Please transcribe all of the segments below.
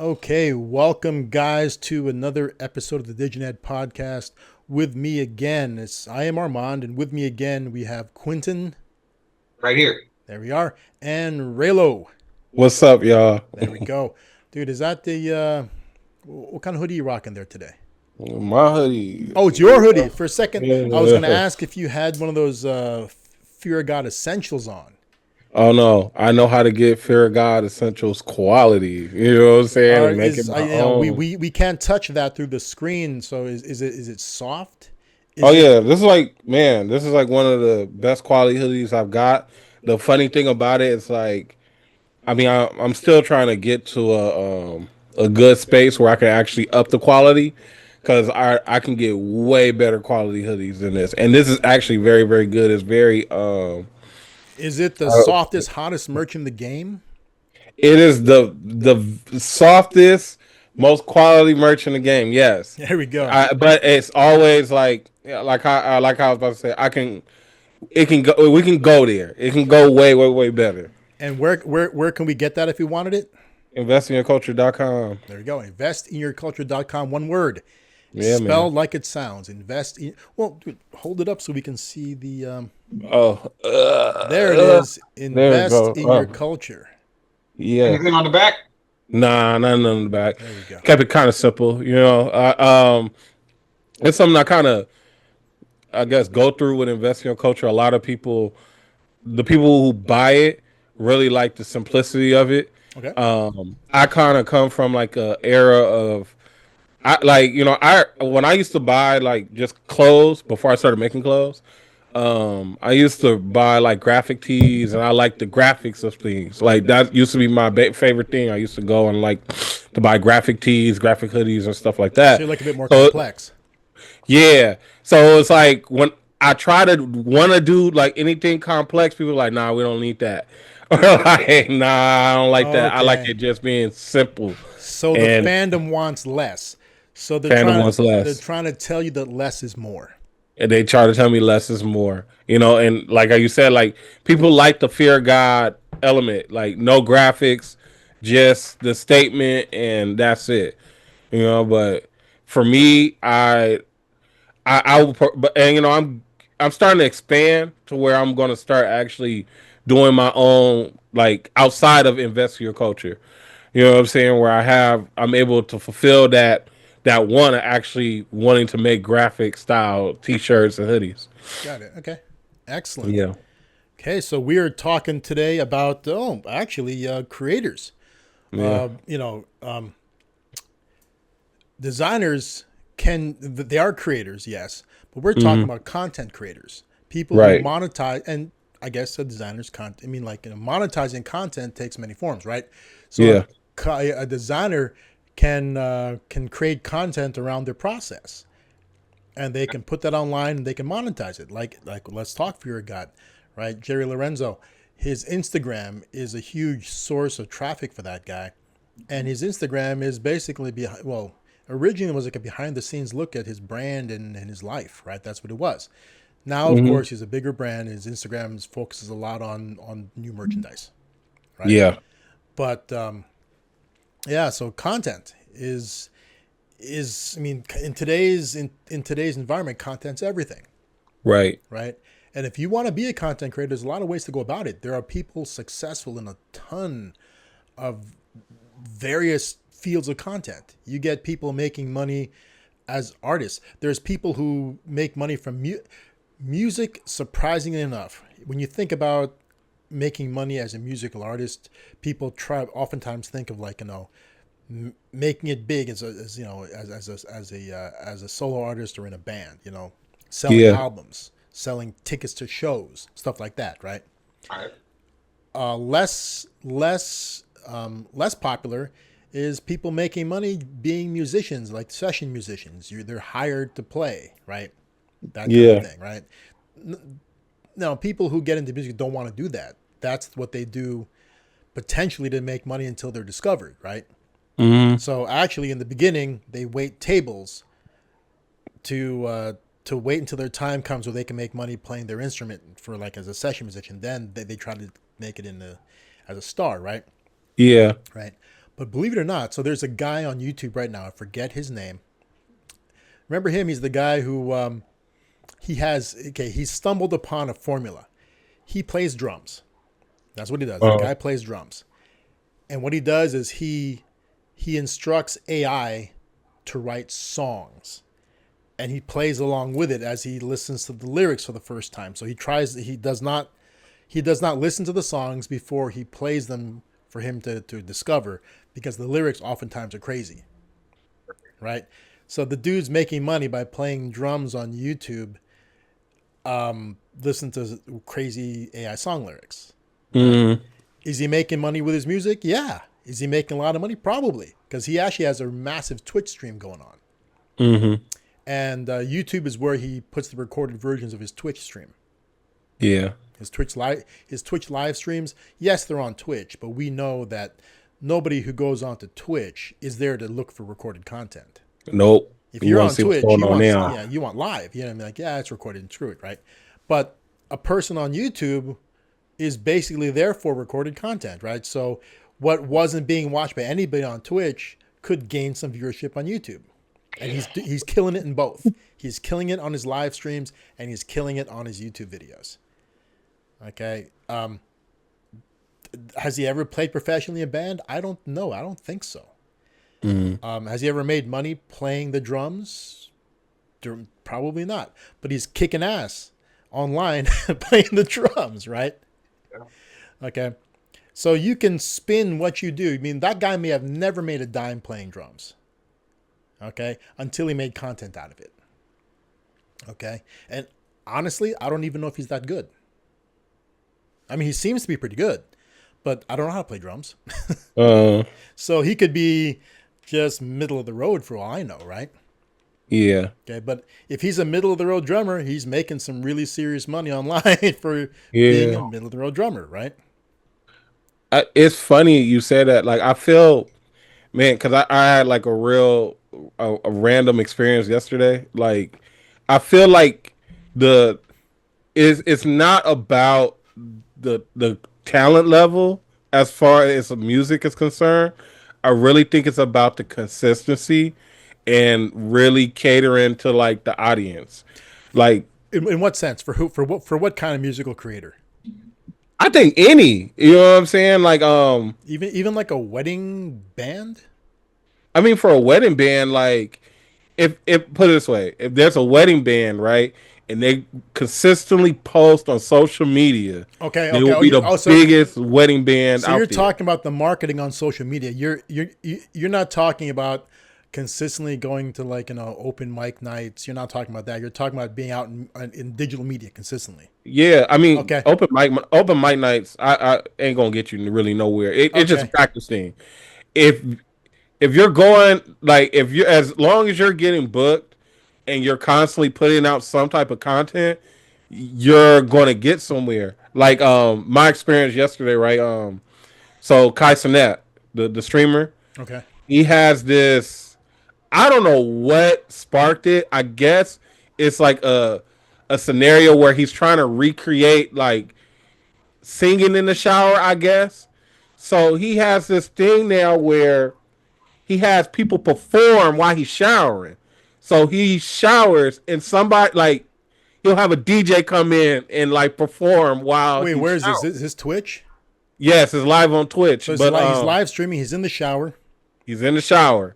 Okay, welcome guys to another episode of the Digenet podcast. With me again, I am Armand, and with me again we have Quentin. Right here. There we are, and Raylo. What's up, y'all? There we go, dude. Is that the what kind of hoodie you rocking there today? My hoodie. Oh, it's your hoodie. For a second, I was gonna Yeah. ask if you had one of those Fear of God essentials on. Oh no, I know how to get Fear of God Essentials quality. You know what I'm saying? And make it my We, own. we can't touch that through the screen. So is it soft? Oh Is it yeah, this is like one of the best quality hoodies I've got. The funny thing about it is like, I'm still trying to get to a good space where I can actually up the quality because I can get way better quality hoodies than this, and this is actually very very good. It's very Is it the uh, softest, hottest merch in the game? It is the softest, most quality merch in the game. Yes, There we go. but it's always like yeah, like I was about to say. It can go. We can go there. It can go way way way better. And where can we get that if we wanted it? Investinyourculture.com. There we go. Investinyourculture.com. One word. Yeah, man. Spelled like it sounds. Well, dude, hold it up so we can see the Oh, there it is. there we Invest go. in your culture. Yeah. Anything on the back? Nah, nothing on the back. There we go. Kept it kind of simple. It's something I guess go through with investing in your culture. A lot of people, the people who buy it really like the simplicity of it. Okay. I kind of come from like a era of I like I when I used to buy like just clothes before I started making clothes. I used to buy like graphic tees, and I like the graphics of things. Like that used to be my favorite thing. I used to go and like to buy graphic tees, graphic hoodies, and stuff like So that. you like a bit more So complex. yeah. So it's like when I try to want to do like anything complex, people are like, nah, we don't need that. Or like, nah, I don't like that. I like Okay. it just being simple. So the And fandom wants less. So fandom wants they're less. trying to tell you that less is more. And they try to tell me less is more. And like you said, like people like the fear of God element, like no graphics, just the statement, and that's it. But for me, I will, but and I'm starting to expand to where I'm going to start actually doing my own like outside of invest in your culture. You know what I'm saying? Where I'm able to fulfill that one of actually wanting to make graphic style T-shirts and hoodies. Got it. Okay. Excellent. Yeah, Okay, so we are talking today about actually creators. yeah, You know, designers they are creators, yes, but we're talking hmm about content creators, people who right, monetize, and I guess a designer's content. I mean, like monetizing content takes many forms, right? So yeah, a designer can create content around their process, and they can put that online and they can monetize it. Like let's talk for your God, right? Jerry Lorenzo, his Instagram is a huge source of traffic for that guy, and his Instagram is basically behind. Well, originally it was like a behind the scenes look at his brand and his life, right? That's what it was. Now, of hmm course, he's a bigger brand. His Instagram focuses a lot on new merchandise, right? yeah, But yeah, so content is I mean in today's environment, content's everything, right, right? And if you want to be a content creator, there's a lot of ways to go about it. There are people successful in a ton of various fields of content. You get people making money as artists. There's people who make money from music. Surprisingly enough, when you think about making money as a musical artist, people try oftentimes think of like making it big as you know as a solo artist or in a band. Selling yeah, albums, selling tickets to shows, stuff like that, right? All right. Less popular is people making money being musicians, like session musicians. They're hired to play, right? That kind of yeah, thing, right? Now, people who get into music don't want to do that. That's what they do potentially to make money until they're discovered, right? hmm So actually, in the beginning, they wait tables to wait until their time comes where they can make money playing their instrument for like as a session musician. Then they try to make it in the as a star, right? yeah, Right. But believe it or not, so there's a guy on YouTube right now. I forget his name. Remember him? He's the guy who he stumbled upon a formula. He plays drums. That's what he does. The guy plays drums. And what he does is he instructs AI to write songs. And he plays along with it as he listens to the lyrics for the first time. So he does not listen to the songs before he plays them for him to discover, because the lyrics oftentimes are crazy. Right? So the dude's making money by playing drums on YouTube, listen to crazy AI song lyrics. Mm-hmm. Is he making money with his music? Yeah. Is he making a lot of money? Probably, because he actually has a massive Twitch stream going on. Mm-hmm. And YouTube is where he puts the recorded versions of his Twitch stream. Yeah. His Twitch live streams, yes, they're on Twitch, but we know that nobody who goes onto Twitch is there to look for recorded content. Nope. If you're on Twitch, you want live. You know what I mean? Like, yeah, it's recorded and screw it, right? But a person on YouTube is basically there for recorded content, right? So what wasn't being watched by anybody on Twitch could gain some viewership on YouTube. And he's killing it in both. He's killing it on his live streams, and he's killing it on his YouTube videos. Okay. Has he ever played professionally in a band? I don't know. I don't think so. Mm-hmm. Has he ever made money playing the drums? Probably not. But he's kicking ass online playing the drums, right? Yeah. Okay. So you can spin what you do. I mean, that guy may have never made a dime playing drums. Okay. Until he made content out of it. Okay. And honestly, I don't even know if he's that good. I mean, he seems to be pretty good, but I don't know how to play drums. So he could be just middle of the road for all I know, right? Yeah. Okay, but if he's a middle of the road drummer, he's making some really serious money online for being a middle of the road drummer, right? It's funny you say that. Like, I feel, man, because I had like a random experience yesterday. Like, I feel like it's not about the talent level as far as the music is concerned. I really think it's about the consistency and really catering to like the audience. Like, In what sense? For who? For what kind of musical creator? I think any, you know what I'm saying? Like, Even like a wedding band? I mean, for a wedding band, like, if put it this way, if there's a wedding band, right, and they consistently post on social media, Okay. they will be the biggest wedding band so out you're there. talking about the marketing on social media. You're not talking about consistently going to, like, open mic nights. You're not talking about that. You're talking about being out in digital media consistently. Yeah, I mean, Okay. open mic nights, I ain't gonna get you really nowhere. It's just a practice thing. If you're going, like, if you're, as long as you're getting booked and you're constantly putting out some type of content, you're going to get somewhere. Like, my experience yesterday, right? So Kai Cenat, the streamer, Okay. he has this, I don't know what sparked it. I guess it's like a scenario where he's trying to recreate like singing in the shower, I guess. So he has this thing now where he has people perform while he's showering. So he showers and somebody, like, he'll have a DJ come in and like perform while. Wait, where is this? Is this Twitch? Yes, it's live on Twitch. So he's live streaming. He's in the shower. He's in the shower.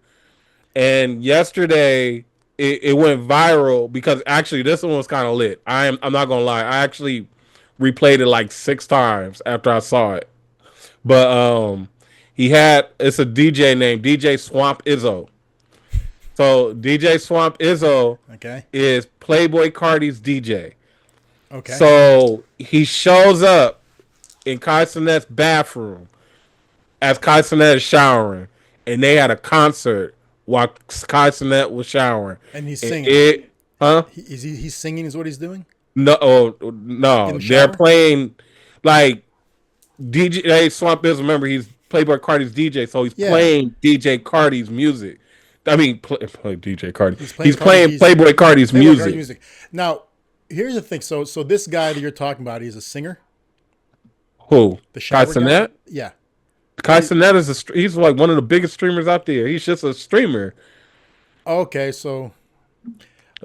And yesterday it went viral because actually this one was kind of lit. I'm not gonna lie. I actually replayed it like 6 times after I saw it. But it's a DJ named DJ Swamp Izzo. So DJ Swamp Izzo is Playboy Cardi's DJ. Okay. So he shows up in Kai Cenat's bathroom as Kai Cenat is showering, and they had a concert while Kai Cenat was showering. And he's singing. Huh? He's singing is what he's doing? No. They're playing, like, DJ Swamp Izzo. Remember, he's Playboy Cardi's DJ, so he's playing DJ Cardi's music. I mean, play DJ Cardi. He's playing Playboy Cardi's music. Now, here's the thing. So this guy that you're talking about, he's a singer? Who? The shower guy? Cenat? Yeah. Kai Cenat is he's like one of the biggest streamers out there. He's just a streamer. Okay, so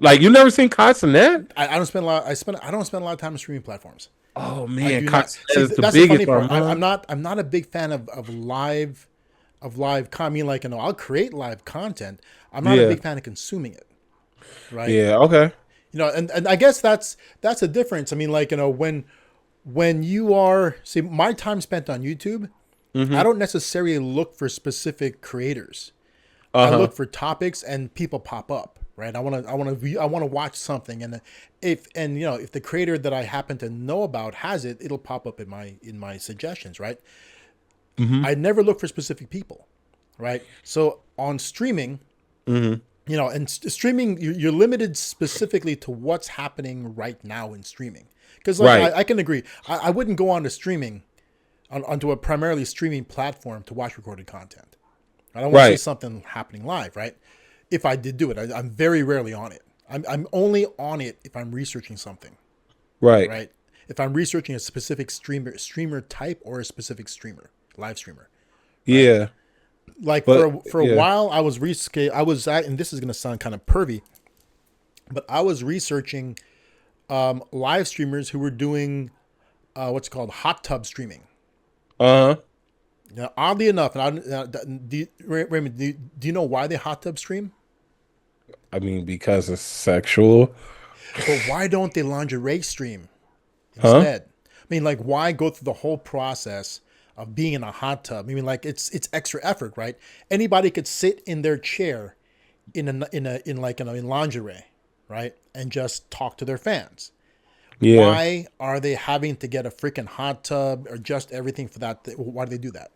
Like you never seen Kai Cenat? I don't spend a lot. I don't spend a lot of time on streaming platforms. Oh I man, do Kai not Cenat see. is the That's the funny biggest part. one, huh? I'm not a big fan of live. I mean, like, I'll create live content. I'm not a Yeah, big fan of consuming it. Right. yeah, okay, And I guess that's a difference. I mean, like, when you are, see, my time spent on YouTube, I mm-hmm, don't necessarily look for specific creators. uh I huh, look for topics and people pop up, right? I want to watch something, and if the creator that I happen to know about has it, it'll pop up in my suggestions, right? mm-hmm, I never look for specific people, right? So on streaming, mm-hmm, and streaming, you're limited specifically to what's happening right now in streaming. Because, like, right, I can agree, I wouldn't go on to streaming onto a primarily streaming platform to watch recorded content. I don't want to see right, something happening live, right? If I did do it, I'm very rarely on it. I'm only on it if I'm researching something, right, right? If I'm researching a specific streamer type or a specific live streamer, right? yeah, Like, but for a yeah, while, I was at, and this is gonna sound kind of pervy, but I was researching live streamers who were doing what's called hot tub streaming. uh huh. Now, oddly enough, Raymond, do you know why they hot tub stream? I mean, because it's sexual, But why don't they lingerie stream huh? instead? I mean, like, why go through the whole process of being in a hot tub? I mean, like, it's extra effort, right? Anybody could sit in their chair in lingerie, right, and just talk to their fans. Yeah, Why are they having to get a freaking hot tub or just everything for that? Why do they do that?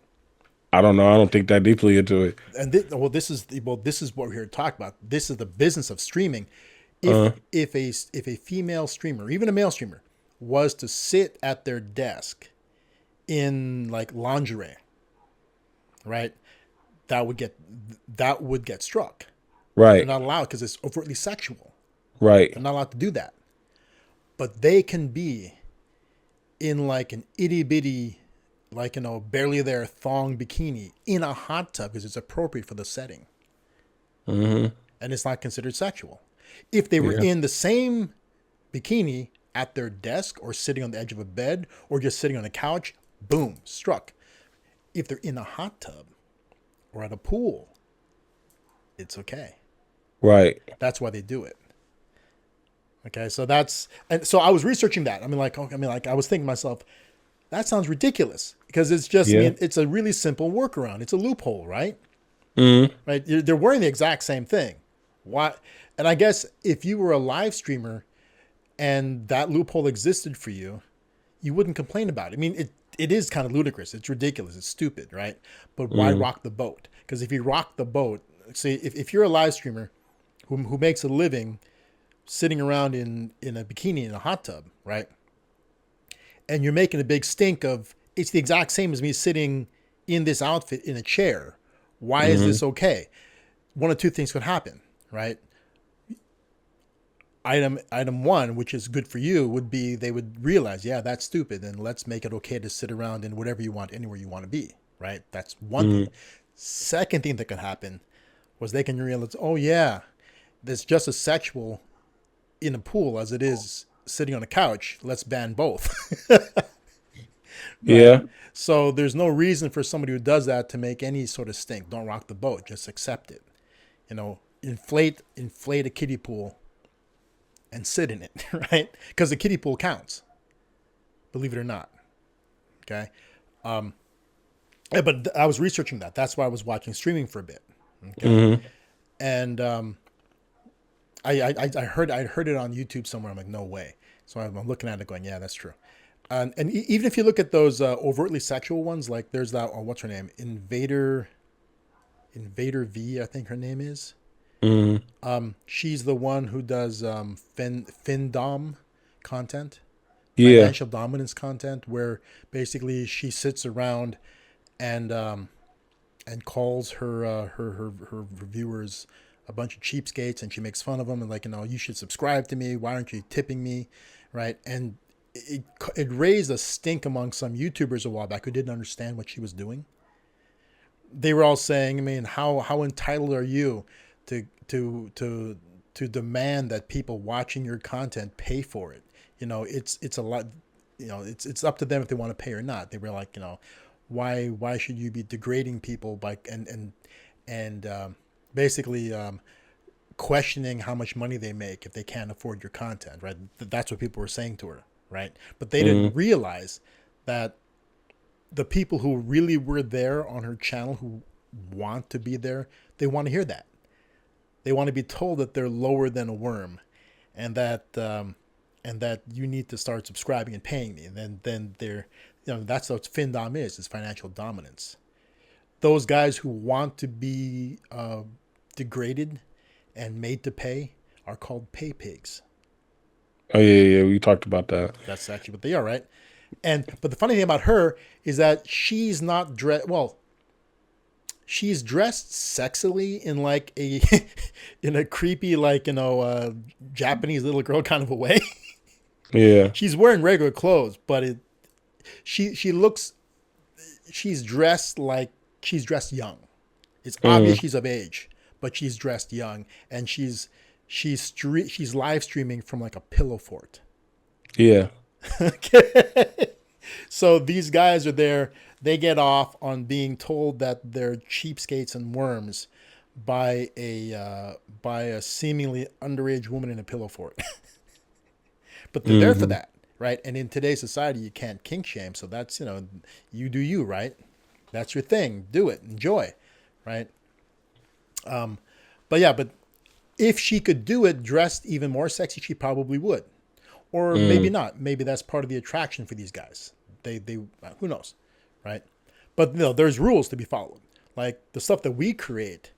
I don't know. I don't think that deeply into it. And this is what we're here to talk about. This is the business of streaming. Uh, If a female streamer, even a male streamer, was to sit at their desk in, like, lingerie, right, that would get struck. They're right, not allowed because it's overtly sexual. right, They're not allowed to do that. But they can be in, like, an itty bitty, like, barely there thong bikini in a hot tub because it's appropriate for the setting, mm-hmm, and it's not considered sexual. If they were yeah, in the same bikini at their desk or sitting on the edge of a bed or just sitting on a couch, boom, struck. If they're in a hot tub or at a pool, it's okay. right, That's why they do it. Okay, and so I was researching that. I was thinking to myself, that sounds ridiculous because it's just, I yeah, mean, it's a really simple workaround. It's a loophole, right? mm-hmm, Right? They're wearing the exact same thing. Why? And I guess if you were a live streamer and that loophole existed for you, you wouldn't complain about it. I mean, it is kind of ludicrous. It's ridiculous. It's stupid, right? But why mm-hmm, rock the boat? Because if you rock the boat, say if you're a live streamer who makes a living sitting around in a bikini in a hot tub, right? And you're making a big stink of, it's the exact same as me sitting in this outfit in a chair. Why is mm-hmm, this okay? One of two things could happen, right? Item one, which is good for you, would be they would realize, yeah, that's stupid, and let's make it okay to sit around in whatever you want, anywhere you want to be, right? That's one thing. mm-hmm, Second thing that could happen was they can realize, oh yeah, there's just as sexual in a pool as it is sitting on a couch. Let's ban both. Right. yeah, So there's no reason for somebody who does that to make any sort of stink. Don't rock the boat. Just accept it. Inflate a kiddie pool and sit in it, right? Because the kiddie pool counts, believe it or not. Okay. Yeah, but I was researching that. That's why I was watching streaming for a bit. Okay. mm-hmm, And I heard it on YouTube somewhere. I'm like, no way. So I'm looking at it going, yeah, that's true. And even if you look at those overtly sexual ones, like there's that, what's her name? Invader V, I think her name is. mm-hmm, She's the one who does FinDom content, yeah, financial dominance content, where basically she sits around and calls her viewers a bunch of cheapskates, and she makes fun of them and, like, you should subscribe to me. Why aren't you tipping me, right? And it raised a stink among some YouTubers a while back who didn't understand what she was doing. they were all saying, I mean, how entitled are you to to demand that people watching your content pay for it? It's a lot. It's up to them if they want to pay or not. They were like, why should you be degrading people by and basically questioning how much money they make if they can't afford your content, right? That's what people were saying to her, right? But they Mm-hmm. didn't realize that the people who really were there on her channel, who want to be there, they want to hear that. They want to be told that they're lower than a worm, and that you need to start subscribing and paying me. And then they're, that's what FinDom is financial dominance. Those guys who want to be degraded and made to pay are called pay pigs. Oh yeah, we talked about that. That's actually what they are, right? But the funny thing about her is that she's not dressed well. She's dressed sexily in like a in a creepy, like, Japanese little girl kind of a way. Yeah. She's wearing regular clothes, but she looks, she's dressed young. It's obvious she's of age, but she's dressed young, and she's live streaming from like a pillow fort. Yeah. Okay. So these guys are there. They get off on being told that they're cheapskates and worms by a seemingly underage woman in a pillow fort. But they're there for that, right? And in today's society, you can't kink shame. So that's, you do you, right? That's your thing. Do it. Enjoy, right? But if she could do it dressed even more sexy, she probably would. Or maybe not. Maybe that's part of the attraction for these guys. They who knows, right? But there's rules to be followed. Like the stuff that we create,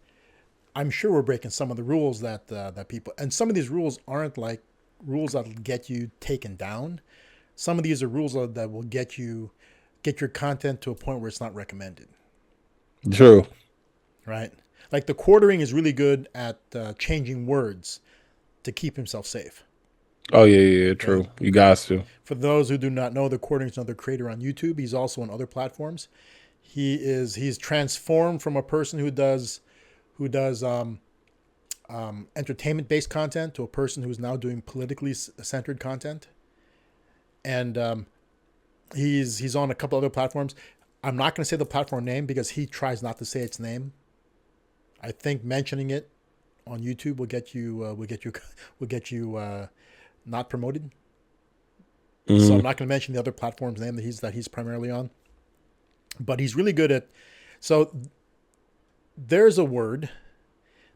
I'm sure we're breaking some of the rules that people. And some of these rules aren't like rules that'll get you taken down. Some of these are rules that will get your content to a point where it's not recommended. True. Right? Like the quartering is really good at changing words to keep himself safe. Oh yeah, true. Right? You got to. For those who do not know, the quartering is another creator on YouTube. He's also on other platforms. He's transformed from a person who does entertainment based content to a person who's now doing politically centered content. And he's on a couple other platforms. I'm not going to say the platform name because he tries not to say its name. I think mentioning it on YouTube will get you not promoted. So I'm not going to mention the other platform's name that he's primarily on. But he's really good at. So there's a word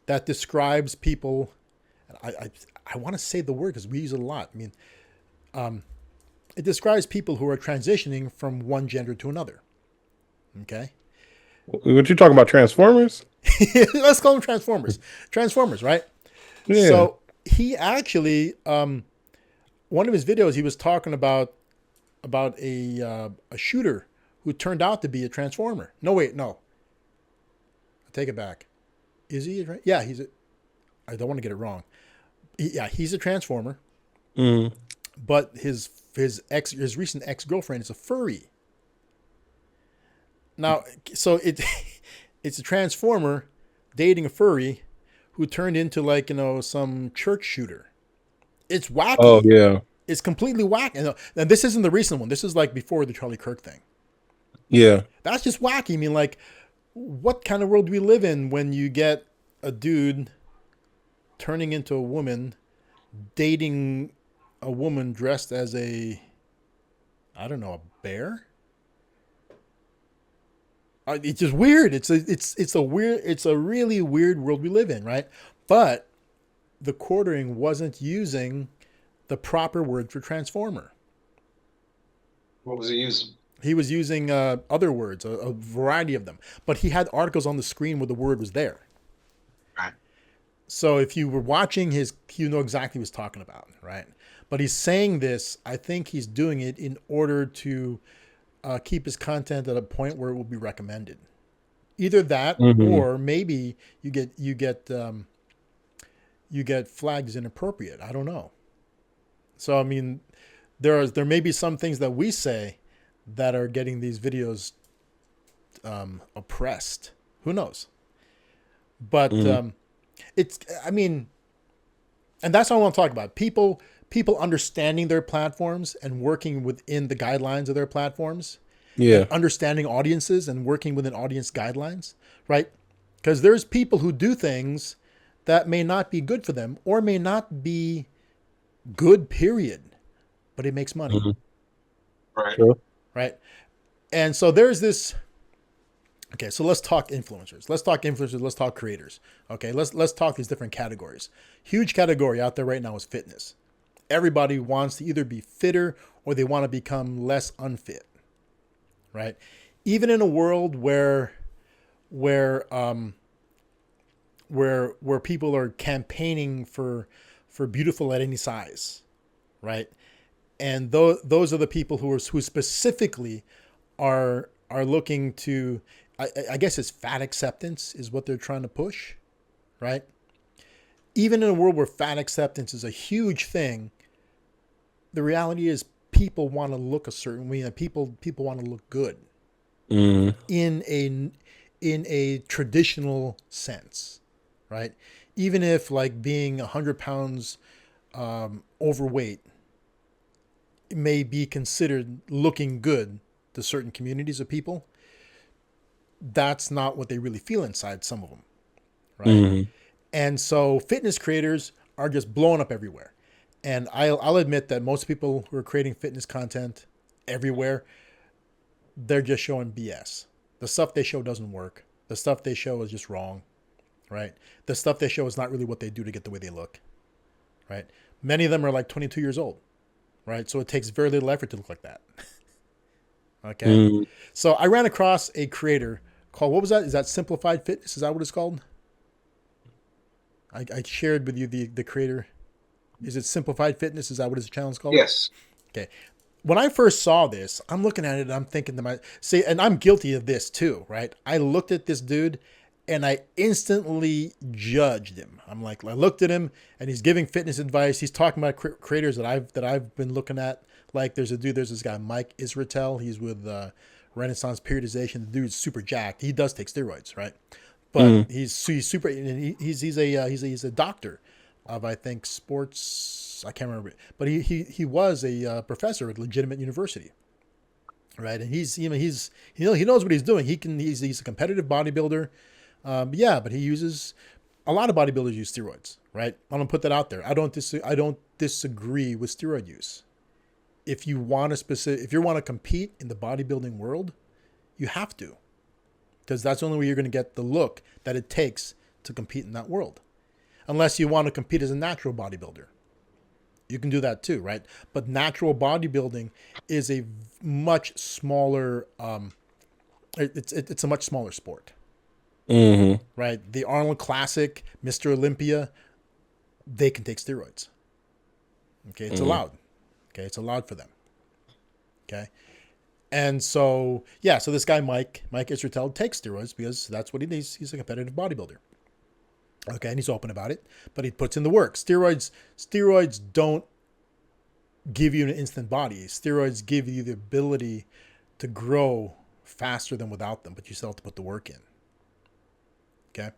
that describes people. I want to say the word because we use it a lot. I mean, it describes people who are transitioning from one gender to another. Okay. What you talking about? Transformers? Let's call them Transformers. Transformers, right? Yeah. So he actually, one of his videos, he was talking about a shooter who turned out to be a Transformer. No, wait, no. I take it back. Is he? Yeah, I don't want to get it wrong. He's a Transformer. Mm-hmm. But his recent ex-girlfriend is a furry. Now, so it's a Transformer dating a furry who turned into some church shooter. It's wacky. Oh yeah. It's completely wacky. And this isn't the recent one. This is like before the Charlie Kirk thing. Yeah. That's just wacky. I mean, like, what kind of world do we live in when you get a dude turning into a woman, dating a woman dressed as a bear? It's just weird. It's a really weird world we live in, right? But the quartering wasn't using the proper word for transformer. What was he using? He was using other words, a variety of them. But he had articles on the screen where the word was there. Right. So if you were watching you know exactly what he's talking about, right? But he's saying this, I think he's doing it in order to keep his content at a point where it will be recommended. Either that, or maybe you get flagged as inappropriate. I don't know. So I mean, there may be some things that we say that are getting these videos oppressed Who knows? But Mhm. it's, I mean, and that's what I want to talk about. People understanding their platforms and working within the guidelines of their platforms, and Yeah. understanding audiences and working within audience guidelines, right? Because there's people who do things that may not be good for them or may not be good, period, but it makes money, Mhm. Right. True. right? And so there's this. Okay, so let's talk influencers. Let's talk influencers. Let's talk creators. Okay, let's talk these different categories. Huge category out there right now is fitness. Everybody wants to either be fitter or they want to become less unfit, right? Even in a world where where people are campaigning for beautiful at any size, right? And those are the people who specifically are looking to, I guess it's fat acceptance is what they're trying to push, right? Even in a world where fat acceptance is a huge thing, the reality is people want to look a certain way, and people want to look good Mhm. in a traditional sense, right? Even if like being 100 pounds overweight may be considered looking good to certain communities of people, that's not what they really feel inside, some of them, right? Mhm. And so fitness creators are just blowing up everywhere. And I'll admit that most people who are creating fitness content everywhere, they're just showing BS. The stuff they show doesn't work. The stuff they show is just wrong, right? The stuff they show is not really what they do to get the way they look, right? Many of them are like 22 years old, right? So it takes very little effort to look like that. Okay. Mhm. So I ran across a creator called, what was that? Is that Simplified Fitness? Is that what it's called? I shared with you the creator. Is it Simplified Fitness? Is that what his channel is called? Yes. Okay. When I first saw this, I'm looking at it and I'm thinking to myself, see, and I'm guilty of this too, right? I looked at this dude and I instantly judged him. I'm like, I looked at him and he's giving fitness advice. He's talking about creators that I've been looking at. Like there's this guy, Mike Israetel. He's with Renaissance Periodization. The dude's super jacked. He does take steroids, right? But Mhm. he's super. And he's a doctor of, I think, sports. I can't remember, but he was a professor at a legitimate university, right? And he knows what he's doing. He's a competitive bodybuilder. Yeah, but he uses a lot of bodybuilders use steroids, right? I'm gonna put that out there. I don't disagree with steroid use. If you want if you want to compete in the bodybuilding world, you have to, because that's the only way you're going to get the look that it takes to compete in that world. Unless you want to compete as a natural bodybuilder, you can do that too, right? But natural bodybuilding is a much smaller. It's a much smaller sport, Mhm. right? The Arnold Classic, Mr. Olympia, they can take steroids. Okay, it's Mhm. allowed. Okay, it's allowed for them. Okay, and so yeah, so this guy Mike Israetel takes steroids because that's what he needs. He's a competitive bodybuilder. Okay, and he's open about it, but he puts in the work. Steroids don't give you an instant body. Steroids give you the ability to grow faster than without them, but you still have to put the work in. Okay.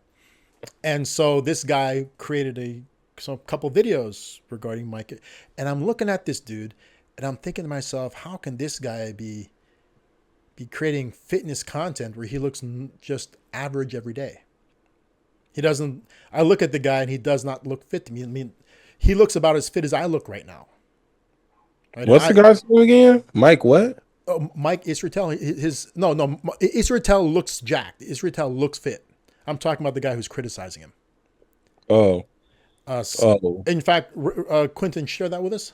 And so this guy created a couple videos regarding Mike, and I'm looking at this dude, and I'm thinking to myself, how can this guy be creating fitness content where he looks just average every day? He doesn't. I look at the guy, and he does not look fit to me. I mean, he looks about as fit as I look right now. Right? And What's the guy's name again? Mike what? Mike Israetel, his no, Israetel looks jacked. Israetel looks fit. I'm talking about the guy who's criticizing him. Oh. Uh, Oh. in fact, Quentin, share that with us.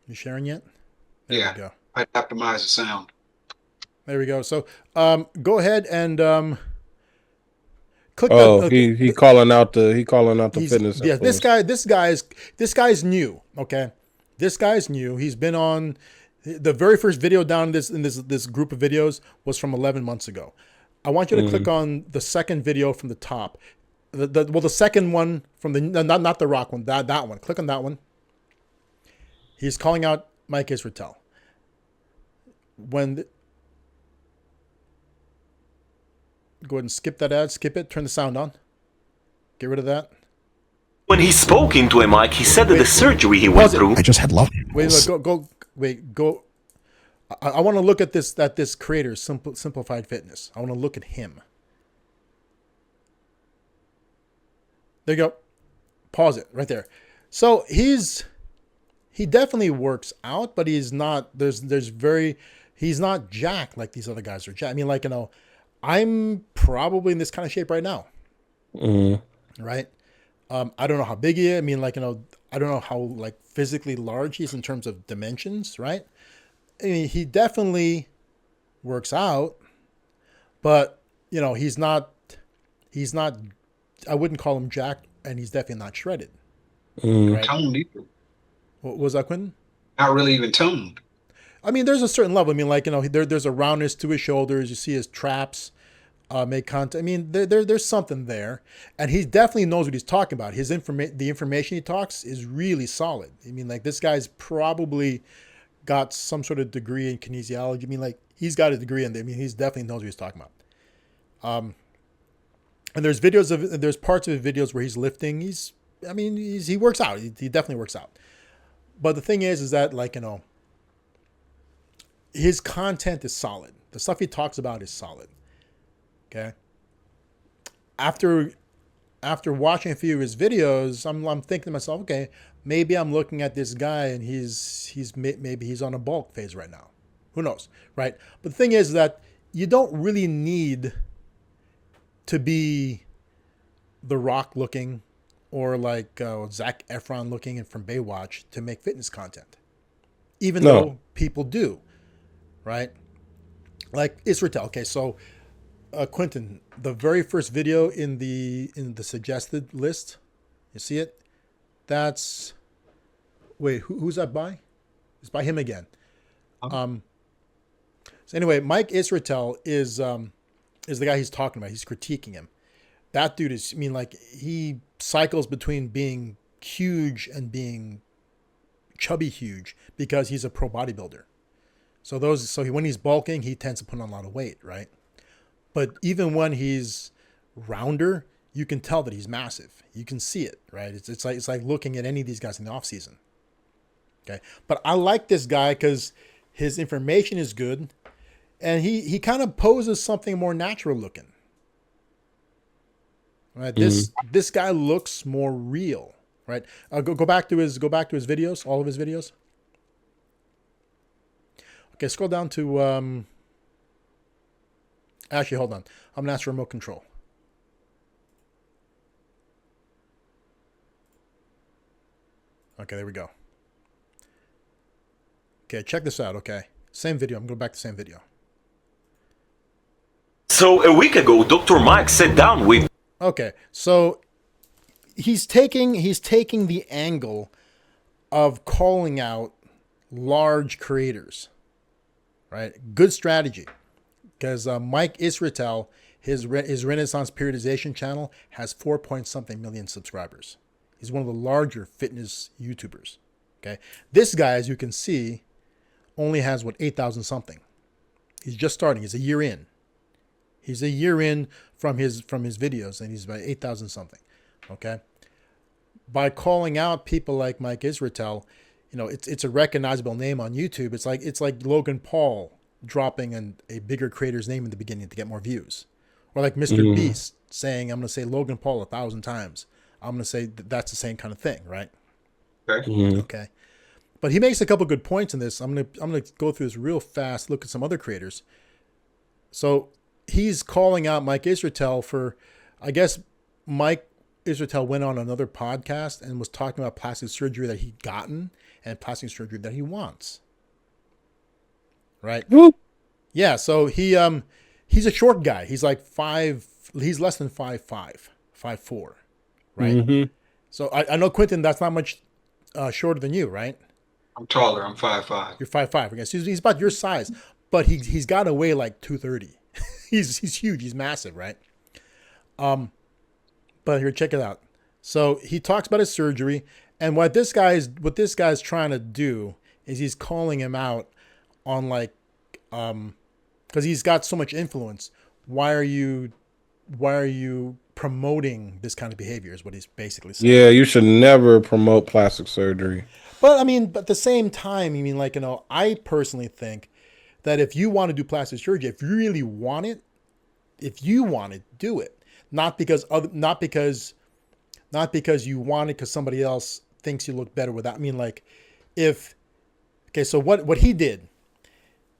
You sharing yet? There we Yeah. go. I optimize the sound. There we go. So go ahead and click that. Oh, he calling out the He's fitness yeah. influence. This guy's new. Okay, this guy's new. He's been on the very first video down in this group of videos was from 11 months ago. I want you to click Mhm. on the second video from the top. the second one from the not the Rock one, that one. Click on that one. He's calling out Mike Israetel. Go ahead and skip that ad. Skip it. Turn the sound on. Get rid of that. When he spoke into a mic, he said that the surgery he went through. I just had love. Go. I want to look at this creator, Simplified Fitness. I want to look at him. There you go. Pause it right there. So he definitely works out, but he's not. He's not jacked like these other guys are jacked. I mean, like, I'm probably in this kind of shape right now. Right. I don't know how big he is. I mean, like, I don't know how like physically large he is in terms of dimensions. Right. I mean, he definitely works out, but he's not. I wouldn't call him jacked, and he's definitely not shredded. Right? Toned either. What was that, Quentin? Not really even toned. I mean, there's a certain level. I mean, like, there's a roundness to his shoulders. You see his traps make contact. I mean, there's something there, and he definitely knows what he's talking about. The information he talks is really solid. I mean, like, this guy's probably got some sort of degree in kinesiology. I mean, like, he's got a degree in. He's definitely knows what he's talking about. And there's parts of his videos where he's lifting. He works out. He definitely works out. But the thing is that, like, his content is solid. The stuff he talks about is solid. Okay. After watching a few of his videos, I'm thinking to myself, okay, maybe I'm looking at this guy and maybe he's on a bulk phase right now. Who knows, right? But the thing is that you don't really need to be The Rock looking or like Zac Efron looking and from Baywatch to make fitness content, even though people do, right? Like Israetel. Okay, so Quentin, the very first video in the suggested list, you see it? That's who's that by? It's by him again. So anyway, Mike Israetel is the guy he's talking about. He's critiquing him. That dude is, he cycles between being huge and being chubby huge because he's a pro bodybuilder. So when he's bulking, he tends to put on a lot of weight, right? But even when he's rounder, you can tell that he's massive. You can see it, right? It's like looking at any of these guys in the off season. Okay. But I like this guy because his information is good. And he kind of poses something more natural looking. Right? This guy looks more real, right? Go back to his videos, all of his videos. Okay, scroll down to actually hold on. I'm gonna ask for remote control. Okay, there we go. Okay, check this out, okay. Same video. I'm going back to the same video. So a week ago, Dr. Mike sat down with... Okay, so he's taking the angle of calling out large creators, right? Good strategy, because Mike Israetel, his Renaissance Periodization channel has 4-point-something million subscribers. He's one of the larger fitness YouTubers. Okay, this guy, as you can see, only has 8,000 something. He's just starting. He's a year in. He's a year in from his videos, and he's about 8,000 something. Okay. By calling out people like Mike Israetel, it's a recognizable name on YouTube. It's like Logan Paul dropping a bigger creator's name in the beginning to get more views, or like Mr. Beast saying, "I'm going to say Logan Paul 1,000 times." I'm going to say that's the same kind of thing, right? Okay. Okay. But he makes a couple good points in this. I'm gonna go through this real fast. Look at some other creators. So he's calling out Mike Israetel for, I guess Mike Israetel went on another podcast and was talking about plastic surgery that he'd gotten and plastic surgery that he wants. Right? Woo. Yeah. So he's a short guy. He's like he's less than 5'5", 5'4", right? Mm-hmm. So I know, Quentin, that's not much shorter than you, right? I'm taller. I'm 5'5". You're 5'5". Okay, so he's about your size, but he's got to weigh like 230. He's huge. He's massive, right? But here, check it out. So he talks about his surgery, and what this guy's trying to do is he's calling him out on like, because he's got so much influence. Why are you promoting this kind of behavior? Is what he's basically saying. Yeah, you should never promote plastic surgery. But I mean, but at the same time, like, I personally think that if you want to do plastic surgery, if you really want it, do it. Not because you want it because somebody else thinks you look better without. I mean, like, so what he did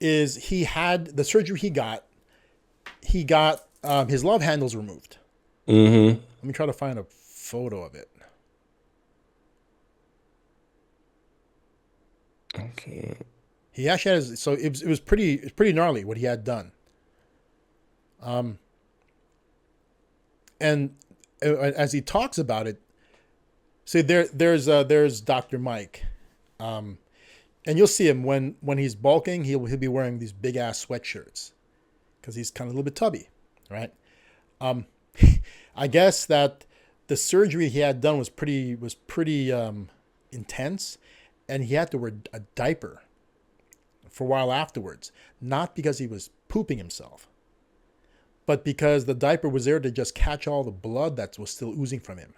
is he had the surgery he got his love handles removed. Mm-hmm. Let me try to find a photo of it. Okay. He actually has, so it was pretty gnarly what he had done. And as he talks about it, see there's Dr. Mike, and you'll see him when he's bulking, he'll be wearing these big ass sweatshirts because he's kind of a little bit tubby, right? I guess that the surgery he had done was pretty intense, and he had to wear a diaper for a while afterwards, not because he was pooping himself, but because the diaper was there to just catch all the blood that was still oozing from him.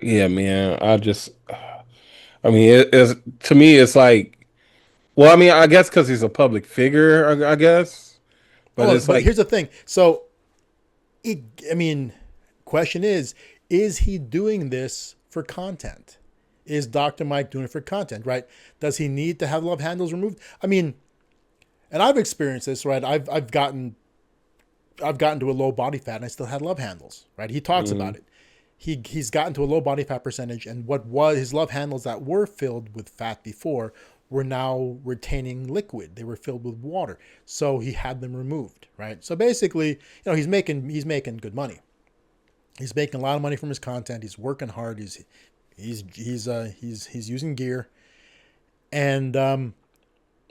Yeah, man. I mean, it's to me, it's like, well, I mean, I guess because he's a public figure, I guess, but But here's the thing. So, question is he doing this for content? Is Dr. Mike doing it for content, right? Does he need to have love handles removed? I mean, and I've experienced this, right? I've gotten to a low body fat and I still had love handles, right? He talks about it. He's gotten to a low body fat percentage, and what was his love handles that were filled with fat before were now retaining liquid. They were filled with water. So he had them removed, right? So basically, he's making good money. He's making a lot of money from his content. He's working hard. He's using gear, and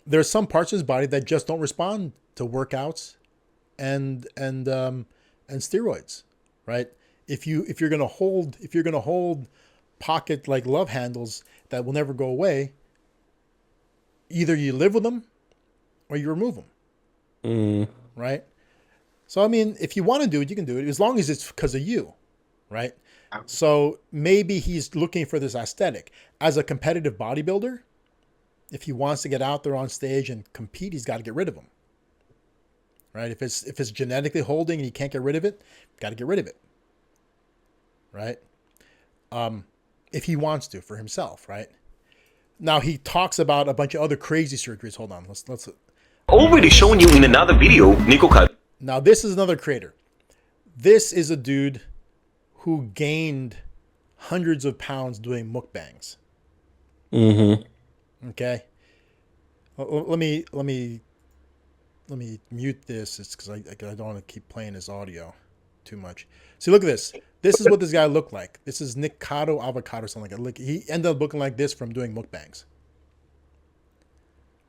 there's some parts of his body that just don't respond to workouts and steroids, right? If you're gonna hold pocket like love handles that will never go away, either you live with them or you remove them, right? So I mean, if you want to do it, you can do it as long as it's because of you, right? So maybe he's looking for this aesthetic. As a competitive bodybuilder, if he wants to get out there on stage and compete, he's got to get rid of them, right? If it's genetically holding and he can't get rid of it, got to get rid of it, right? If he wants to for himself, right? Now he talks about a bunch of other crazy surgeries. Hold on, let's. Already shown you in another video, Nico. Now this is another creator. This is a dude who gained hundreds of pounds doing mukbangs. Mm-hmm. Okay. Let me mute this. It's because I don't want to keep playing his audio too much. See, look at this. This is what this guy looked like. This is Nikado Avocado or something like that. Look, he ended up looking like this from doing mukbangs.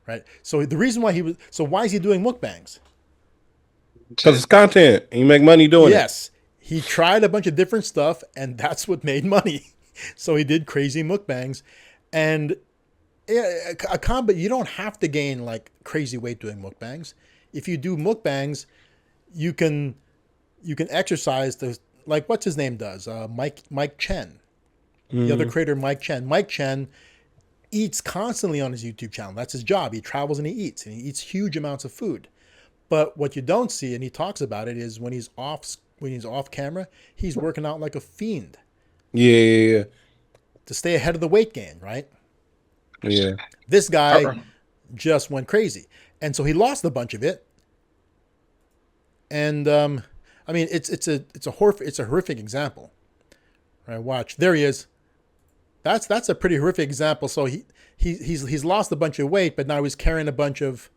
Right. So the reason why why is he doing mukbangs? Because it's content. You make money doing it. Yes. He tried a bunch of different stuff, and that's what made money. So he did crazy mukbangs, and but you don't have to gain like crazy weight doing mukbangs. If you do mukbangs, you can exercise like what's his name does, Mike Chen, the other creator, Mike Chen. Mike Chen eats constantly on his YouTube channel. That's his job. He travels and he eats huge amounts of food. But what you don't see, and he talks about it, is when he's off camera, he's working out like a fiend. Yeah. To stay ahead of the weight gain, right? Yeah. This guy just went crazy, and so he lost a bunch of it. And I mean, it's a horrific example, right? Watch, there he is. That's a pretty horrific example. So he's lost a bunch of weight, but now he's carrying a bunch of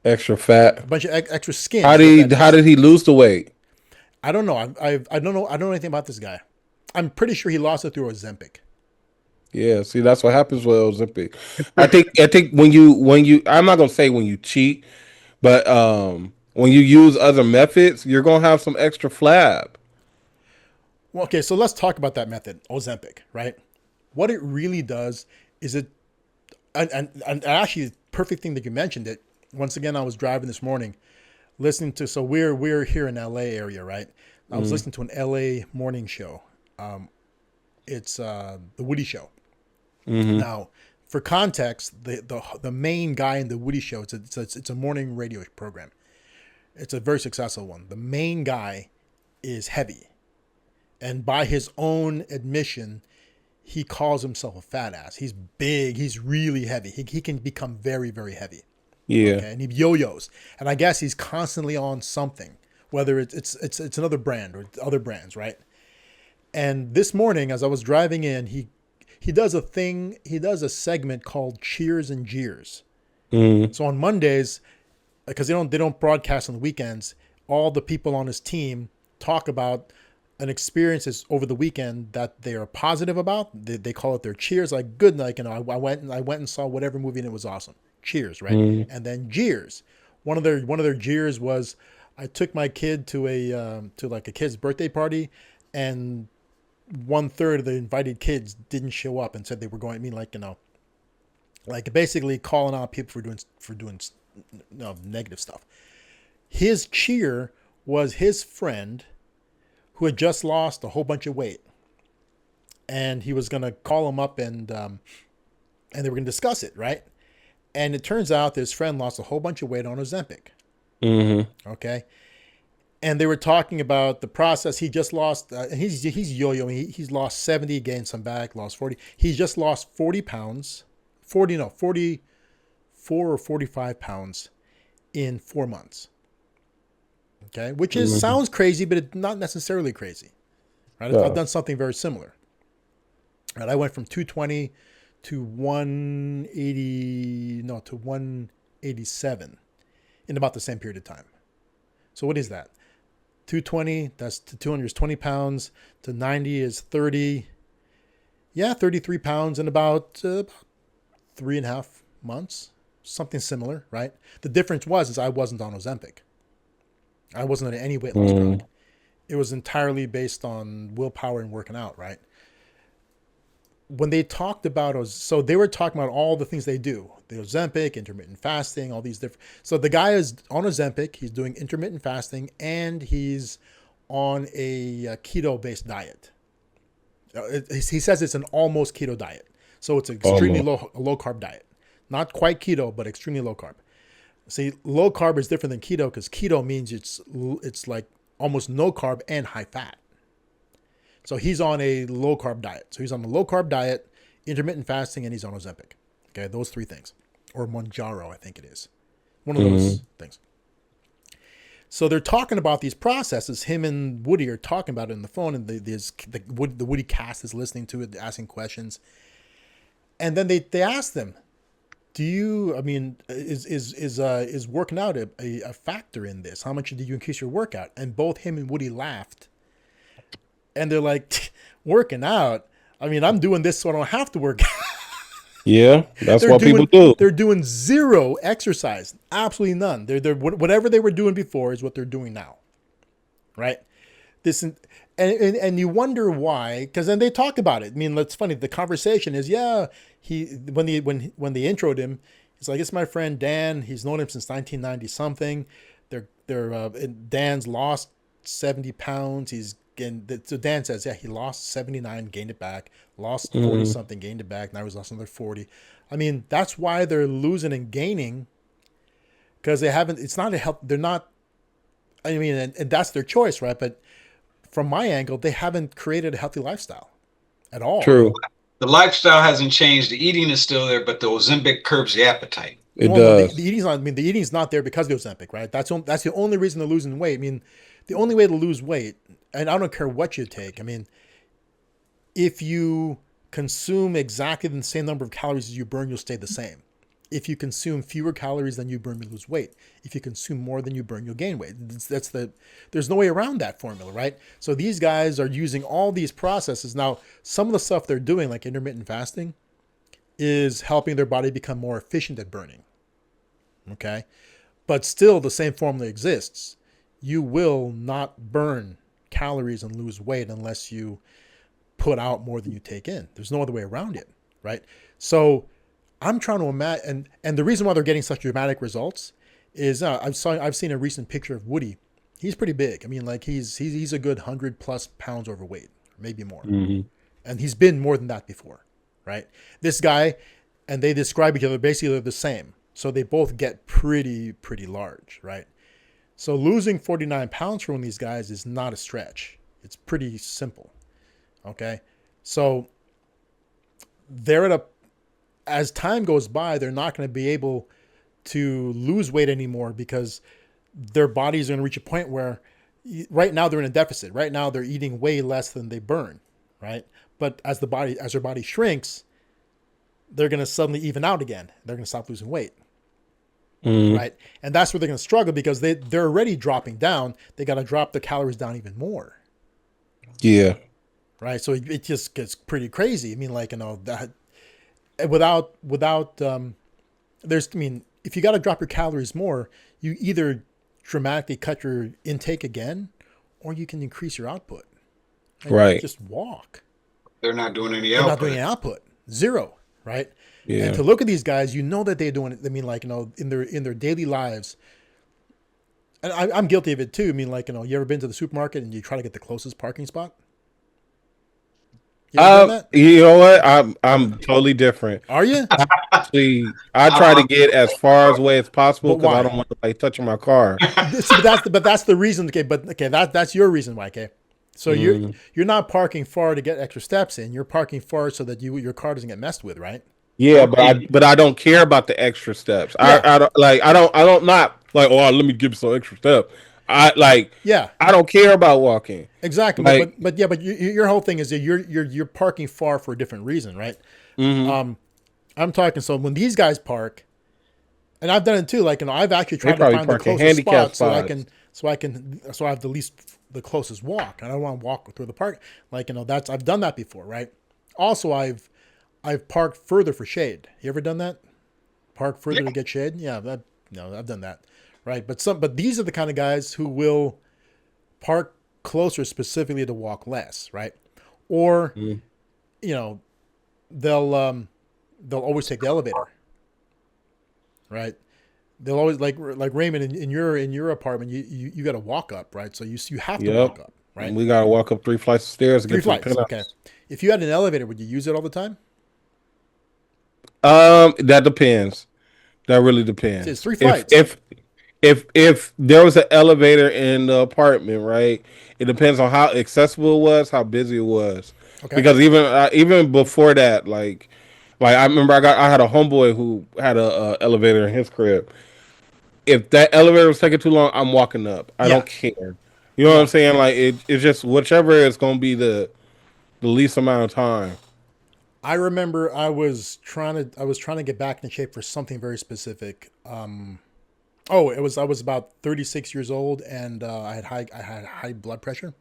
extra fat, a bunch of extra skin. How did he lose the weight? I don't know. I don't know. I don't know anything about this guy. I'm pretty sure he lost it through Ozempic. Yeah, see, that's what happens with Ozempic. I think when you I'm not gonna say when you cheat, but when you use other methods, you're gonna have some extra flab. Well, okay, so let's talk about that method, Ozempic, right? What it really does is and actually, perfect thing that you mentioned it. Once again, I was driving this morning, listening to. So we're here in LA area, right? I was listening to an LA morning show. It's the Woody Show. Now, for context, the main guy in the Woody Show, it's a morning radio program. It's a very successful one. The main guy is heavy, and by his own admission, he calls himself a fat ass. He's big. He's really heavy. He can become very, very heavy. Yeah. Okay? And he yo-yos. And I guess he's constantly on something, whether it's another brand or other brands, right? And this morning, as I was driving in, he does a thing. He does a segment called Cheers and Jeers. So on Mondays, because they don't broadcast on the weekends, all the people on his team talk about an experiences over the weekend that they are positive about. They call it their cheers. Like good, like I went and saw whatever movie and it was awesome. Cheers, right? And then jeers. One of their jeers was I took my kid to a kid's birthday party, and 1/3 of the invited kids didn't show up and said they were going. I mean, like basically calling out people for doing negative stuff. His cheer was his friend who had just lost a whole bunch of weight, and he was going to call him up and they were going to discuss it, right? And it turns out his friend lost a whole bunch of weight on Ozempic. Okay. And they were talking about the process. He just lost, and he's yo-yoing. He's lost 70, gained some back, lost 40. He's just lost 40 pounds, 44 or 45 pounds in 4 months. Okay, which sounds crazy, but it's not necessarily crazy, right? I've done something very similar. Right, I went from 220 to 187 in about the same period of time. So what is that? 220, that's to 200 is 20 pounds, to 90 is 30. Yeah, 33 pounds in about 3.5 months, something similar, right? The difference is I wasn't on Ozempic. I wasn't on any weight loss drug. It was entirely based on willpower and working out, right? When they talked about, so they were talking about all the things they do. The Ozempic, intermittent fasting, all these different. So the guy is on Ozempic, he's doing intermittent fasting, and he's on a keto-based diet. He says it's an almost keto diet. So it's an extremely low carb diet. Not quite keto, but extremely low carb. See, low carb is different than keto because keto means it's like almost no carb and high fat. So he's on a low carb diet. So he's on a low carb diet, intermittent fasting, and he's on Ozempic. Okay, those three things. Or Mounjaro, I think it is. One of those things. So they're talking about these processes. Him and Woody are talking about it on the phone, and the Woody cast is listening to it, asking questions. And then they ask them, is working out a factor in this? How much did you increase your workout? And both him and Woody laughed. And they're like, working out? I mean, I'm doing this so I don't have to work out. Yeah, that's what people do. They're doing zero exercise. Absolutely none. They're whatever they were doing before is what they're doing now. Right? And you wonder why, because then they talk about it. I mean, it's funny. The conversation is, when they introed him, it's like, it's my friend Dan. He's known him since 1990 something. Dan's lost 70 pounds. So Dan says, he lost 79, gained it back, lost 40 something, gained it back. Now he's lost another 40. I mean, that's why they're losing and gaining, because it's not a health. They're not, I mean, and that's their choice, right? But from my angle, they haven't created a healthy lifestyle at all. True. The lifestyle hasn't changed. The eating is still there, but the Ozempic curbs the appetite. It does. The eating's not there because of the Ozempic, right? That's the only reason they're losing weight. I mean, the only way to lose weight, and I don't care what you take. I mean, if you consume exactly the same number of calories as you burn, you'll stay the same. If you consume fewer calories than you burn, you lose weight. If you consume more than you burn, you'll gain weight. There's no way around that formula, right? So these guys are using all these processes. Now, some of the stuff they're doing, like intermittent fasting, is helping their body become more efficient at burning. Okay? But still, the same formula exists. You will not burn calories and lose weight unless you put out more than you take in. There's no other way around it, right? So I'm trying to imagine, and the reason why they're getting such dramatic results is I've seen a recent picture of Woody. He's pretty big. I mean, like he's a good 100+ pounds overweight, maybe more, and he's been more than that before, right? This guy, and they describe each other basically they're the same, so they both get pretty large, right? So losing 49 pounds from these guys is not a stretch. It's pretty simple. Okay. So as time goes by, they're not going to be able to lose weight anymore because their bodies are going to reach a point where right now they're in a deficit. Right now they're eating way less than they burn. Right. But as their body shrinks, they're going to suddenly even out again. They're going to stop losing weight. Right. And that's where they're going to struggle because they're already dropping down. They got to drop the calories down even more. Yeah. Right. So it just gets pretty crazy. I mean, like, that without if you got to drop your calories more, you either dramatically cut your intake again, or you can increase your output. Like, right. Just walk. They're not doing any They're output. not doing any output. Zero. Right. Yeah. And to look at these guys, that they're doing it. I mean, like, in their daily lives. And I'm guilty of it too. I mean, like, you ever been to the supermarket and you try to get the closest parking spot? You ever done that? You know what? I'm totally different. Are you? Actually, I try to get as far away as possible because I don't want to like touching my car. but that's the reason. Okay, that's your reason why. Okay, so you're not parking far to get extra steps in. You're parking far so that your car doesn't get messed with, right? Yeah, but I don't care about the extra steps. Yeah. I don't not like, oh, let me give some extra step. I don't care about walking. Exactly. Like, but your whole thing is that you're parking far for a different reason, right? I'm talking. So when these guys park, and I've done it too. Like, I've actually tried to find the closest spot so I have the closest walk. I don't want to walk through the park. Like, I've done that before, right? Also, I've parked further for shade. You ever done that? Park further to get shade? Yeah, I've done that. Right. But these are the kind of guys who will park closer specifically to walk less. Right. Or, they'll always take the elevator. Right. They'll always like Raymond in your apartment, you got to walk up. Right. So you have to walk up. Right. And we got to walk up 3 flights of stairs to get to the penthouse. Okay. If you had an elevator, would you use it all the time? That depends. That really depends. It's 3 flights. If there was an elevator in the apartment, right? It depends on how accessible it was, how busy it was. Okay. Because even before that, like I remember I had a homeboy who had a elevator in his crib. If that elevator was taking too long, I'm walking up. I don't care. You know what I'm saying? Like it's just whichever is going to be the least amount of time. I remember I was trying to get back in shape for something very specific. I was about 36 years old, and I had high blood pressure,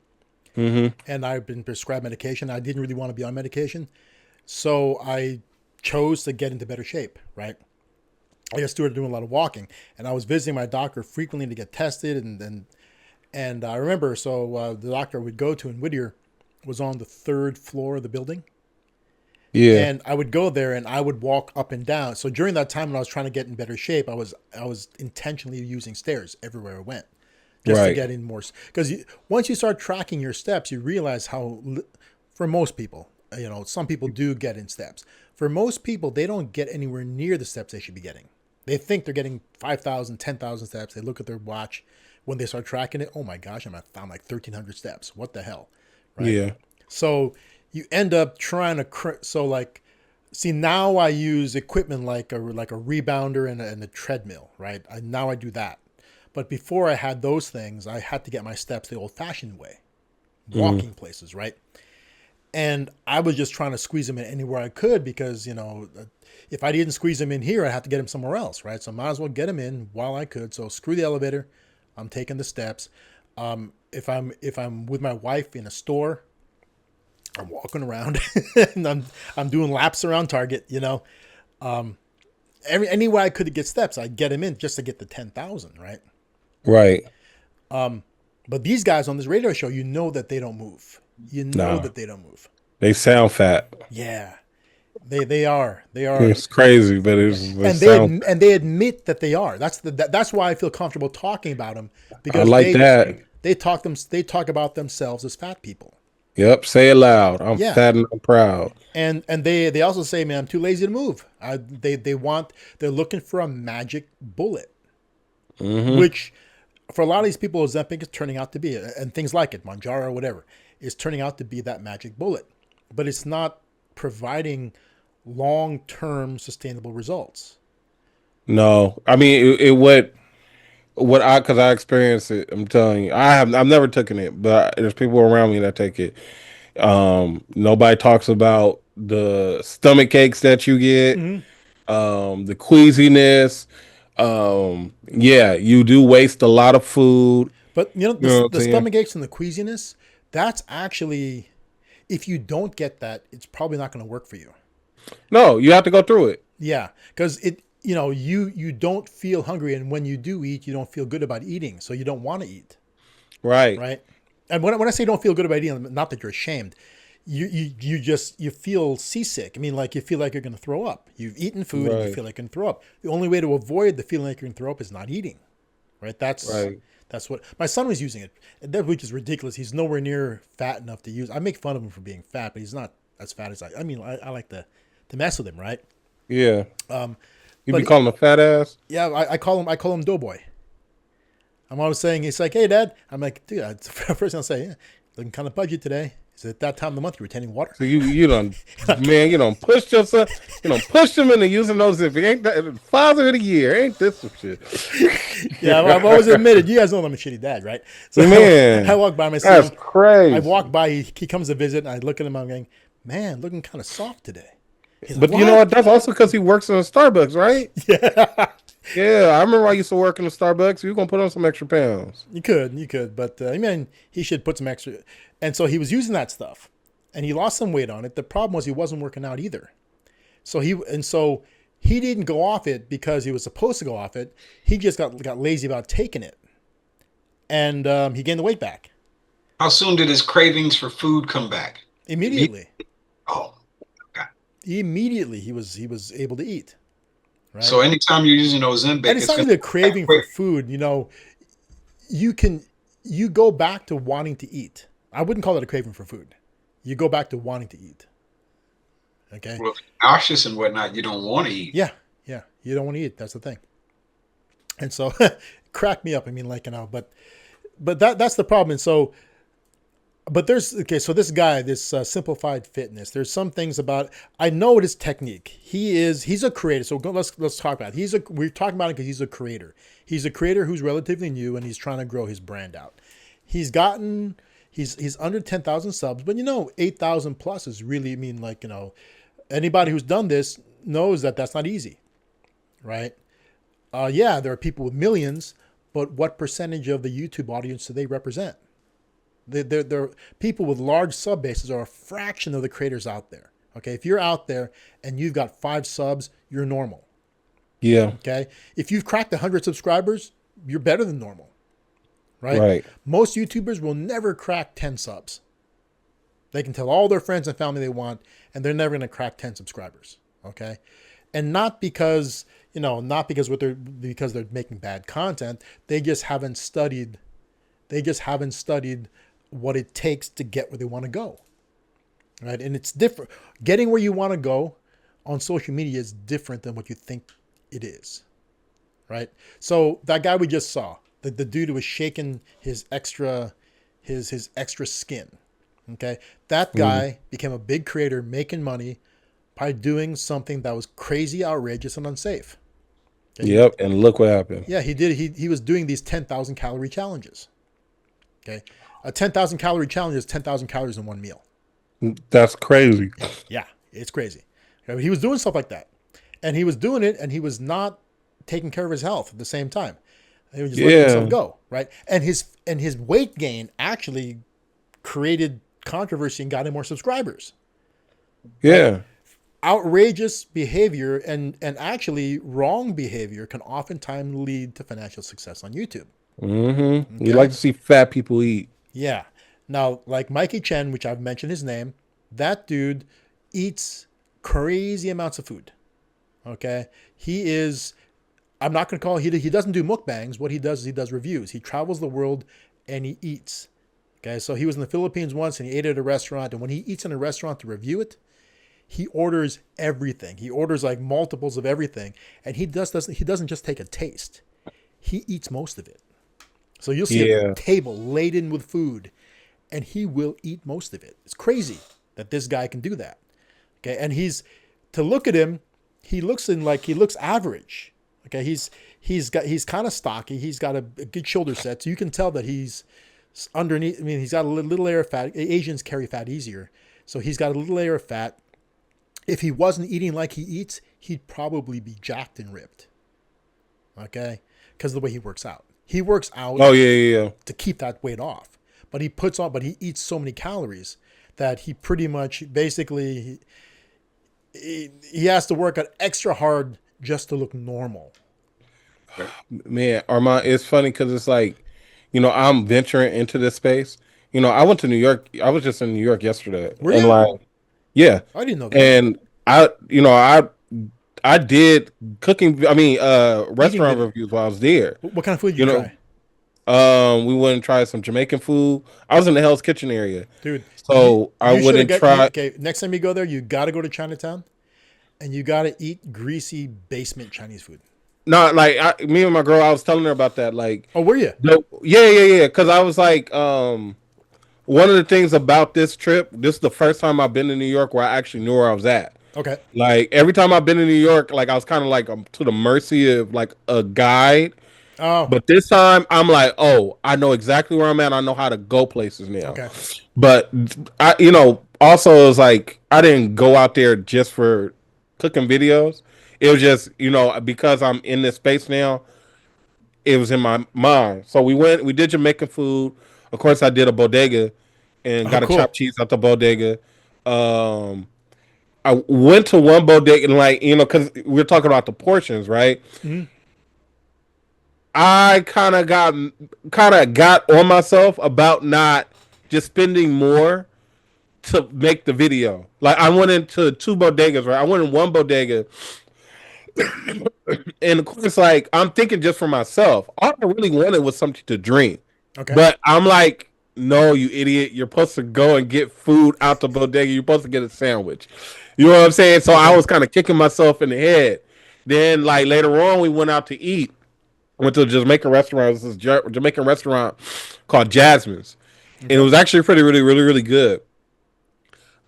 and I've been prescribed medication. I didn't really want to be on medication, so I chose to get into better shape. Right, I just started doing a lot of walking, and I was visiting my doctor frequently to get tested, and I remember the doctor I would go to in Whittier was on the 3rd floor of the building. Yeah. And I would go there and I would walk up and down. So during that time when I was trying to get in better shape, I was intentionally using stairs everywhere I went just to get in more. Because once you start tracking your steps, you realize how, for most people, some people do get in steps. For most people, they don't get anywhere near the steps they should be getting. They think they're getting 5,000, 10,000 steps. They look at their watch. When they start tracking it, oh my gosh, I'm like 1,300 steps. What the hell? Right? Yeah. So you end up trying to now I use equipment like a rebounder and a treadmill, right? Now I do that. But before I had those things, I had to get my steps the old-fashioned way, walking places, right? And I was just trying to squeeze them in anywhere I could because, if I didn't squeeze them in here, I have to get them somewhere else, right? So I might as well get them in while I could. So screw the elevator. I'm taking the steps. If I'm with my wife in a store, I'm walking around and I'm doing laps around Target, any way I could get steps, I'd get them in just to get the 10,000, right? Right. But these guys on this radio show, you know that they don't move. You know No. that they don't move. They sound fat. Yeah, they are. They are. It's crazy, but And they admit that they are. That's why I feel comfortable talking about them, I like that. They talk about themselves as fat people. Yep, say it loud. I'm Yeah. fat and I'm proud. And they also say, man, I'm too lazy to move. They're looking for a magic bullet, which for a lot of these people, Ozempic is turning out to be, and things like it, Mounjaro or whatever, is turning out to be that magic bullet. But it's not providing long-term sustainable results. No, I mean because I experienced it. I'm telling you, I've never taken it, but there's people around me that take it. Nobody talks about the stomach aches that you get, the queasiness. Yeah, you do waste a lot of food. But You know what I'm the saying? stomach aches and the queasiness, that's actually, if you don't get that, it's probably not going to work for you. No, you have to go through it. Yeah, because you don't feel hungry, and when you do eat, you don't feel good about eating, so you don't want to eat, Right. right? And when I say don't feel good about eating, not that you're ashamed, you feel seasick. I mean, like you feel like you're going to throw up. You've eaten food and you Right. feel like you're going to throw up. The only way to avoid the feeling like you're going to throw up is not eating, right? Right. That's what my son was using it, which is ridiculous. He's nowhere near fat enough to use. I make fun of him for being fat, but he's not as fat as I mean, I like to mess with him, right? Yeah. You but be calling him a fat ass? Yeah, I call him Doughboy. I'm always saying, he's like, hey, Dad. I'm like, dude, that's the first thing I'll say, yeah, looking kind of pudgy today. Is it that time of the month you're retaining water? So you don't, man, you don't push yourself, you don't push them into using those. If it ain't that Father of the Year, ain't this some shit? Yeah, well, I've always admitted, you guys know I'm a shitty dad, right? So Man, I walk by myself. that's crazy. I walk by, he comes to visit, and I look at him, I'm going, man, looking kind of soft today. He's But like, you know what? That's also because he works in a Starbucks, right? Yeah. Yeah, I remember I used to work in a Starbucks. You're gonna put on some extra pounds. You could, but I mean, he should put some extra. And so he was using that stuff, and he lost some weight on it. The problem was he wasn't working out either. So he didn't go off it because he was supposed to go off it. He just got lazy about taking it, and he gained the weight back How soon did his cravings for food come back? immediately. Oh, okay. Immediately he was able to eat. Right? So anytime you're using Ozempic, And it's not even a craving for food. You go back to wanting to eat. I wouldn't call it a craving for food. You go back to wanting to eat. Okay. Well, if you're nauseous and whatnot, you don't want to eat. Yeah. You don't want to eat. That's the thing. And so, crack me up. I mean, but that's the problem. And so, so this guy, this simplified fitness, there's some things about, I know his technique. He's a creator. So let's talk about it. We're talking about it because he's a creator. He's a creator who's relatively new, and he's trying to grow his brand out. He's under 10,000 subs, but 8,000 plus is really, anybody who's done this knows that that's not easy, right? Yeah, there are people with millions, but what percentage of the YouTube audience do they represent? They're people with large sub bases are a fraction of the creators out there. Okay, if you're out there and you've got 5 subs, you're normal. Yeah. Okay, if you've cracked 100 subscribers, you're better than normal. Right. Most YouTubers will never crack 10 subs. They can tell all their friends and family they want, and they're never going to crack 10 subscribers. Okay, and not because because they're making bad content. They just haven't studied. What it takes to get where they want to go. Right, and it's different. Getting where you want to go on social media is different than what you think it is. Right. So that guy we just saw, the dude who was shaking his extra skin. Okay. That guy became a big creator making money by doing something that was crazy, outrageous, and unsafe. Okay? Yep. And look what happened. Yeah, he did. He was doing these 10,000 calorie challenges. Okay. A 10,000 calorie challenge is 10,000 calories in one meal. That's crazy. Yeah, it's crazy. Okay, he was doing stuff like that. And he was doing it, and he was not taking care of his health at the same time. He was just letting himself go, right? And his weight gain actually created controversy and got him more subscribers. Yeah. Right? Outrageous behavior and actually wrong behavior can oftentimes lead to financial success on YouTube. Mm-hmm. You like to see fat people eat. Yeah. Now, like Mikey Chen, which I've mentioned his name, that dude eats crazy amounts of food. Okay. He is, I'm not going to call it, he doesn't do mukbangs. What he does is he does reviews. He travels the world and he eats. Okay. So he was in the Philippines once and he ate at a restaurant. And when he eats in a restaurant to review it, he orders everything. He orders like multiples of everything. And he doesn't just take a taste. He eats most of it. So you'll see a table laden with food and he will eat most of it. It's crazy that this guy can do that. Okay. And to look at him, he looks average. Okay. He's kind of stocky. He's got a good shoulder set. So you can tell that he's underneath. I mean, he's got a little layer of fat. Asians carry fat easier. So he's got a little layer of fat. If he wasn't eating like he eats, he'd probably be jacked and ripped. Okay. Because of the way he works out. He works out to keep that weight off. But he eats so many calories that he pretty much basically he has to work out extra hard just to look normal. Man, Armand, it's funny because it's like, I'm venturing into this space. I went to New York. I was just in New York yesterday. Were and you? like, yeah. I didn't know that. And I did cooking. I mean, restaurant reviews while I was there. What kind of food did you try? We went and tried some Jamaican food. I was in the Hell's Kitchen area, dude. So I wouldn't try. Okay, next time you go there, you got to go to Chinatown, and you got to eat greasy basement Chinese food. No, like me and my girl, I was telling her about that. Like, oh, were you? Yeah. Because I was like, one of the things about this trip, this is the first time I've been to New York where I actually knew where I was at. Okay. Like every time I've been in New York, like I was kind of like to the mercy of like a guide. Oh. But this time I'm like, oh, I know exactly where I'm at. I know how to go places now. Okay. But also it was like I didn't go out there just for cooking videos. It was just, because I'm in this space now, it was in my mind. So we did Jamaican food. Of course, I did a bodega and got a chopped cheese at the bodega. I went to one bodega and because we're talking about the portions, right? Mm-hmm. I kind of got on myself about not just spending more to make the video. Like I went into two bodegas, right? I went in one bodega, and of course, like I'm thinking just for myself. All I really wanted was something to drink. Okay. But I'm like, no, you idiot! You're supposed to go and get food out the bodega. You're supposed to get a sandwich. You know what I'm saying? So I was kind of kicking myself in the head. Then, like later on, we went out to eat. Went to a Jamaican restaurant. This is Jamaican restaurant called Jasmine's, and it was actually pretty, really, really, really good.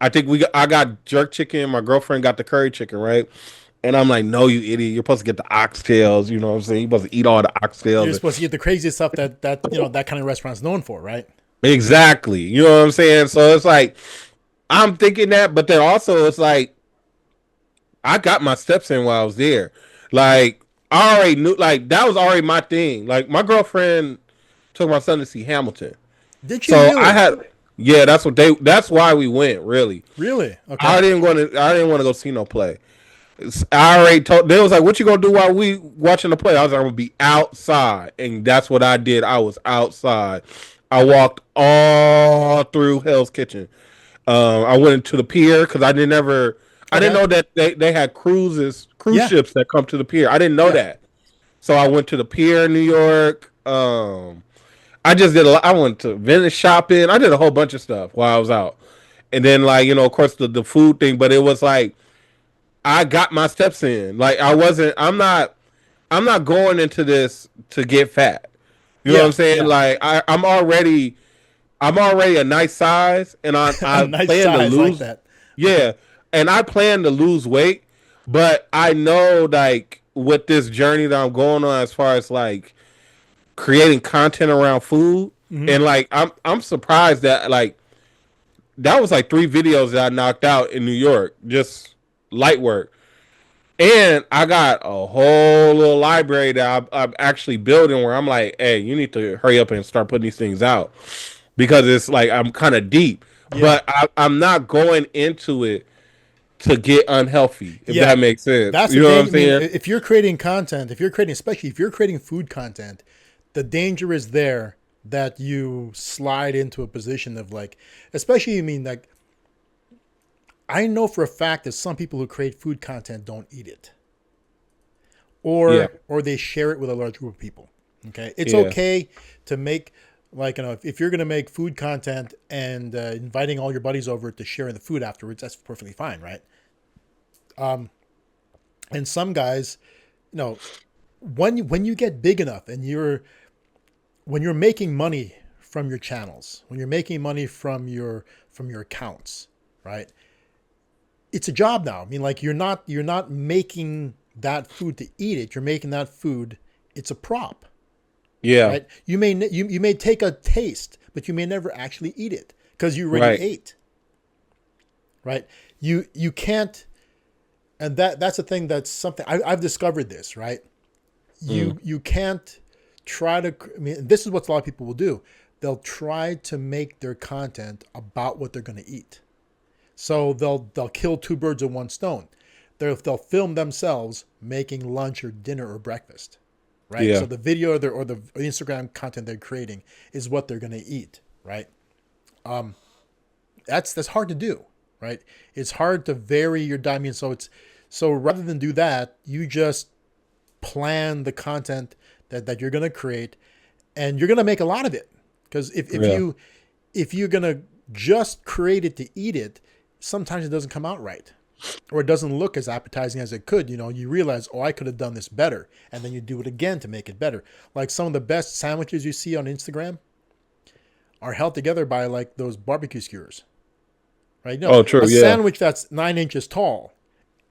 I think I got jerk chicken. My girlfriend got the curry chicken, right? And I'm like, no, you idiot! You're supposed to get the oxtails. You know what I'm saying? You're supposed to eat all the oxtails. You're supposed to get the craziest stuff that that kind of restaurant's known for, right? Exactly. You know what I'm saying? So it's like I'm thinking that, but then also it's like I got my steps in while I was there, like. I already knew, like, that was already my thing. Like, my girlfriend took my son to see Hamilton. Did you? So really? That's why we went, really. Really? Okay. I didn't want to go see no play. I already told, they was like, what you gonna do while we watching the play? I was like, I'm gonna be outside. And that's what I did. I was outside. I walked all through Hell's Kitchen. I went into the pier because I didn't know that they had cruise ships that come to the pier. I didn't know that. So I went to the pier in New York. I just did I went to Venice shopping. I did a whole bunch of stuff while I was out. And then of course the food thing, but it was like I got my steps in. Like I'm not going into this to get fat. You know what I'm saying? Yeah. Like I'm already a nice size and I nice plan to lose like that. Yeah. And I plan to lose weight, but I know like with this journey that I'm going on as far as like creating content around food, and like I'm surprised that like that was like 3 videos that I knocked out in New York, just light work. And I got a whole little library that I'm actually building where I'm like, hey, you need to hurry up and start putting these things out because it's like I'm kind of deep, but I'm not going into it to get unhealthy, if that makes sense. That's you know what I'm saying? If you're creating content, especially if you're creating food content, the danger is there that you slide into a position of like, especially, I mean, like, I know for a fact that some people who create food content don't eat it, Yeah. or they share it with a large group of people. Okay, it's Yeah. okay to make, like, if you're gonna make food content and inviting all your buddies over to share the food afterwards, that's perfectly fine, right? And some guys, when you get big enough and when you're making money from your channels, when you're making money from your accounts, right? It's a job now. I mean, like, you're not making that food to eat it. You're making that food. It's a prop, Yeah. right? You may take a taste, but you may never actually eat it because you already Right. ate, right? You can't, and that's the thing. That's something I've discovered this, right? You can't try to. I mean, this is what a lot of people will do. They'll try to make their content about what they're going to eat. So they'll kill two birds with one stone. They'll film themselves making lunch or dinner or breakfast, right? Yeah. So the video or the Instagram content they're creating is what they're going to eat, right? That's hard to do, right? It's hard to vary your diet. So rather than do that, you just plan the content that you're going to create, and you're going to make a lot of it. Because if you're going to just create it to eat it, sometimes it doesn't come out right, or it doesn't look as appetizing as it could. You realize, oh, I could have done this better, and then you do it again to make it better. Like, some of the best sandwiches you see on Instagram are held together by, like, those barbecue skewers, right? Oh, true. A Yeah. sandwich that's 9 inches tall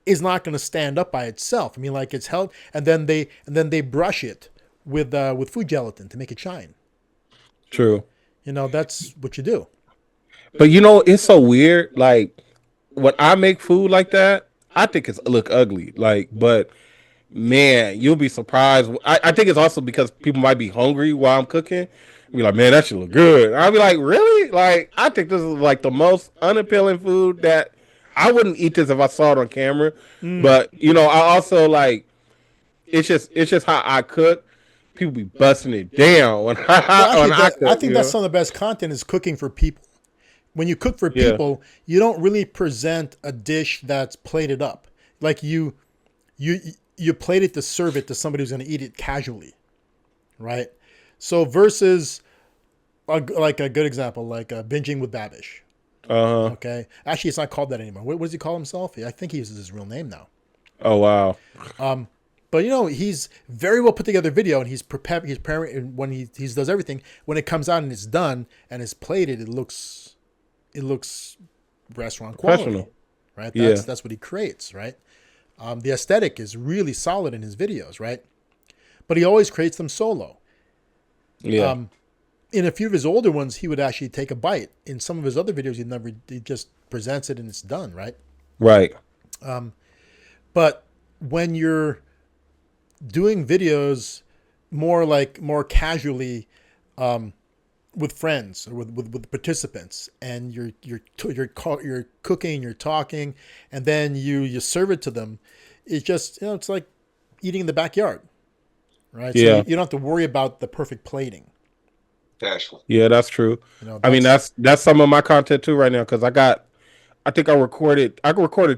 is not going to stand up by itself. I mean, like, it's held, and then they brush it with food gelatin to make it shine. True. That's what you do. But it's so weird. Like, when I make food like that, I think it's look ugly. Like, but man, you'll be surprised. I think it's also because people might be hungry while I'm cooking. Be like, man, that should look good. I'll be like, really? Like, I think this is like the most unappealing food that I wouldn't eat this if I saw it on camera. But I also like it's just how I cook. People be busting it down when Well, actually, I cook. I think that's some of the best content is cooking for people. When you cook for Yeah. people, you don't really present a dish that's plated up. Like, you plate it to serve it to somebody who's going to eat it casually, right? So versus like a good example, like binging with Babish. Okay, actually, it's not called that anymore. What does he call himself? I think he uses his real name now. Oh wow. But he's very well put together video, and he's prepared. He's preparing, and when he does everything. When it comes out and it's done and it's plated, it looks restaurant quality, Professional. right? Yeah. That's what he creates, right? The aesthetic is really solid in his videos, right? But he always creates them solo. Yeah. In a few of his older ones, he would actually take a bite. In some of his other videos, he just presents it and it's done, right? Right. But when you're doing videos more casually, with friends or with participants, and you're cooking, you're talking, and then you serve it to them, it's just it's like eating in the backyard, right? So Yeah. you don't have to worry about the perfect plating. Casual. Yeah, that's true. You I mean, that's some of my content too right now because I think I recorded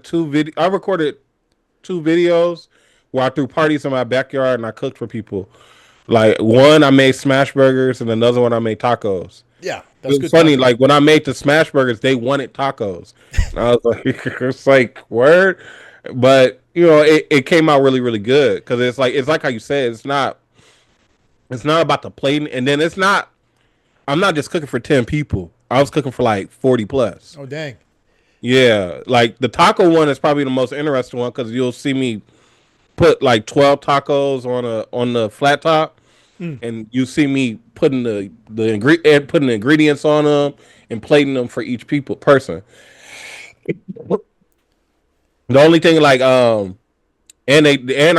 two videos where I threw parties in my backyard and I cooked for people. Like, one I made smash burgers and another one I made tacos. Yeah, that's It's good. funny, content. like when I made the smash burgers, they wanted tacos. And I was like, it's like word, but it came out really, really good because it's like how you said, it's not about the plating, and then I'm not just cooking for 10 people. I was cooking for like 40 plus. Oh, dang. Yeah, like the taco one is probably the most interesting one because you'll see me put like 12 tacos on the flat top, and you see me putting the ingredients on them and plating them for each person. The only thing, like, and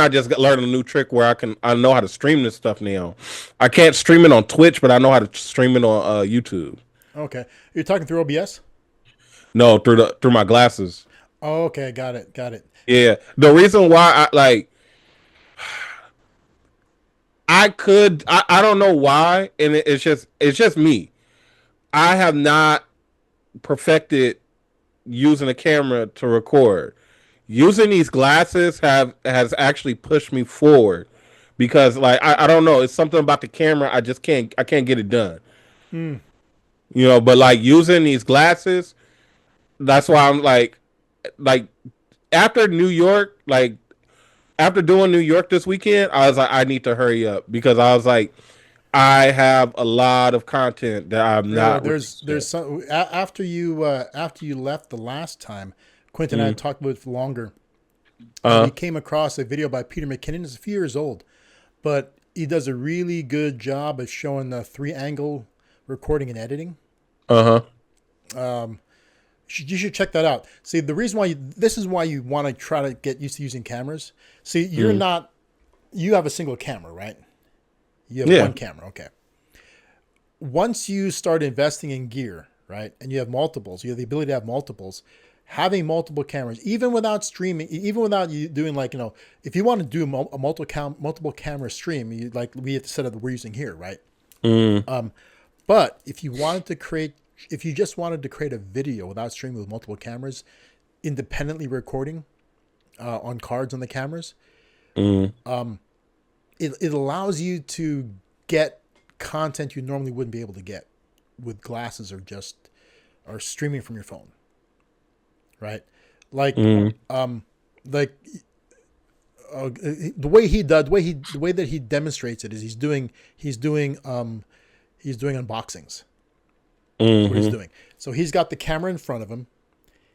I just learned a new trick where I know how to stream this stuff now. I can't stream it on Twitch, but I know how to stream it on YouTube. Okay, you're talking through OBS? No, through my glasses. Oh, okay, got it. Yeah, the reason why I don't know why, and it's just me. I have not perfected using a camera to record. Using these glasses has actually pushed me forward because like I don't know, it's something about the camera I can't get it done. Hmm. You know, but like using these glasses, that's why I'm like after New York, like after doing New York this weekend, I was like, I need to hurry up because I was like, I have a lot of content that I'm Bro, not there's some after you left the last time, Quentin and I talked about it for longer. We uh came across a video by Peter McKinnon. It's a few years old, but he does a really good job of showing the 3-angle recording and editing. huh You should check that out. See, the reason why this is why you want to try to get used to using cameras. See, you have a single camera, right? You have Yeah. one camera, okay. Once you start investing in gear, right, and you have multiples, you have the ability to have multiples. Having multiple cameras, even without streaming, even without you doing like, if you want to do a multiple camera stream, like we have the setup that we're using here, right? But if you just wanted to create a video without streaming with multiple cameras, independently recording on cards on the cameras, it allows you to get content you normally wouldn't be able to get with glasses or streaming from your phone, right? Like like the way that he demonstrates it is he's doing unboxings. What he's doing. So he's got the camera in front of him.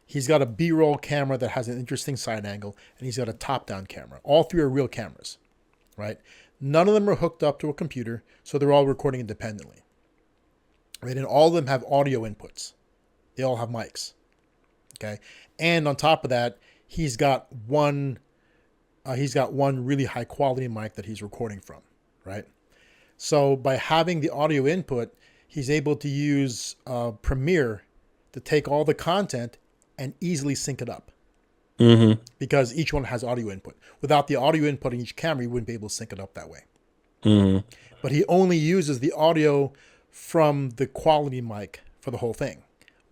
He's got a B-roll camera that has an interesting side angle, and he's got a top-down camera. All three are real cameras, right? None of them are hooked up to a computer, so they're all recording independently, right? And all of them have audio inputs. They all have mics, okay? And on top of that, he's got one really high-quality mic that he's recording from, right? So by having the audio input, he's able to use Premiere to take all the content and easily sync it up. Because each one has audio input. Without the audio input in each camera, you wouldn't be able to sync it up that way. But he only uses the audio from the quality mic for the whole thing.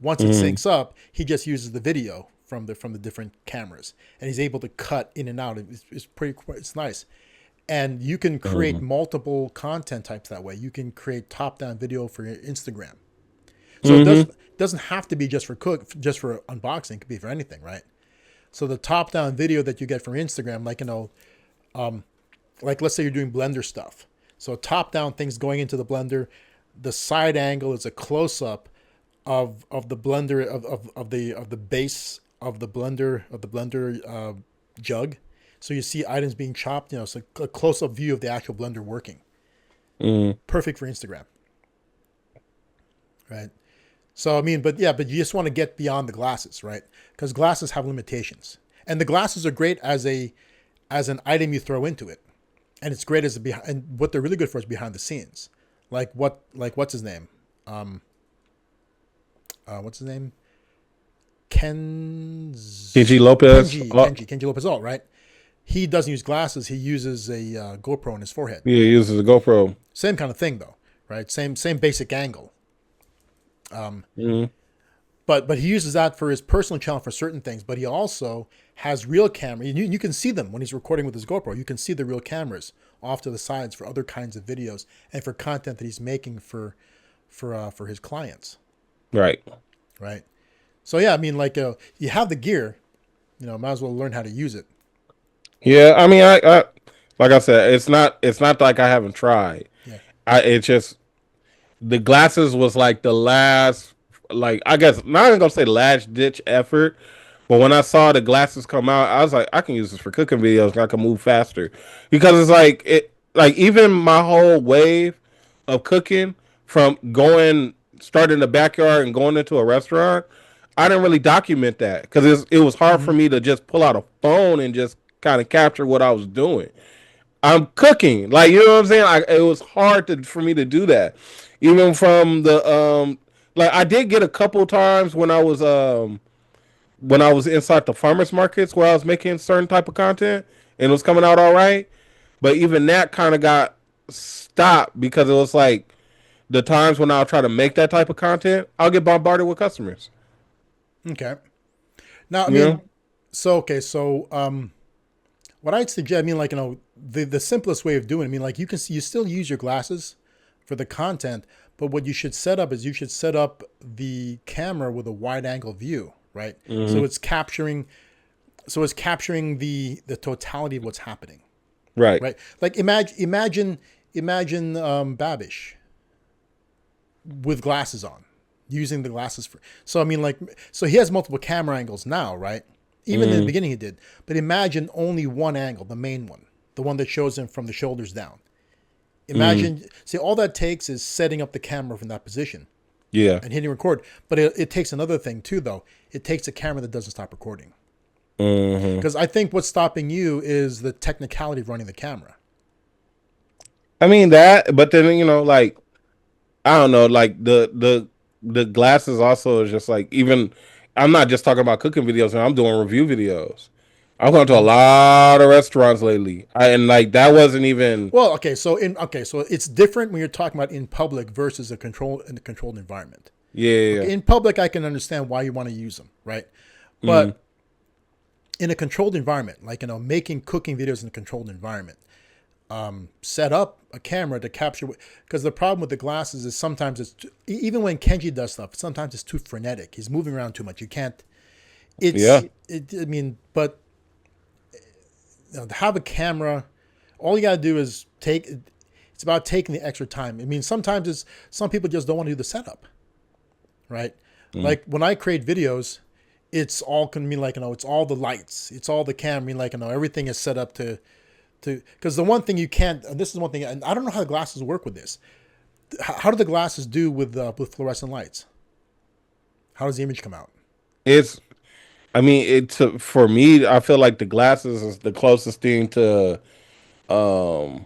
Once it syncs up, he just uses the video from the different cameras, and he's able to cut in and out. It's nice. And you can create multiple content types that way. You can create top-down video for your Instagram. So it doesn't have to be just for unboxing. It could be for anything, right? So the top-down video that you get from Instagram, like let's say you're doing Blender stuff. So top-down things going into the Blender, the side angle is a close-up of the Blender of the base of the Blender jug. So you see items being chopped, it's a close-up view of the actual blender working. Perfect for Instagram, right? So, but you just want to get beyond the glasses, right? Because glasses have limitations. And the glasses are great as an item you throw into it. And it's great and what they're really good for is behind the scenes. What's his name? What's his name? Kenji Lopez. Kenji Lopez, right? He doesn't use glasses. He uses a GoPro on his forehead. Yeah, he uses a GoPro. Same kind of thing, though, right? Same basic angle. But he uses that for his personal channel for certain things. But he also has real camera. You can see them when he's recording with his GoPro. You can see the real cameras off to the sides for other kinds of videos and for content that he's making for his clients. Right. Right. So yeah, you have the gear, might as well learn how to use it. Yeah, I mean, I like I said, it's not like I haven't tried. Yeah. It's just the glasses was like the last, like I guess not even gonna say last ditch effort, but when I saw the glasses come out, I was like, I can use this for cooking videos. And I can move faster because it's like even my whole wave of cooking from starting in the backyard and going into a restaurant, I didn't really document that because it was hard for me to just pull out a phone and just kind of capture what I was doing. I'm cooking, like, you know what I'm saying? It was hard for me to do that, even from the like I did get a couple times when I was inside the farmers markets where I was making certain type of content and it was coming out all right, but even that kind of got stop because it was like the times when I'll try to make that type of content, I'll get bombarded with customers. Okay. Now, I You mean, know? so what I'd suggest, I mean, like, the simplest way of doing it, I mean, like, you still use your glasses for the content, but what you should set up is you should set up the camera with a wide angle view, right? So it's capturing, the totality of what's happening, Right. right? Like imagine Babish with glasses on, using the glasses for. So I mean, like, so he has multiple camera angles now, right? Even in the beginning he did, but imagine only one angle, the main one, the one that shows him from the shoulders down. Imagine, see, all that takes is setting up the camera from that position Yeah. and hitting record. But it takes another thing too, though. It takes a camera that doesn't stop recording. Because I think what's stopping you is the technicality of running the camera. I mean that, but then like I don't know, like the glasses also is just like even I'm not just talking about cooking videos, I'm doing review videos. I've gone to a lot of restaurants lately, and like that wasn't even. Well, so it's different when you're talking about in public versus in a controlled environment. Yeah. Okay, in public, I can understand why you want to use them, right? But in a controlled environment, like making cooking videos in a controlled environment, set up a camera to capture. Because the problem with the glasses is sometimes even when Kenji does stuff, sometimes it's too frenetic. He's moving around too much. You can't. Yeah. I mean, but to have a camera, all you gotta do is it's about taking the extra time. I mean, sometimes some people just don't want to do the setup, right? Like when I create videos, it's all gonna mean like it's all the lights, it's all the camera. I mean, like everything is set up to because the one thing you can't. And this is one thing, and I don't know how the glasses work with this. How do the glasses do with fluorescent lights? How does the image come out? It's. I mean, for me. I feel like the glasses is the closest thing to, um,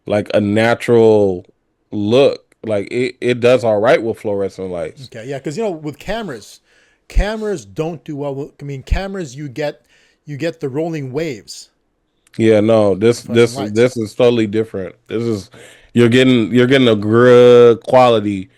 like a natural look. Like it does all right with fluorescent lights. Okay, yeah, because with cameras don't do well. I mean, cameras you get the rolling waves. Yeah, no, Fluorescent lights. this is totally different. This is you're getting a good quality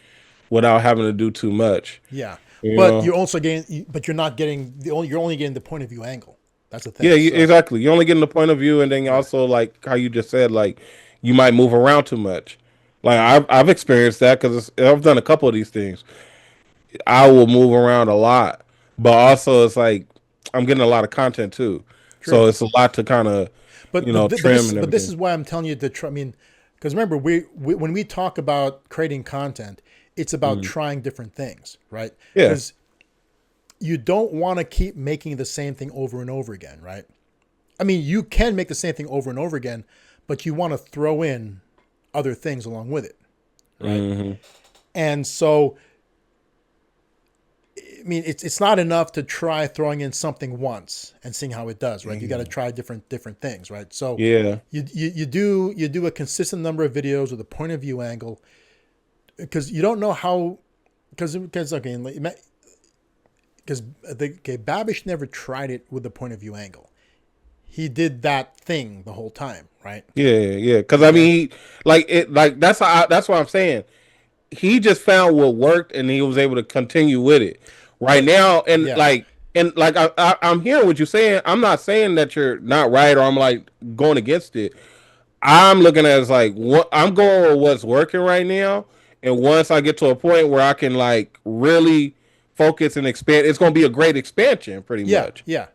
without having to do too much. Yeah, You but know? you're also getting, but you're not getting you're only getting the point of view angle. That's the thing. Yeah, So exactly. You're only getting the point of view, and then yeah, also like how you just said, like you might move around too much. Like I've experienced that because I've done a couple of these things. I will move around a lot, but also it's like I'm getting a lot of content too, true. so it's a lot to kind of trim and This everything. is why I'm telling you to try. I mean, because remember, when we talk about creating content, it's about trying different things, right? Yeah, Because you don't want to keep making the same thing over and over again, right? I mean, you can make the same thing over and over again, but you want to throw in other things along with it, right? And so, I mean, it's not enough to try throwing in something once and seeing how it does, right? You got to try different things, right? So, yeah, you do a consistent number of videos with a point of view angle, because you don't know how, because okay, because Babish never tried it with the point of view angle. He did that thing the whole time, right? yeah. Because I mean, like that's what I'm saying. He just found what worked, and he was able to continue with it. Right But now, yeah, and like I'm hearing what you're saying. I'm not saying that you're not right, or I'm like going against it. I'm looking at it as like what I'm going with what's working right now, and once I get to a point where I can like really focus and expand, it's going to be a great expansion, pretty yeah, much. yeah.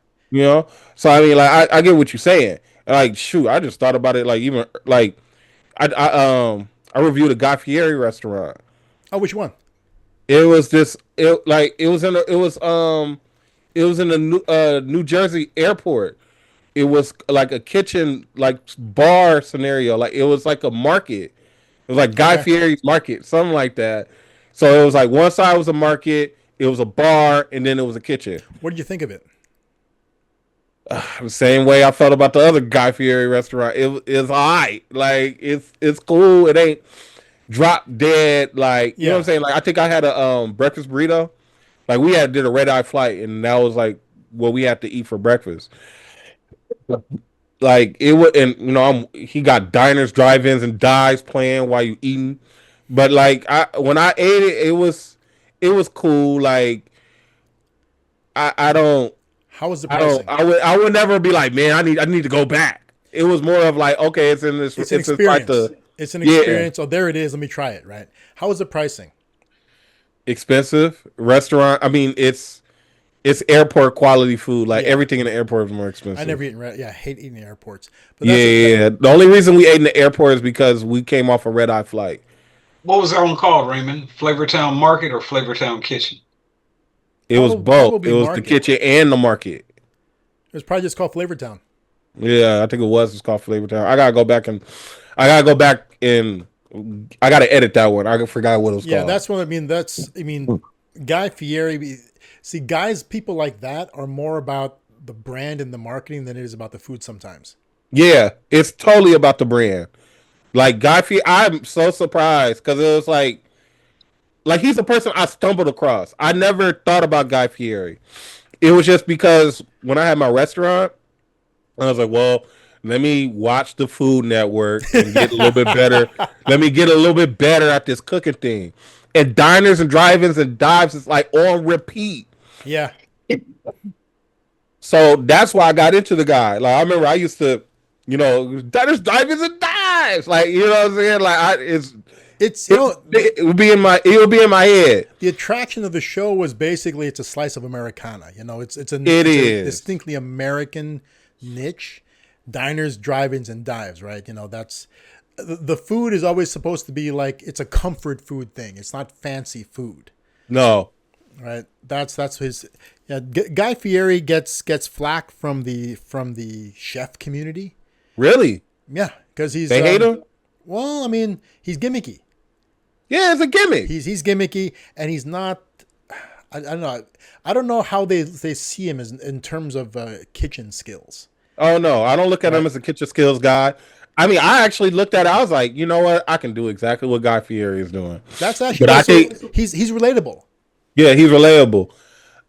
So I mean, like I get what you're saying. Like shoot, I just thought about it. Like even like I reviewed a Guy Fieri restaurant. Oh, which one? It was this it like it was in the New Jersey airport. It was like a kitchen like bar scenario. Like it was like a market. It was like Guy Okay. Fieri's market, something like that. So it was like one side was a market, it was a bar, and then it was a kitchen. What did you think of it? The same way I felt about the other Guy Fieri restaurant. It's alright. Like it's cool. It ain't drop dead. Like you know what I'm Yeah. saying. Like I think I had a breakfast burrito. Like we did a red eye flight, and that was like what we had to eat for breakfast. Like it would, and he got diners, drive-ins, and dives playing while you eating. But like when I ate it, it was cool. Like I don't. How was the I don't. pricing? I would never be like, man, I need to go back. It was more of like, okay, it's in this. It's an like experience. It's an yeah, experience. Oh, there it is. Let me try it. Right. How was the pricing? expensive restaurant. I mean, it's airport quality food. Like Yeah. everything in the airport is more I expensive. never eaten. Yeah, I hate eating in airports. But Yeah, that's yeah. The only reason we ate in the airport is because we came off a red eye flight. What was that one called, Raymond? Flavortown Market or Flavortown Kitchen? It was both. probably It was the market. kitchen and the market. It was probably just called Flavortown. Yeah, I think it was. It's called Flavor Town. I gotta go back and I gotta edit that one. I forgot what it was Yeah, called. that's what I mean. Guy Fieri. See, guys, people like that are more about the brand and the marketing than it is about the food sometimes. Yeah, it's totally about the brand. Like Guy Fieri, I'm so surprised because it was like he's a person I stumbled across. I never thought about Guy Fieri. It was just because when I had my restaurant, I was like, well, let me watch the Food Network and get a little bit better. Let me get a little bit better at this cooking thing. And diners and drive-ins and dives is like on repeat. Yeah. So that's why I got into the guy. Like I remember I used to, diners, drive-ins, and dives. Like what I'm saying. Like It's it would be in my head. the attraction of the show was basically it's a slice of Americana. It's a distinctly American niche. Diners, drive-ins, and dives. Right. That's the food is always supposed to be like it's a comfort food thing. It's not fancy food. No. Right. That's his. Yeah. Guy Fieri gets flack from the chef community. Really? Yeah, because They hate him? Well, I mean, he's gimmicky. Yeah, it's a gimmick. He's gimmicky, and he's not. I don't know. I don't know how they see him as in terms of kitchen skills. Oh no, I don't look at him as a kitchen skills guy. I mean, I actually looked at it. I was like, you know what? I can do exactly what Guy Fieri is doing. That's actually. But I think he's relatable. yeah, he's relatable.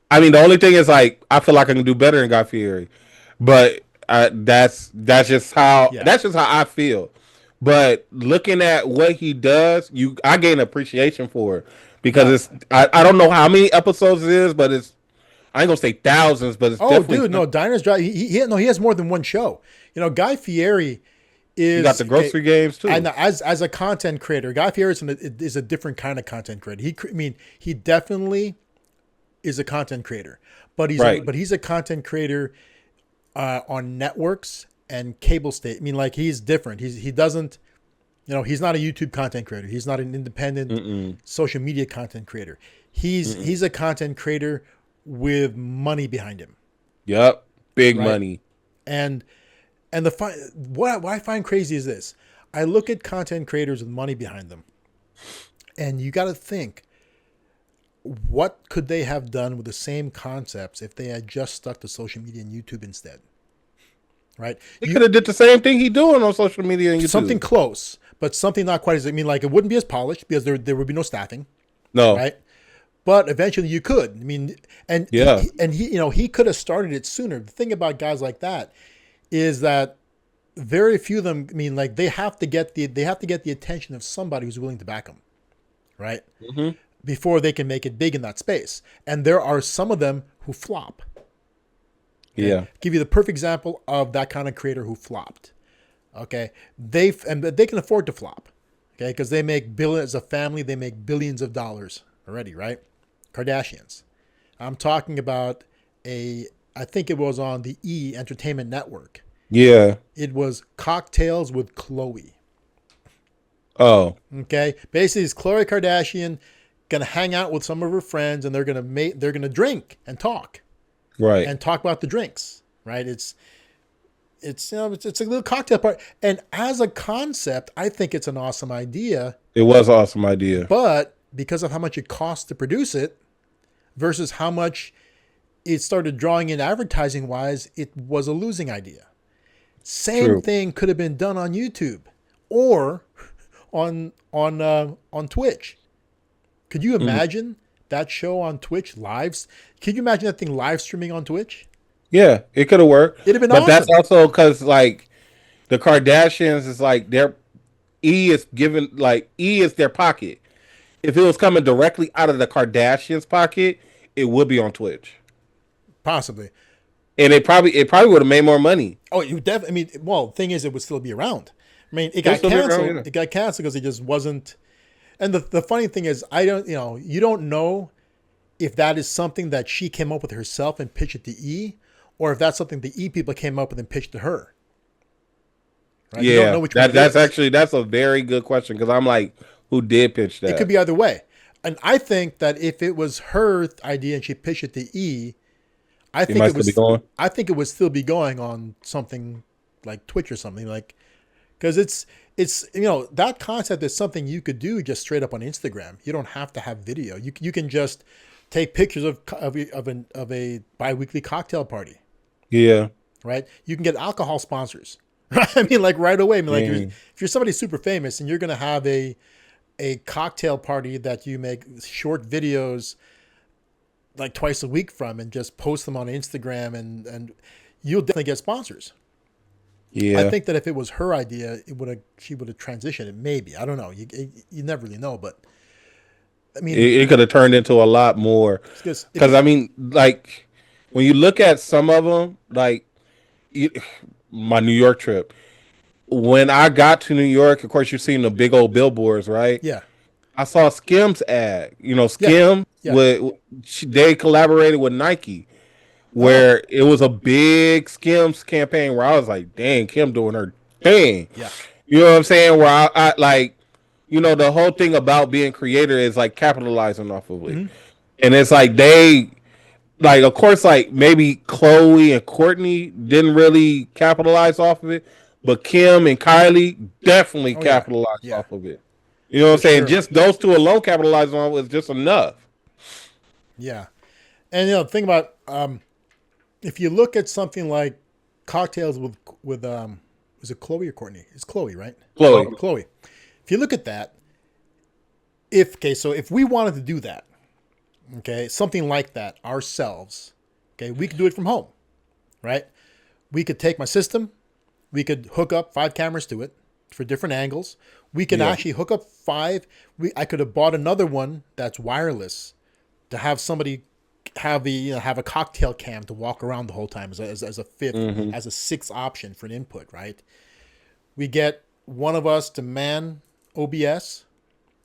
I mean, the only thing is like I feel like I can do better than Guy Fieri, but that's just how I feel. But looking at what he does, I gain appreciation for it because I don't know how many episodes it is, but I ain't gonna say thousands, but it's definitely. Dude, no, Diners Drive. He has more than one show. Guy Fieri is. You got the grocery games too. And as a content creator, Guy Fieri is a different kind of content creator. He definitely is a content creator, but he's a content creator on networks and cable state. I mean, like he's different. He doesn't. He's not a YouTube content creator. He's not an independent social media content creator. He's a content creator with money behind him. Yep, big money. And what I find crazy is this: I look at content creators with money behind them, and you got to think, what could they have done with the same concepts if they had just stuck to social media and YouTube instead? Right? He could have did the same thing he doing on social media and YouTube. Something close, but something not quite as. I mean, like it wouldn't be as polished because there would be no staffing. No. Right. But eventually you could. I mean, and yeah, he could have started it sooner. The thing about guys like that is that very few of them. I mean, like they have to get the attention of somebody who's willing to back them, right? Mm-hmm. Before they can make it big in that space. And there are some of them who flop. Okay? Yeah, Give you the perfect example of that kind of creator who flopped. Okay, they can afford to flop. Okay, because they make billions as a family. They make billions of dollars already, right? Kardashians. I'm talking about I think it was on the E! Entertainment Network. Yeah. It was Cocktails with Khloe. Oh. Okay. Basically, it's Khloe Kardashian gonna hang out with some of her friends, and they're gonna drink and talk. Right. And talk about the drinks. Right. It's a little cocktail party. And as a concept, I think it's an awesome idea. It was an awesome idea. But because of how much it costs to produce it versus how much it started drawing in advertising wise, it was a losing idea. Same thing could have been done on YouTube or on Twitch. Could you imagine that show on Twitch lives? Could you imagine that thing live streaming on Twitch? Yeah, it could have worked. It'd have been But that's awesome. also because like the Kardashians is like their E is their pocket. If it was coming directly out of the Kardashians' pocket, it would be on Twitch, Possibly. and it probably would have made more money. Oh, you definitely. I mean, well, the thing is, it would still be around. I mean, it It'll got still be around, canceled. yeah. It got canceled because it just wasn't. And the funny thing is, I don't. You don't know if that is something that she came up with herself and pitched it to E, or if that's something the E people came up with and pitched to her. Right? You don't Yeah, know which one it that's is. actually that's a very good question because I'm like, who did pitch that? It could be either way. And I think that if it was her idea and she pitched it to E, I think might it was. still be going. I think it would still be going on something like Twitch or something like, because it's that concept is something you could do just straight up on Instagram. You don't have to have video. You can just take pictures of a biweekly cocktail party, Yeah, right? You can get alcohol sponsors. I mean, like right away. I mean, like Dang. if you're somebody super famous and you're gonna have a cocktail party that you make short videos like twice a week from and just post them on Instagram and you'll definitely get sponsors. yeah. I think that if it was her idea, she would have transitioned it. Maybe, I don't know. You never really know, but I mean, it could have turned into a lot more. because Because I mean, like when you look at some of them, like you, my New York trip. When I got to New York, of course, you've seen the big old billboards, right? yeah, I saw Skim's ad. yeah, Skim yeah. they collaborated with Nike, where it was a big Skims campaign. Where I was like, "Dang, Kim doing her thing." Yeah. You know what I'm saying? Where I like, the whole thing about being creator is like capitalizing off of it, and it's like like of course like maybe Chloe and Courtney didn't really capitalize off of it, but Kim and Kylie definitely Oh, yeah. capitalized Yeah. off of it. You know what I'm saying? sure. Just those two alone capitalizing on it was just enough. Yeah. And think about if you look at something like cocktails with was it Chloe or Courtney? It's Chloe, right? Chloe. Chloe. If you look at that, so if we wanted to do that, okay, something like that ourselves, okay, we could do it from home, right? We could take my system, we could hook up 5 cameras to it for different angles. We could Yeah. actually hook up 5. I could have bought another one that's wireless to have somebody have have a cocktail cam to walk around the whole time as a fifth, as a 6th option for an input, right? We get one of us to man OBS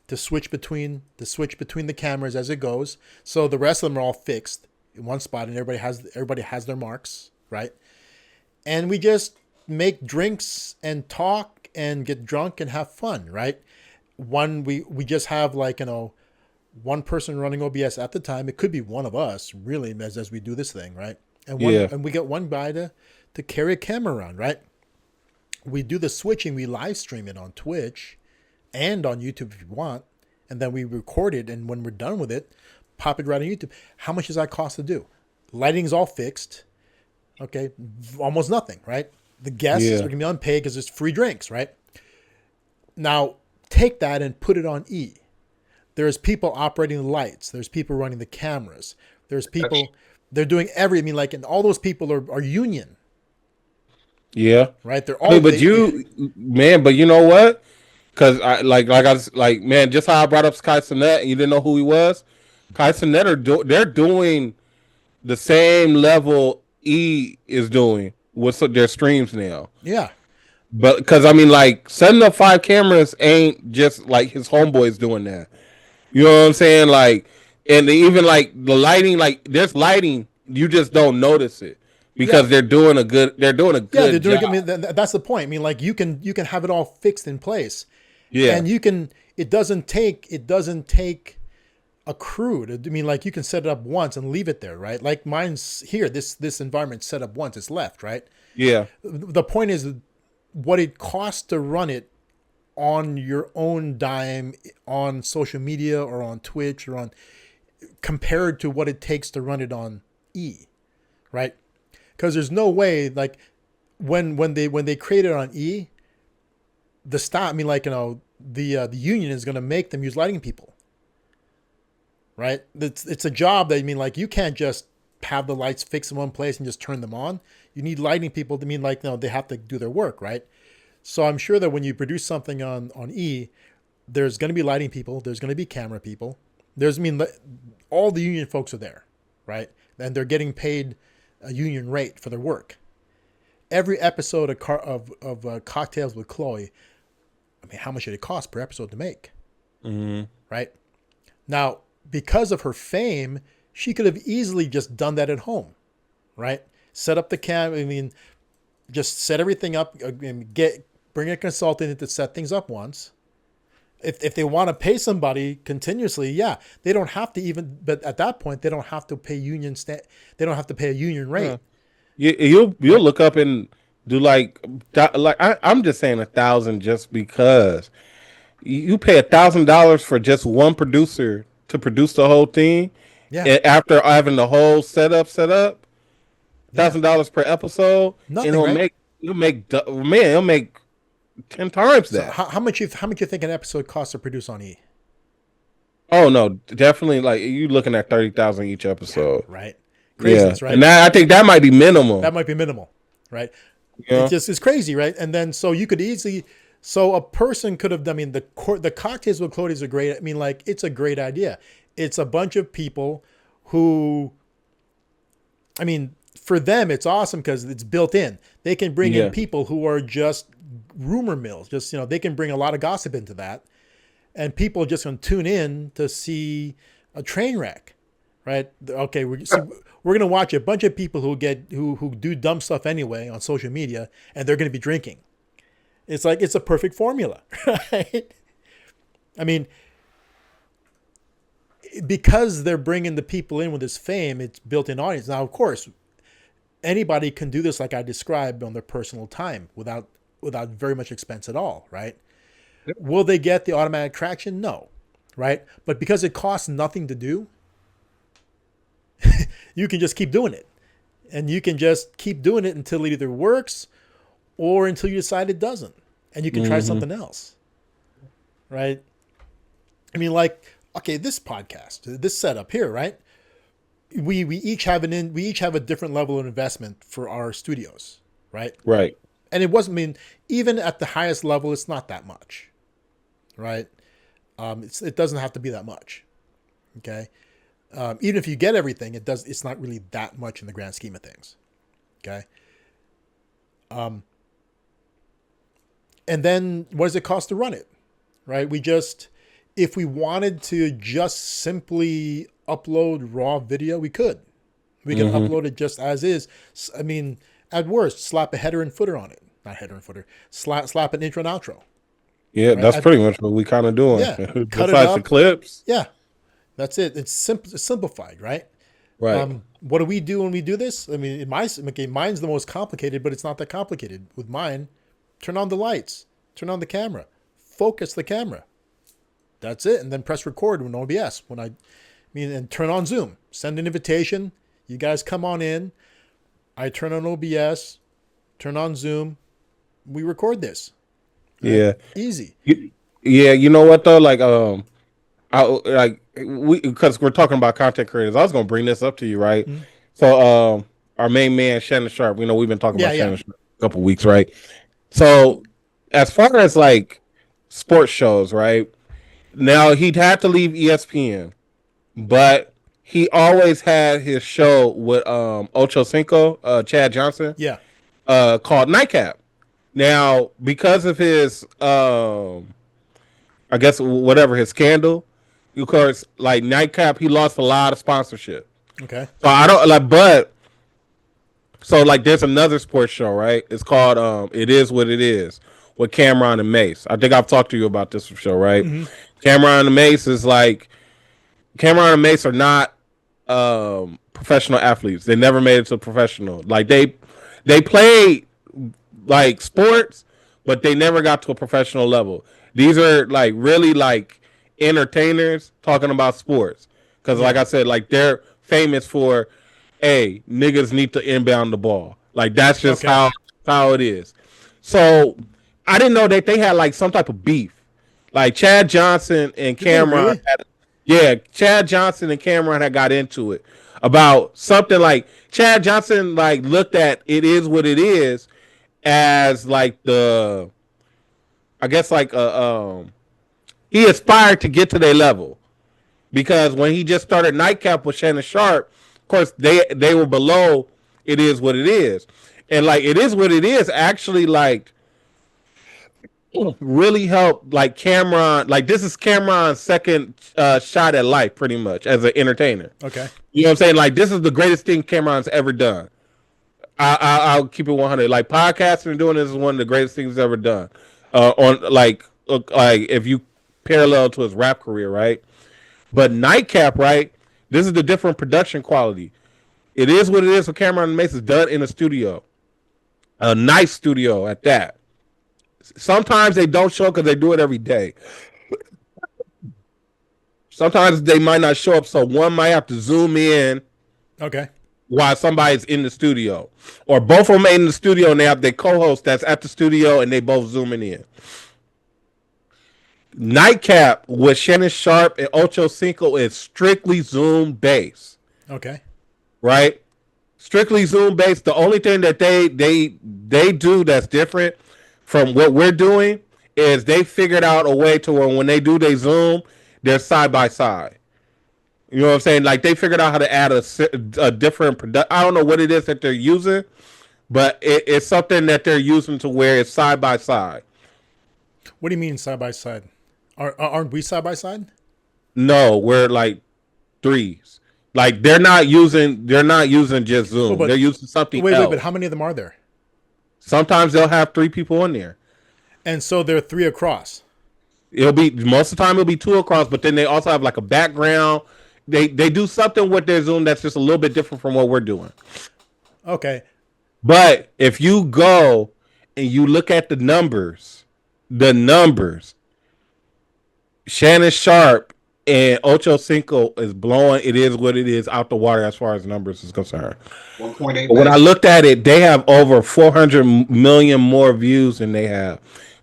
to switch between the cameras as it goes. So the rest of them are all fixed in one spot and everybody has their marks, right? And we just make drinks and talk and get drunk and have fun, right? We just have one person running OBS at the time. It could be one of us, really, as we do this thing, right? And and we get one guy to carry a camera around, right? We do the switching. We live stream it on Twitch and on YouTube if you want, and then we record it. And when we're done with it, pop it right on YouTube. How much does that cost to do? Lighting's all fixed. Okay, almost nothing, right? The guests are gonna be unpaid because it's free drinks, right? Now take that and put it on E. There's people operating the lights. There's people running the cameras. There's people. They're doing everything. And all those people are union, Yeah. right? They're all. Hey, but you know what? Because I man, just how I brought up Kai Cenat and you didn't know who he was. Kai Cenat they're doing the same level E is doing with their streams now. Yeah. But because I mean, like setting up 5 cameras ain't just like his homeboys doing that. You know what I'm saying? Like, and even like the lighting, like there's lighting, you just don't notice it because they're doing a good. They're doing a good. Yeah, they're doing. job. I mean, that's the point. I mean, like you can have it all fixed in place. Yeah, And you can. It doesn't take a crew to. I mean, like you can set it up once and leave it there, right? Like mine's here. This environment's set up once. It's left, right? yeah, The point is what it costs to run it on your own dime on social media or on Twitch or on compared to what it takes to run it on E, right? Because there's no way like when they create it on E, the staff. I mean, like the union is going to make them use lighting people, right? It's a job that I mean, like you can't just have the lights fixed in one place and just turn them on. You need lighting people to mean like, no, they have to do their work, right? So I'm sure that when you produce something on E, there's going to be lighting people, there's going to be camera people. All the union folks are there, right? And they're getting paid a union rate for their work. Every episode of Cocktails with Chloe, I mean, how much did it cost per episode to make? Mm-hmm. Right? Now, because of her fame, she could have easily just done that at home, right? Set up the just set everything up and bring a consultant in to set things up once. If they want to pay somebody continuously, yeah, they don't have to but at that point, they don't have to pay they don't have to pay a union rate. You'll look up and do I'm just saying 1,000 just because you pay $1,000 for just one producer to produce the whole thing. Yeah. And after having the whole setup, $1,000 per episode, Nothing, and it'll make 10 times that. So how much you think an episode costs to produce on E? Oh no, definitely. Like you're looking at 30,000 each episode, right? Craziness, right? And I think that might be minimal. That might be minimal, right? Yeah. It's crazy, right? And then so you could a person could have. The Cocktails with Chloe is a great. It's a great idea. It's a bunch of people who, for them it's awesome because it's built in. They can bring in people who are just rumor mills. Just they can bring a lot of gossip into that, and people are just going to tune in to see a train wreck, right? Okay, we're going to watch a bunch of people who do dumb stuff anyway on social media, and they're going to be drinking. It's a perfect formula, right? Because they're bringing the people in with this fame, it's built-in audience. Now, of course, anybody can do this like I described on their personal time without very much expense at all, right? Yep. Will they get the automatic traction? No, right? But because it costs nothing to do, you can just keep doing it. And you can just keep doing it until it either works or until you decide it doesn't. And you can try something else, right? Okay, this podcast, this setup here, right? We each have a different level of investment for our studios, right? Right. And it wasn't, even at the highest level, it's not that much, right? It doesn't have to be that much, okay? Even if you get everything, it's not really that much in the grand scheme of things, okay? And then what does it cost to run it, right? If we wanted to just simply upload raw video, we could. We can upload it just as is. At worst, slap a header and footer on it. Not header and footer. Slap an intro and outro. Yeah, right? That's pretty much what we kind of doing. Yeah, cut besides it up. the clips. Yeah, that's it. It's simplified, right? Right. What do we do when we do this? Mine's the most complicated, but it's not that complicated. With mine, turn on the lights, turn on the camera, focus the camera. That's it, and then press record with OBS. And turn on Zoom. Send an invitation. You guys come on in. I turn on OBS, turn on Zoom. We record this. Right? Yeah. Easy. Yeah, you know what though? Because we're talking about content creators. I was gonna bring this up to you, right? Mm-hmm. So our main man, Shannon Sharp, we've been talking about Shannon Sharp a couple weeks, right? So as far as sports shows, right? Now he'd had to leave ESPN, but he always had his show with Ocho Cinco, Chad Johnson. Yeah. Called Nightcap. Now, because of his I guess his scandal, of course, Nightcap, he lost a lot of sponsorship. Okay. So I don't there's another sports show, right? It's called It Is What It Is with Cameron and Mace. I think I've talked to you about this show, right? Mm-hmm. Cameron and Mace is Cameron and Mace are not professional athletes. They never made it to professional. They played sports, but they never got to a professional level. These are really entertainers talking about sports. Because like I said, they're famous for, hey, niggas need to inbound the ball. That's just how it is. So I didn't know that they had some type of beef. Chad Johnson and Cameron. Really? Chad Johnson and Cameron had got into it about something like Chad Johnson like looked at It Is What It Is as like the I guess like he aspired to get to their level because when he just started Nightcap with Shannon Sharp, of course they were below It Is What It Is, and like It Is What It Is actually like really helped like Cameron. Like this is Cameron's second shot at life, pretty much as an entertainer. Okay. You know what I'm saying? Like this is the greatest thing Cameron's ever done. I'll keep it 100. Like podcasting and doing this is one of the greatest things he's ever done. On like if you parallel to his rap career, right? But Nightcap, right? This is the different production quality. It Is What It Is for Cameron and Mace is done in a studio, a nice studio at that. Sometimes they don't show because they do it every day. Sometimes they might not show up, so one might have to zoom in. Okay. While somebody's in the studio, or both of them in the studio and they have their co-host that's at the studio and they both zooming in. Nightcap with Shannon Sharp and Ocho Cinco is strictly Zoom based. Okay. Right? Strictly Zoom based. The only thing that they do that's different from what we're doing is they figured out a way to where when they do their Zoom, they're side by side. You know what I'm saying? Like they figured out how to add a different product. I don't know what it is that they're using, but it's something that they're using to where it's side by side. What do you mean side by side? Aren't we side by side? No, we're like threes. Like they're not using just Zoom. They're using something else. Wait, but how many of them are there? Sometimes they'll have 3 people in there. And so there are 3 across. It'll be most of the time it'll be 2 across, but then they also have like a background. They do something with their Zoom that's just a little bit different from what we're doing. Okay. But if you go and you look at the numbers, Shannon Sharp and Ocho Cinco is blowing It Is What It Is out the water as far as numbers is concerned. 1.8. When I looked at it, they have over 400 million more views than they have.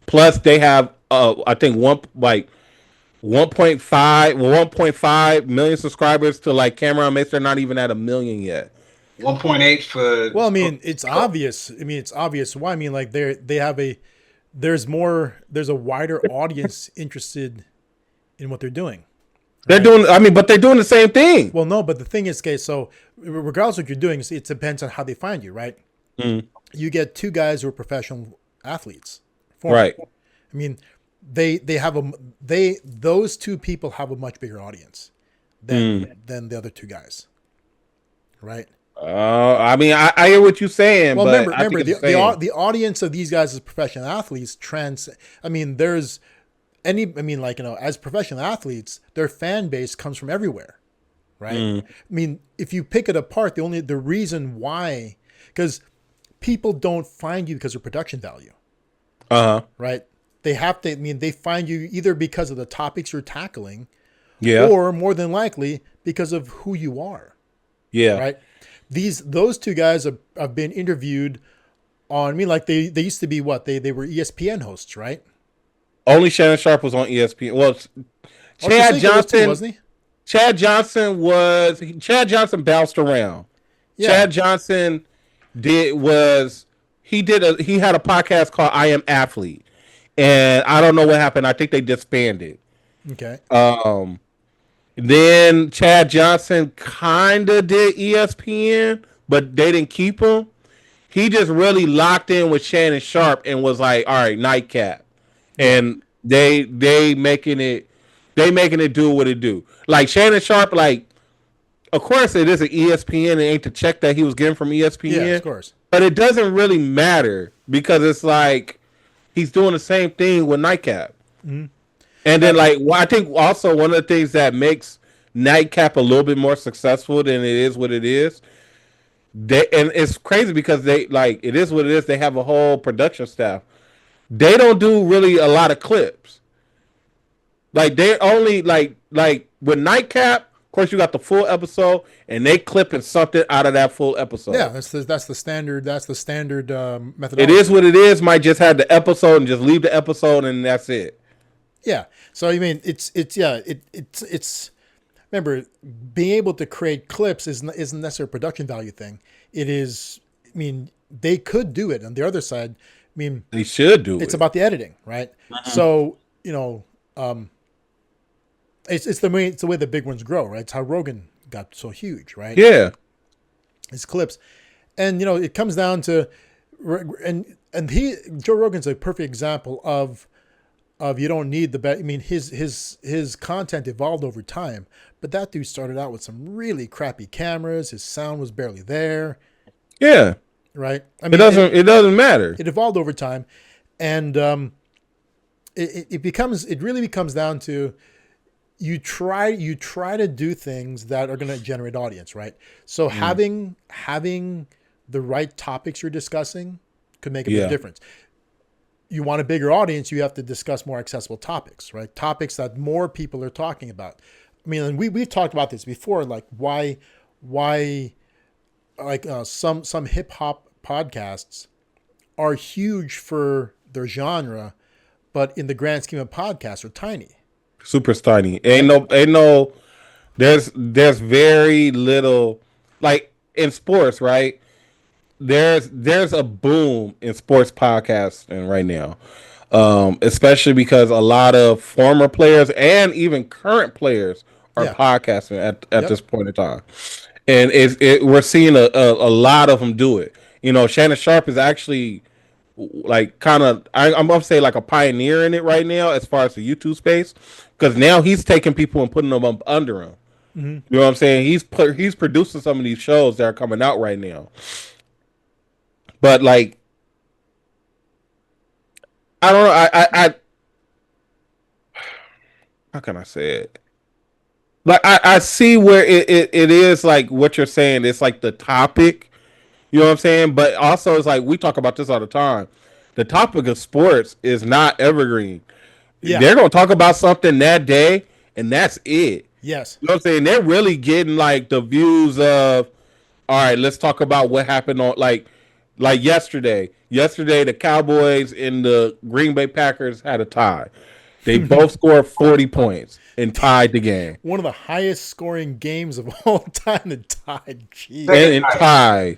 Plus, they have I think 1.5 million subscribers to like Cameron Mace. They're not even at 1 million yet. 1.8 for. Well, I mean, it's obvious. It's obvious why. I mean, like there's a wider audience interested in what they're doing. They're doing. I mean, but they're doing the same thing. Well, no, but the thing is, okay, so regardless of what you're doing, it depends on how they find you, right? Mm. You get 2 guys who are professional athletes, right? I mean, those 2 people have a much bigger audience than the other 2 guys, right? I mean, I hear what you're saying. Well, but remember the audience of these guys as professional athletes I mean, as professional athletes, their fan base comes from everywhere, right? I mean, if you pick it apart, the reason why, because people don't find you because of production value, right? They have to. I mean, they find you either because of the topics you're tackling, or more than likely because of who you are, right? Those 2 guys have been interviewed on. I mean, like they used to be they were ESPN hosts, right? Only Shannon Sharp was on ESPN. Well, Chad Johnson wasn't he? Chad Johnson bounced around. Yeah. Chad Johnson he had a podcast called I Am Athlete, and I don't know what happened. I think they disbanded. Okay. Then Chad Johnson kind of did ESPN, but they didn't keep him. He just really locked in with Shannon Sharp and was like, all right, Nightcap. And they making it do what it do. Like Shannon Sharp, like, of course it is an ESPN. It ain't the check that he was getting from ESPN. Yeah, of course. But it doesn't really matter because it's like he's doing the same thing with Nightcap. Mm-hmm. And then, like, I think also one of the things that makes Nightcap a little bit more successful than It Is What It Is, and it's crazy because It Is What It Is. They have a whole production staff. They don't do really a lot of clips. Like they only like with Nightcap. Of course, you got the full episode, and they clipping something out of that full episode. Yeah, that's the standard. That's the standard methodology. It Is What It Is. Might just have the episode and just leave the episode, and that's it. Yeah. So I mean, it's remember, being able to create clips isn't necessarily a production value thing. It is, I mean, they could do it. On the other side, I mean, They should do it's it. about the editing, right? So, it's the way the big ones grow, right? It's how Rogan got so huge, right? Yeah. His clips, and it comes down to, and Joe Rogan's a perfect example of you don't need the best. I mean, his content evolved over time, but that dude started out with some really crappy cameras. His sound was barely there. Yeah. Right. I mean, it doesn't matter. It evolved over time, and it really becomes down to you try to do things that are going to generate audience, right? So having the right topics you're discussing could make a big difference. You want a bigger audience, you have to discuss more accessible topics, right? Topics that more people are talking about. I mean, and we've talked about this before, like why like some hip hop podcasts are huge for their genre, but in the grand scheme of podcasts are tiny. Super tiny. Ain't no. There's very little, like in sports, right? There's a boom in sports podcasting right now, especially because a lot of former players and even current players are podcasting at this point in time, and we're seeing a lot of them do it. Shannon Sharp is actually like kind of I'm gonna say like a pioneer in it right now as far as the YouTube space, because now he's taking people and putting them up under him. Mm-hmm. You know what I'm saying? He's producing some of these shows that are coming out right now. But like, I don't know. I how can I say it? Like I see where it is like what you're saying. It's like the topic. You know what I'm saying? But also, it's like we talk about this all the time. The topic of sports is not evergreen. Yeah. They're gonna talk about something that day, and that's it. Yes. You know what I'm saying? They're really getting like the views of, all right, let's talk about what happened on like yesterday. Yesterday, the Cowboys and the Green Bay Packers had a tie. They both scored 40 points and tied the game. One of the highest scoring games of all time. And tied. Jeez. And tied.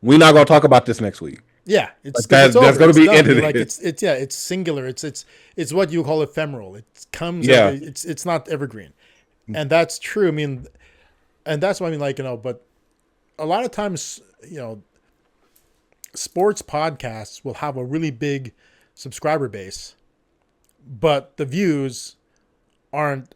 We're not gonna talk about this next week. Yeah, it's that's going to be ended. Like it's singular. It's what you call ephemeral. It comes. Yeah. It's not evergreen, and that's true. I mean, and that's what I mean. Like but a lot of times, sports podcasts will have a really big subscriber base, but the views aren't.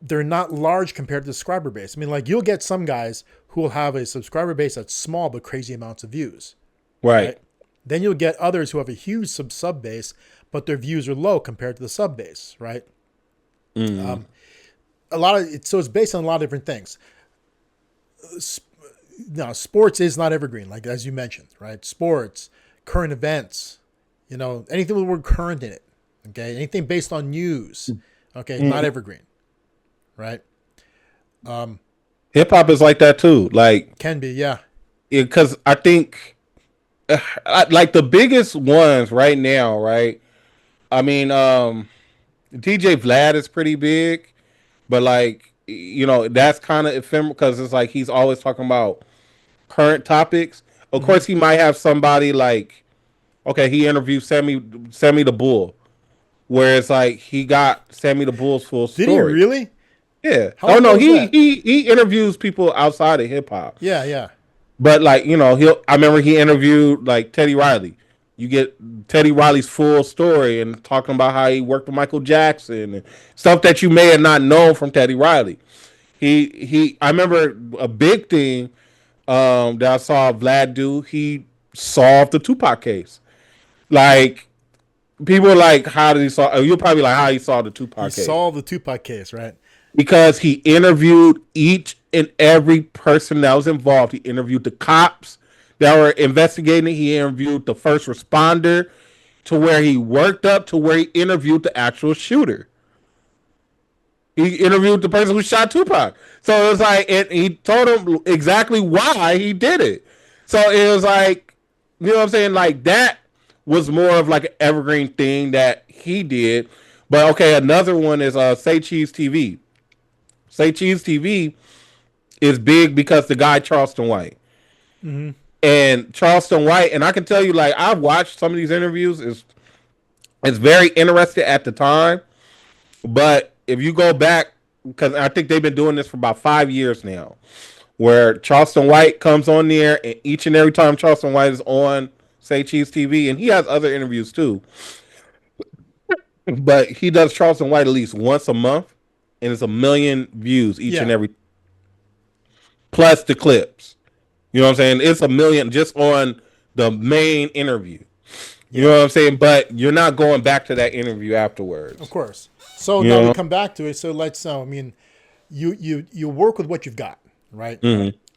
They're not large compared to the subscriber base. I mean, like you'll get some guys who will have a subscriber base that's small but crazy amounts of views. Right. Then you'll get others who have a huge sub base, but their views are low compared to the sub base. Right. Mm. So it's based on a lot of different things. Now, sports is not evergreen, like as you mentioned, right? Sports, current events, anything with the word current in it. Okay. Anything based on news. Okay. Not evergreen. Right. Hip hop is like that too. Like can be, yeah. Because I think like the biggest ones right now, right? I mean, DJ Vlad is pretty big, but like that's kind of ephemeral because it's like he's always talking about current topics. Of course, he might have somebody like, okay, he interviewed Sammy the Bull, where it's like he got Sammy the Bull's full story. Did he really? Yeah. Oh no, he interviews people outside of hip hop. Yeah, yeah. But like I remember he interviewed like Teddy Riley. You get Teddy Riley's full story and talking about how he worked with Michael Jackson and stuff that you may have not known from Teddy Riley. I remember a big thing that I saw Vlad do. He solved the Tupac case. Like people are like, how did he solve? You're probably like, how he solved the Tupac case. He solved the Tupac case, right? Because he interviewed each and every person that was involved. He interviewed the cops that were investigating. He interviewed the first responder to where he worked up to where he interviewed the actual shooter. He interviewed the person who shot Tupac. So it was like, and he told him exactly why he did it. So it was like, you know what I'm saying? Like that was more of like an evergreen thing that he did. But okay, another one is Say Cheese TV. Say Cheese TV is big because the guy Charleston White. And Charleston White, and I can tell you, like, I've watched some of these interviews. It's very interesting at the time, but if you go back, because I think they've been doing this for about 5 years now, where Charleston White comes on there, and each and every time Charleston White is on Say Cheese TV, and he has other interviews too, but he does Charleston White at least once a month, and it's 1 million views each and every, plus the clips. You know what I'm saying? It's 1 million just on the main interview. You know what I'm saying? But you're not going back to that interview afterwards. Of course. So now we come back to it. So let's I mean, you work with what you've got, right?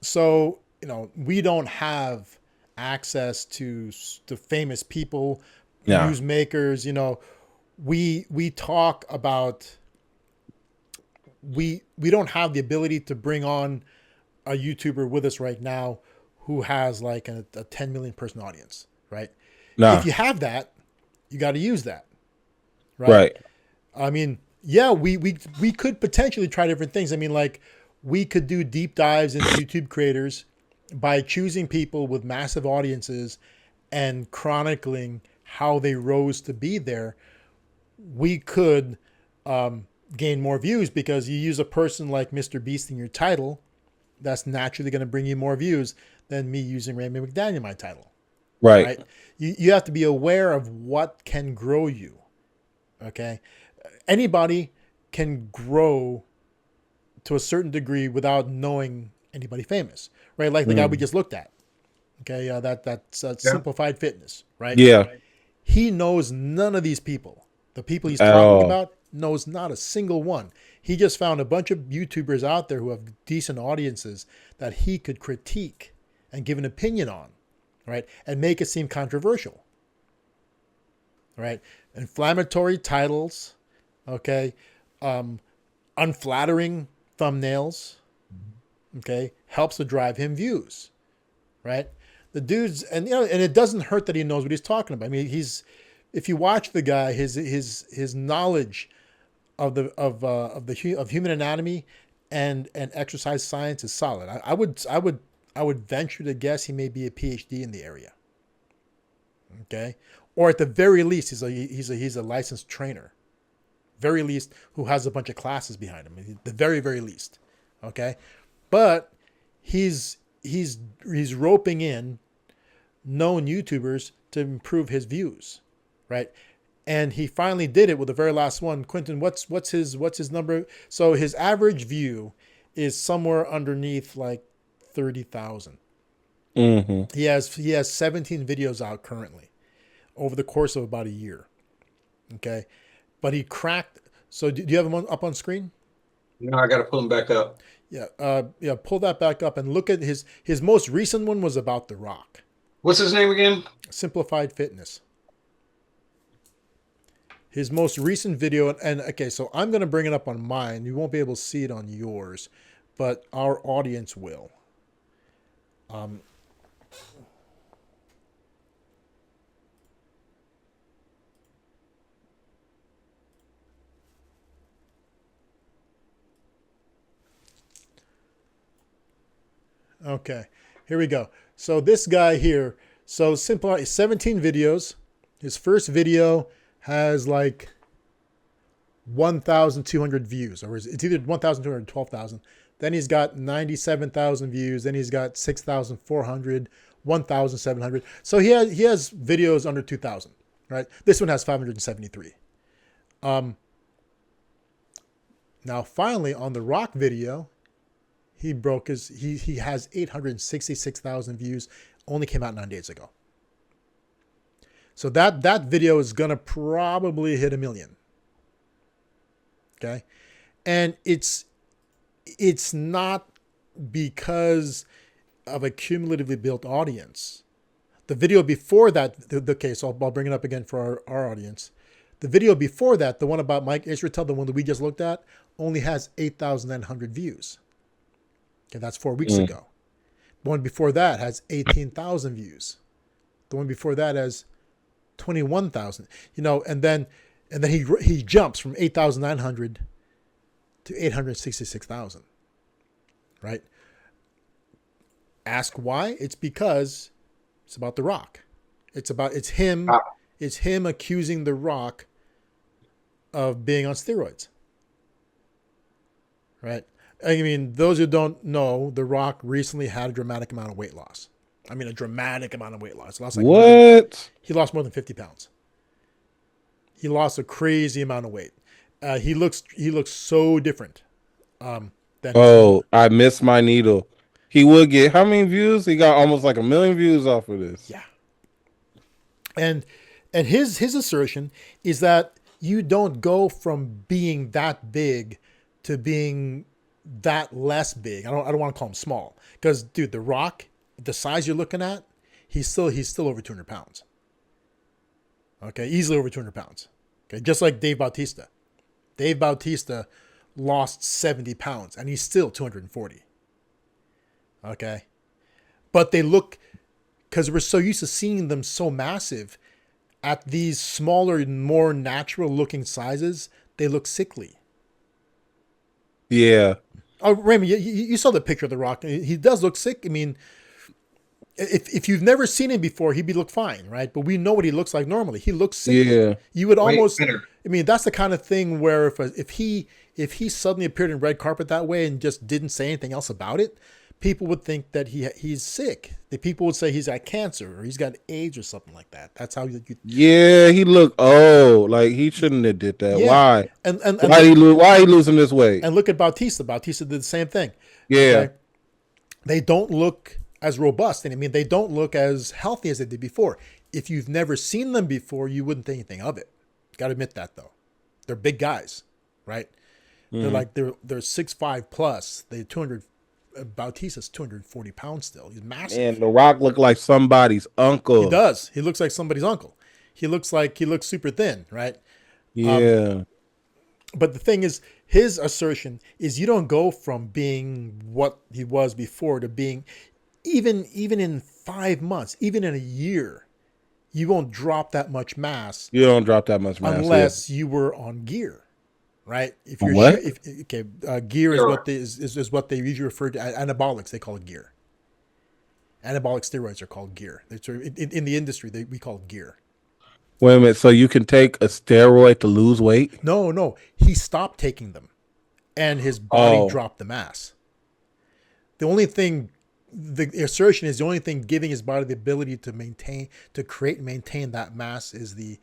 So, you know, we don't have access to famous people, newsmakers, you know. We talk about we don't have the ability to bring on a YouTuber with us right now who has like a 10 million person audience, right? If you have that, you got to use that, right? I mean, yeah, we could potentially try different things. I mean, like, we could do deep dives into YouTube creators by choosing people with massive audiences and chronicling how they rose to be there. We could gain more views because you use a person like Mr. Beast in your title. That's naturally going to bring you more views than me using Raymond McDaniel in my title. Right? You have to be aware of what can grow you. Okay? Anybody can grow to a certain degree without knowing anybody famous, right? Like the guy we just looked at. Okay, that's Simplified Fitness, right? Yeah. He knows none of these people. The people he's talking about knows not a single one. He just found a bunch of YouTubers out there who have decent audiences that he could critique and give an opinion on, right? And make it seem controversial, right? Inflammatory titles, okay? Unflattering thumbnails, okay? Helps to drive him views, right? The dude's, and you know, and it doesn't hurt that he knows what he's talking about. I mean, if you watch the guy, his knowledge of human anatomy and exercise science is solid. I would venture to guess he may be a PhD in the area. Okay, or at the very least, he's a licensed trainer. Very least, who has a bunch of classes behind him. The very, very least. Okay, but he's roping in known YouTubers to improve his views, right? And he finally did it with the very last one. Quentin, what's his number? So his average view is somewhere underneath like 30,000. He has 17 videos out currently over the course of about a year. Okay, but he cracked. So do you have him up on screen? No, I got to pull him back up. Yeah, pull that back up and look at his most recent one was about The Rock. What's his name again? Simplified Fitness. His most recent video, and okay, so I'm going to bring it up on mine. You won't be able to see it on yours, but our audience will. Okay, here we go. So this guy here, so simple, 17 videos. His first video has like 1,200 views, or it's either 1,200 or 12,000. Then he's got 97,000 views. Then he's got 6,400, 1,700. So he has videos under 2,000, right? This one has 573. Now finally on the Rock video, he broke he has 866,000 views. Only came out 9 days ago. So that video is gonna probably hit 1 million. Okay, and it's not because of a cumulatively built audience. The video before that, okay, so I'll bring it up again for our audience. The video before that, the one about Mike Israetel, the one that we just looked at, only has 8,900 views. Okay, that's 4 weeks ago. The one before that has 18,000 views. The one before that has 21,000. And then he jumps from 8,900 to 866,000. Right? Ask why? It's because it's about The Rock. It's him accusing The Rock of being on steroids. Right? I mean, those who don't know, The Rock recently had a dramatic amount of weight loss. I mean, a dramatic amount of weight loss. He lost more than 50 pounds. He lost a crazy amount of weight. He looks so different. I missed my needle. He would get how many views? He got almost like 1 million views off of this. Yeah. And his assertion is that you don't go from being that big to being that less big. I don't want to call him small, because dude, The Rock, the size you're looking at, he's still over 200 pounds. Okay, easily over 200 pounds. Okay, just like Dave Bautista. Dave Bautista lost 70 pounds and he's still 240. Okay, but they look, because we're so used to seeing them so massive, at these smaller, more natural looking sizes, they look sickly. Yeah. Oh, Raymond, you saw the picture of The Rock. He does look sick. I mean, if you've never seen him before, he'd look fine, right? But we know what he looks like normally. He looks sick. Yeah. You would almost. Better. I mean, that's the kind of thing where if he suddenly appeared in red carpet that way and just didn't say anything else about it, people would think that he's sick. The people would say he's got cancer or he's got AIDS or something like that. That's how you. Yeah, he looked old. Like he shouldn't have did that. Yeah. Why? And Why he losing this weight? And look at Bautista. Bautista did the same thing. Yeah. Okay? They don't look as robust. And I mean, they don't look as healthy as they did before. If you've never seen them before, you wouldn't think anything of it. Got to admit that, though. They're big guys, right? They're 6'5" plus. They 200. Bautista's 240 pounds still. He's massive. And The Rock looked like somebody's uncle. He does. He looks like somebody's uncle. He looks super thin, right? Yeah. But the thing is, his assertion is you don't go from being what he was before to being, even in 5 months, even in a year, you won't drop that much mass. You don't drop that much mass unless you were on gear, right? If you're what? Gear is what they usually refer to as anabolics. They call it gear. Anabolic steroids are called gear. In the industry, we call it gear. Wait a minute. So you can take a steroid to lose weight? No. He stopped taking them, and his body dropped the mass. The only thing, the assertion is the only thing giving his body the ability to create and maintain that mass is the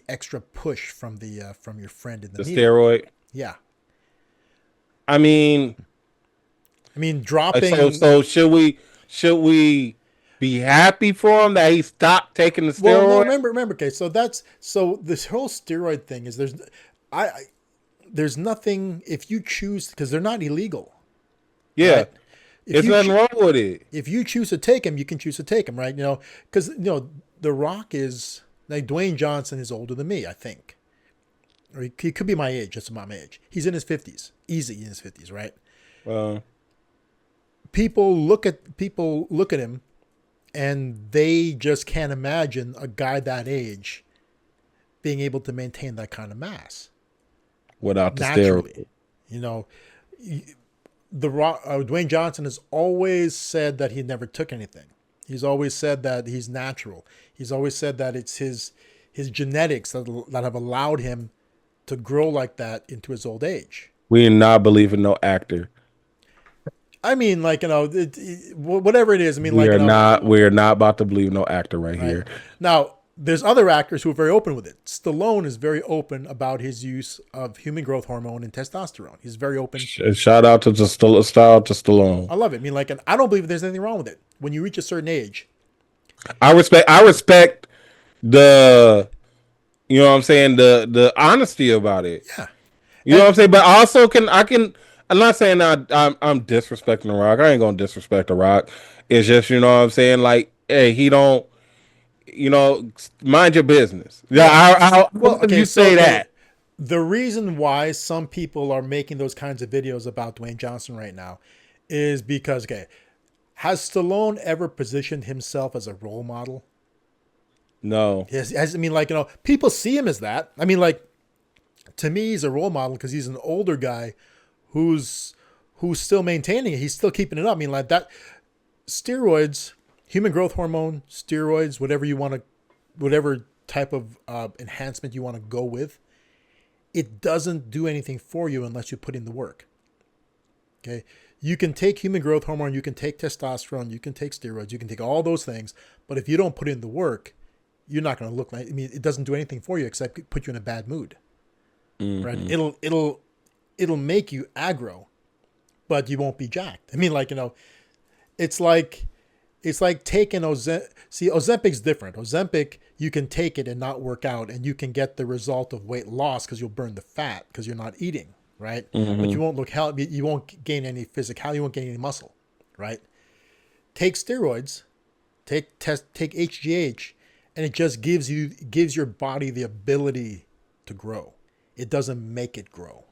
extra push from your friend in the needle. Steroid. Yeah. I mean, dropping. So should we be happy for him that he stopped taking the steroid? Well, no, remember. Okay, so this whole steroid thing is there's nothing, if you choose, because they're not illegal. Yeah. Right? There's nothing wrong with it. If you choose to take them, you can choose to take them, right? Because The Rock is like Dwayne Johnson is older than me, I think, or he could be my age, just about my age. He's in his 50s, easy in his 50s, right? People look at him, and they just can't imagine a guy that age being able to maintain that kind of mass without the naturally. steroid. The Rock, Dwayne Johnson has always said that he never took anything. He's always said that he's natural. He's always said that it's his genetics that have allowed him to grow like that into his old age. We do not believe in no actor. I mean, whatever it is. I mean, we are not about to believe no actor right here. Now, there's other actors who are very open with it. Stallone is very open about his use of human growth hormone and testosterone. He's very open. Shout out to Stallone. I love it. I mean, and I don't believe there's anything wrong with it. When you reach a certain age, I respect the, you know what I'm saying, the honesty about it. Yeah. You know what I'm saying? But also I'm not saying I'm disrespecting The Rock. I ain't gonna disrespect The Rock. It's just, you know what I'm saying, like, hey, he don't, mind your business. Yeah, you say that. The reason why some people are making those kinds of videos about Dwayne Johnson right now is because, has Stallone ever positioned himself as a role model? No. I mean, like, people see him as that. I mean, like, to me, he's a role model because he's an older guy who's still maintaining it. He's still keeping it up. I mean, like that steroids, human growth hormone, steroids, whatever type of enhancement you want to go with, it doesn't do anything for you unless you put in the work. Okay. You can take human growth hormone, you can take testosterone, you can take steroids, you can take all those things. But if you don't put in the work, you're not going to look like, I mean, it doesn't do anything for you except put you in a bad mood. Mm-hmm. Right? It'll make you aggro, but you won't be jacked. I mean, like, it's like taking Ozempic's different. Ozempic, you can take it and not work out, and you can get the result of weight loss because you'll burn the fat because you're not eating, right? Mm-hmm. But you won't look healthy. You won't gain any physicality. You won't gain any muscle, right? Take steroids, take HGH, and it just gives your body the ability to grow. It doesn't make it grow,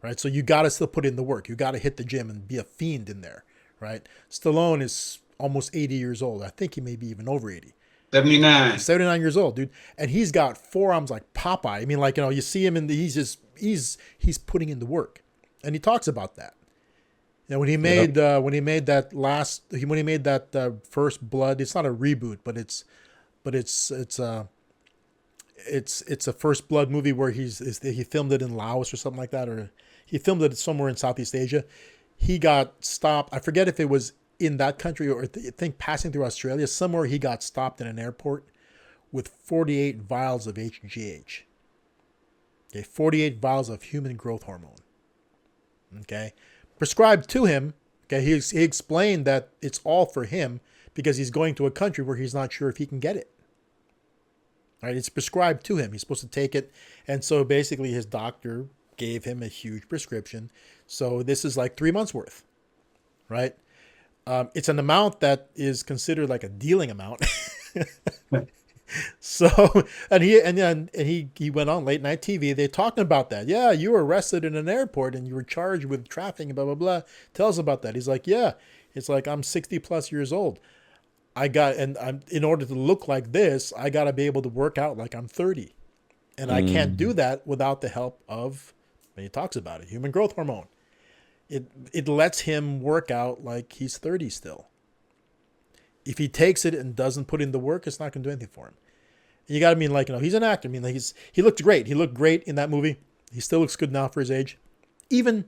right? So you got to still put in the work. You got to hit the gym and be a fiend in there, right? Stallone is almost 80 years old. I think he may be even over 80. 79 years old, dude. And he's got forearms like Popeye. I mean, like, you see him he's putting in the work. And he talks about that. When he made that First Blood, it's not a reboot, but it's a First Blood movie where he filmed it in Laos or something like that, or he filmed it somewhere in Southeast Asia. He got stopped. I forget if it was in that country or I think passing through Australia. Somewhere he got stopped in an airport with 48 vials of HGH. Okay, 48 vials of human growth hormone. Okay, prescribed to him. Okay, he explained that it's all for him because he's going to a country where he's not sure if he can get it. Right, it's prescribed to him. He's supposed to take it. And so basically his doctor gave him a huge prescription. So this is like 3 months worth, right? It's an amount that is considered like a dealing amount. So, and he went on late night TV. They're talking about that. Yeah, you were arrested in an airport and you were charged with trafficking, blah, blah, blah. Tell us about that. He's like, yeah, it's like, I'm 60 plus years old. In order to look like this, I got to be able to work out like I'm 30. And I can't do that without the help of, he talks about it, human growth hormone. It lets him work out like he's 30 still. If he takes it and doesn't put in the work, it's not going to do anything for him. You got to mean, like, he's an actor. I mean, like, he looked great. He looked great in that movie. He still looks good now for his age. Even,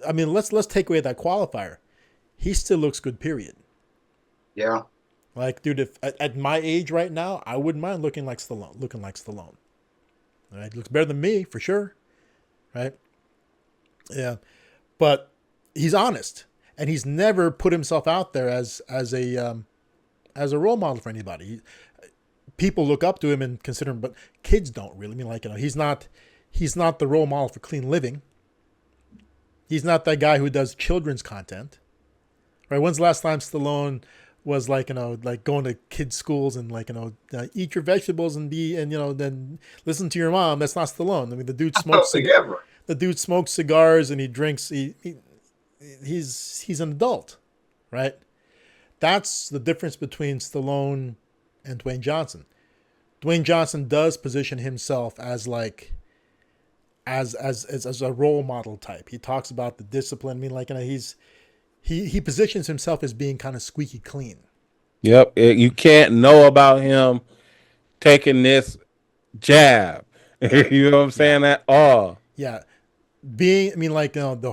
I mean, let's take away that qualifier. He still looks good, period. Yeah. Like, dude, if at my age right now, I wouldn't mind looking like Stallone. All right, looks better than me for sure. Right? Yeah. But he's honest, and he's never put himself out there as a role model for anybody. People look up to him and consider him, but kids don't really. I mean, like, he's not the role model for clean living. He's not that guy who does children's content. Right? When's the last time Stallone was like going to kids' schools and eat your vegetables and then listen to your mom? That's not Stallone. I mean, the dude smokes cigars and he drinks. He's an adult, right? That's the difference between Stallone and Dwayne Johnson. Dwayne Johnson does position himself as as a role model type. He talks about the discipline. I mean, he positions himself as being kind of squeaky clean. Yep. You can't know about him taking this jab. You know what I'm saying? At all. Yeah. The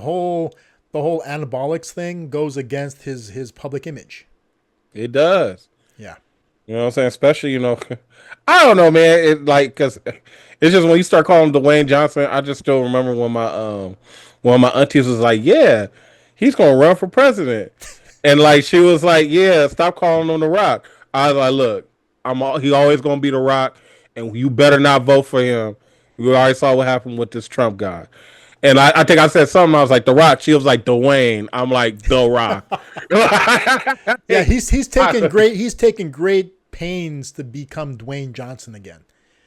whole anabolics thing goes against his public image. It does. Yeah. You know what I'm saying? Especially, I don't know, man. Because it's just when you start calling him Dwayne Johnson, I just still remember when my aunties was like, yeah, he's going to run for president. And she was like, yeah, stop calling him The Rock. I was like, look, he always going to be The Rock, and you better not vote for him. We already saw what happened with this Trump guy. And I think I said something. I was like, The Rock. She was like, Dwayne. I'm like, The Rock. Yeah, he's taking great pains to become Dwayne Johnson again.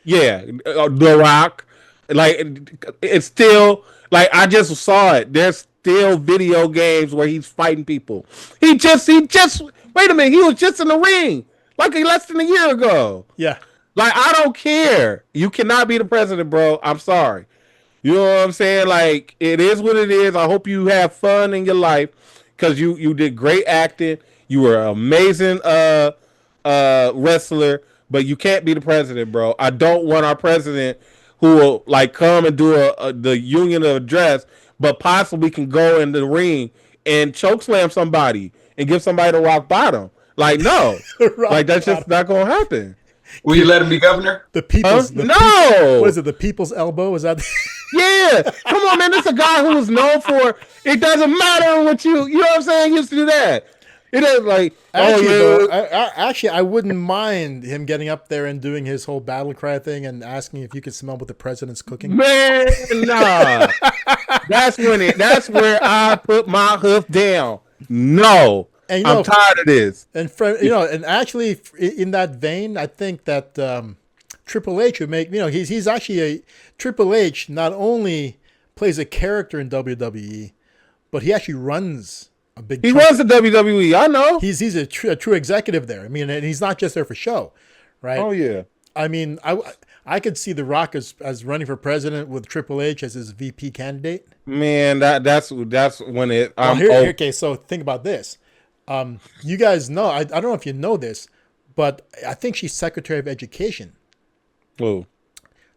Yeah, The Rock. It's still I just saw it. There's still video games where he's fighting people. He just wait a minute. He was just in the ring like less than a year ago. Yeah. Like, I don't care. You cannot be the president, bro. I'm sorry. You know what I'm saying? Like, it is what it is. I hope you have fun in your life because you did great acting. You were an amazing wrestler, but you can't be the president, bro. I don't want our president who will like come and do the union address, but possibly can go in the ring and choke slam somebody and give somebody the rock bottom. Like, no, like that's just not gonna happen. Will you let him be governor? The people's no. What is it? The people's elbow? Is that? Yeah, come on, man. This is a guy who was known for it doesn't matter what you know what I'm saying. He used to do that. It is like actually, I wouldn't mind him getting up there and doing his whole battle cry thing and asking if you could smell what the president's cooking. Man, nah. That's where I put my hoof down. No. And, I'm tired of this. And and actually, in that vein, I think that Triple H would make. He's actually Triple H. Not only plays a character in WWE, but he actually runs a big. He runs the WWE. I know. He's a true executive there. I mean, and he's not just there for show, right? Oh yeah. I mean, I could see The Rock as running for president with Triple H as his VP candidate. Man, that's when it. Okay, so think about this. You guys know, I don't know if you know this, but I think she's Secretary of Education. Oh.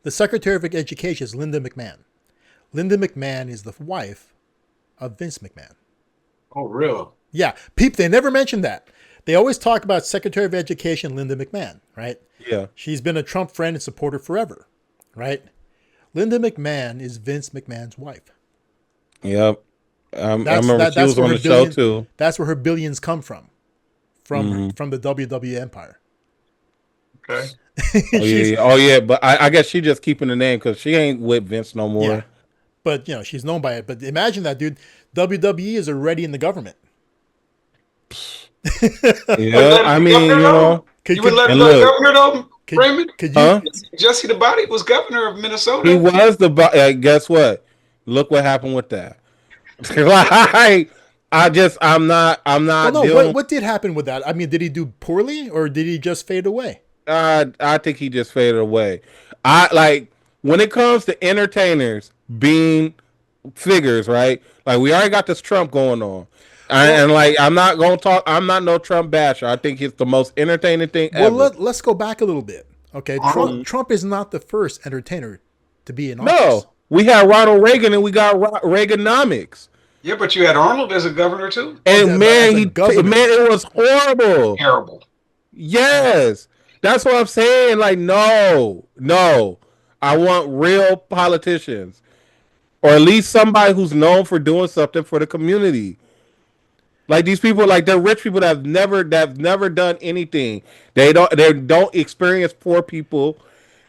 The Secretary of Education is Linda McMahon. Linda McMahon is the wife of Vince McMahon. Oh, really? Yeah. They never mention that. They always talk about Secretary of Education Linda McMahon, right? Yeah. She's been a Trump friend and supporter forever, right? Linda McMahon is Vince McMahon's wife. Yep. I remember she was on the show too. That's where her billions come from the WWE empire. Okay. Oh yeah, but I guess she just keeping the name because she ain't with Vince no more. Yeah. But she's known by it. But imagine that, dude. WWE is already in the government. Yeah, I mean, you would let him go governor though, Raymond? Jesse the Body was governor of Minnesota. He was guess what? Look what happened with that. I'm not. Well, no, what did happen with that? I mean, did he do poorly or did he just fade away? I think he just faded away. When it comes to entertainers being figures, right? Like we already got this Trump going on. I'm not gonna talk. I'm not no Trump basher. I think it's the most entertaining thing ever. Well, let's go back a little bit. Okay, Trump is not the first entertainer to be in office. No, we had Ronald Reagan and we got Reaganomics. Yeah, but you had Arnold as a governor too. And it was horrible. Terrible. Yes, that's what I'm saying. Like, no, I want real politicians, or at least somebody who's known for doing something for the community. Like these people, like they're rich people that have never done anything. They don't experience poor people.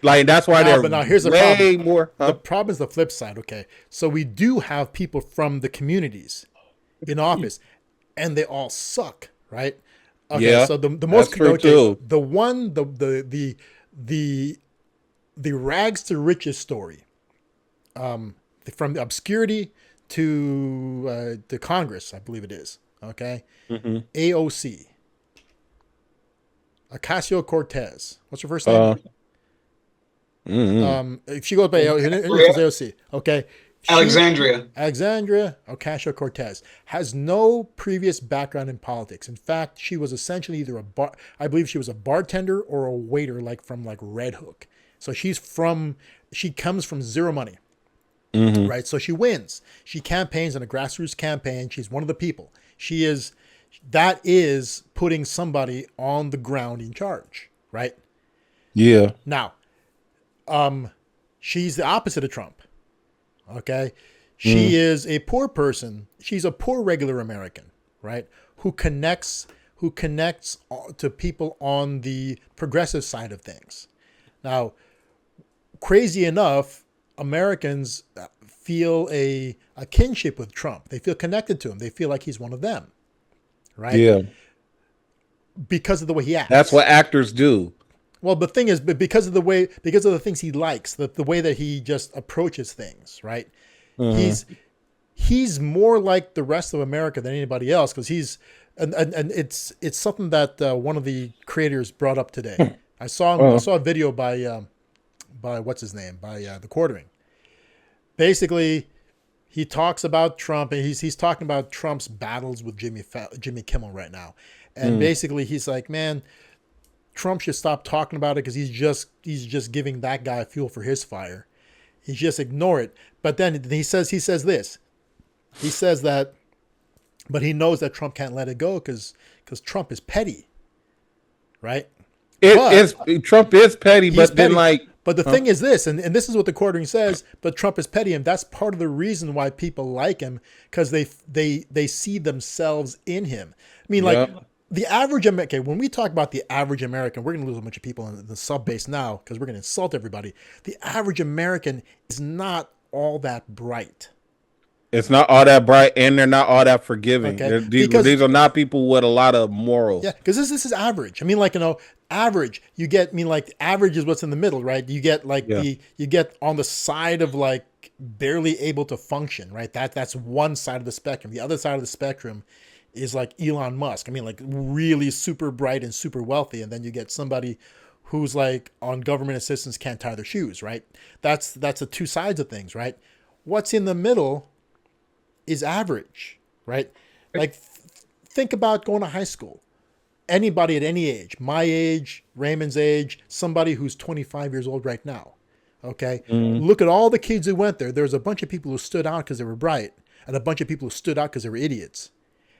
Like that's why they're. But now here's the way problem. More. Huh? The problem is the flip side. Okay, so we do have people from the communities in office, and they all suck, right? Okay, yeah. So the most that's true too. The rags to riches story, from the obscurity to Congress, I believe it is. Okay, AOC, Ocasio-Cortez. What's her first name? If she goes by AOC, okay. Alexandria Ocasio-Cortez has no previous background in politics. In fact, she was essentially either I believe she was a bartender or a waiter, from Red Hook. So she comes from zero money, right? So she wins. She campaigns in a grassroots campaign. She's one of the people. That is putting somebody on the ground in charge, right? Yeah. Now, she's the opposite of Trump. Okay. She is a poor person. She's a poor regular American, right? Who connects to people on the progressive side of things. Now, crazy enough, Americans feel a kinship with Trump. They feel connected to him. They feel like he's one of them, right? Yeah. Because of the way he acts. That's what actors do. Well, the thing is, because of the things he likes, the way that he just approaches things, right? He's more like the rest of America than anybody else because he's and it's something that one of the creators brought up today. I saw a video by what's his name, by the Quartering. Basically, he talks about Trump, and he's talking about Trump's battles with Jimmy Kimmel right now, and basically he's like, man, Trump should stop talking about it because he's just giving that guy fuel for his fire. He just ignore it. But then he says this. He says that, but he knows that Trump can't let it go because Trump is petty, right? Trump is petty, but petty. Then like. But the thing is this, and this is what the Quartering says, but Trump is petty, and that's part of the reason why people like him, because they see themselves in him. I mean, like the average American, when we talk about the average American, we're going to lose a bunch of people in the sub base now because we're going to insult everybody. The average American is not all that bright. It's not all that bright, and they're not all that forgiving. Okay. These are not people with a lot of morals. Yeah, because this is average. I mean, like, average. You get, average is what's in the middle, right? You get you get on the side of like barely able to function, right? That's one side of the spectrum. The other side of the spectrum is like Elon Musk. I mean, like really super bright and super wealthy, and then you get somebody who's like on government assistance, can't tie their shoes, right? That's the two sides of things, right? What's in the middle is average, right? Like think about going to high school. Anybody at any age, my age, Raymond's age, somebody who's 25 years old right now. Okay. Look at all the kids who went there. There's a bunch of people who stood out because they were bright, and a bunch of people who stood out because they were idiots.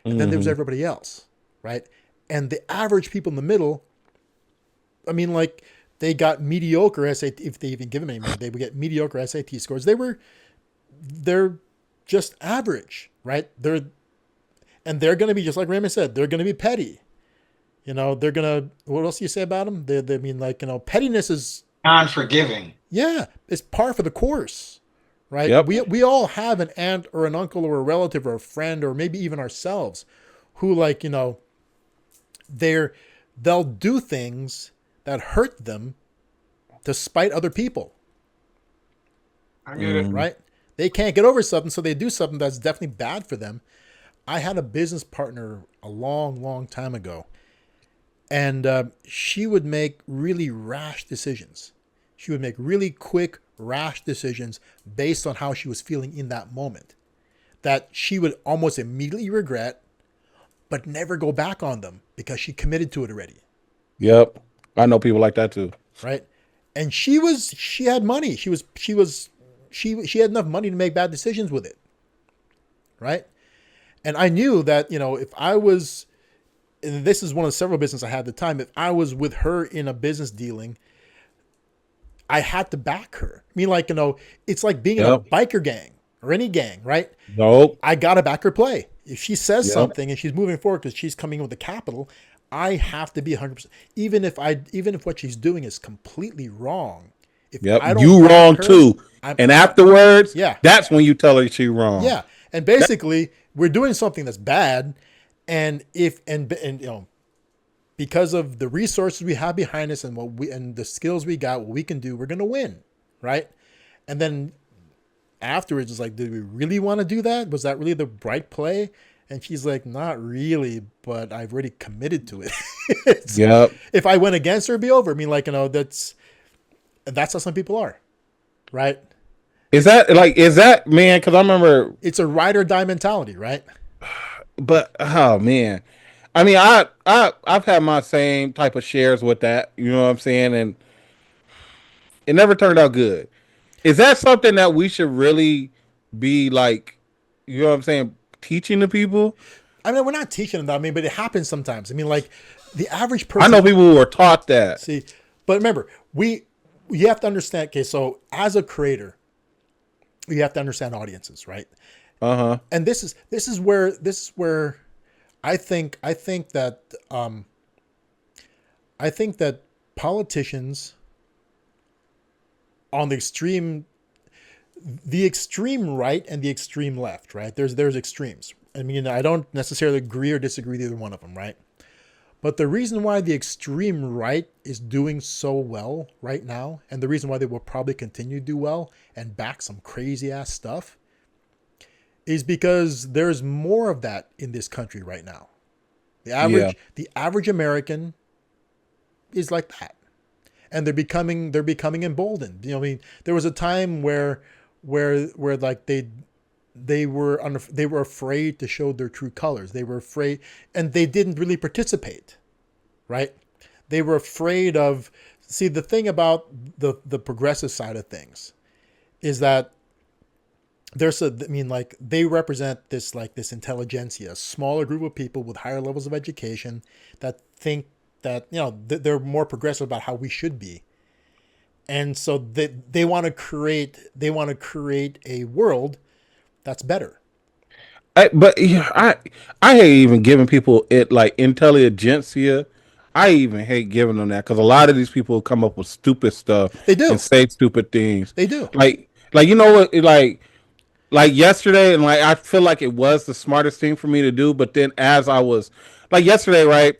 And then there was everybody else, right? And the average people in the middle, I mean, like they got mediocre SAT, if they even give them any money, they would get mediocre SAT scores. They're just average, right? They're going to be, just like Raymond said, they're going to be petty. They're going to, what else do you say about them? They mean, like, pettiness is unforgiving. Yeah. It's par for the course, right? Yep. We all have an aunt or an uncle or a relative or a friend, or maybe even ourselves, who like, they'll do things that hurt them to spite other people. I get it. Right? They can't get over something, so they do something that's definitely bad for them. I had a business partner a long, long time ago, and she would make really rash decisions. She would make really quick, rash decisions based on how she was feeling in that moment, that she would almost immediately regret, but never go back on them because she committed to it already. Yep. I know people like that too. Right? And she had money. She had enough money to make bad decisions with it. Right? And I knew that, if I was, and this is one of several businesses I had at the time, if I was with her in a business dealing, I had to back her. I mean, like, it's like being in a biker gang or any gang, right? Nope. I got to back her play. If she says something and she's moving forward because she's coming in with the capital, I have to be 100%. Even if what she's doing is completely wrong. If I don't you wrong her, too. And afterwards, that's when you tell her she's wrong. Yeah. And basically, we're doing something that's bad. And because of the resources we have behind us and the skills we got, what we can do, we're going to win. Right. And then afterwards, it's like, did we really want to do that? Was that really the right play? And she's like, not really, but I've already committed to it. If I went against her, it'd be over. I mean, like, that's how some people are. Right. Is that man? Because I remember it's a ride or die mentality, right? But oh man, I mean, I've had my same type of shares with that. You know what I'm saying? And it never turned out good. Is that something that we should really be like? You know what I'm saying? Teaching the people? I mean, we're not teaching them that. But it happens sometimes. I mean, like the average person. I know people who are taught that. See, but remember, you have to understand. Okay, so as a creator, you have to understand audiences, right? And this is where I think that politicians on the extreme right and the extreme left, right? There's extremes. I mean, I don't necessarily agree or disagree with either one of them, right? But the reason why the extreme right is doing so well right now, and the reason why they will probably continue to do well and back some crazy ass stuff, is because there's more of that in this country right now. The average American is like that, and they're becoming emboldened. You know, I mean, there was a time where like they were afraid to show their true colors. They were afraid, and they didn't really participate, right? They were afraid of. See, the thing about the progressive side of things is that they represent this intelligentsia, a smaller group of people with higher levels of education that think that, you know, they're more progressive about how we should be. And so they want to create a world that's better. I hate even giving people it like intelligentsia. I even hate giving them that because a lot of these people come up with stupid stuff. They do. And say stupid things. They do. Like you know what? Like yesterday, and like I feel like it was the smartest thing for me to do. But then as I was like yesterday, right?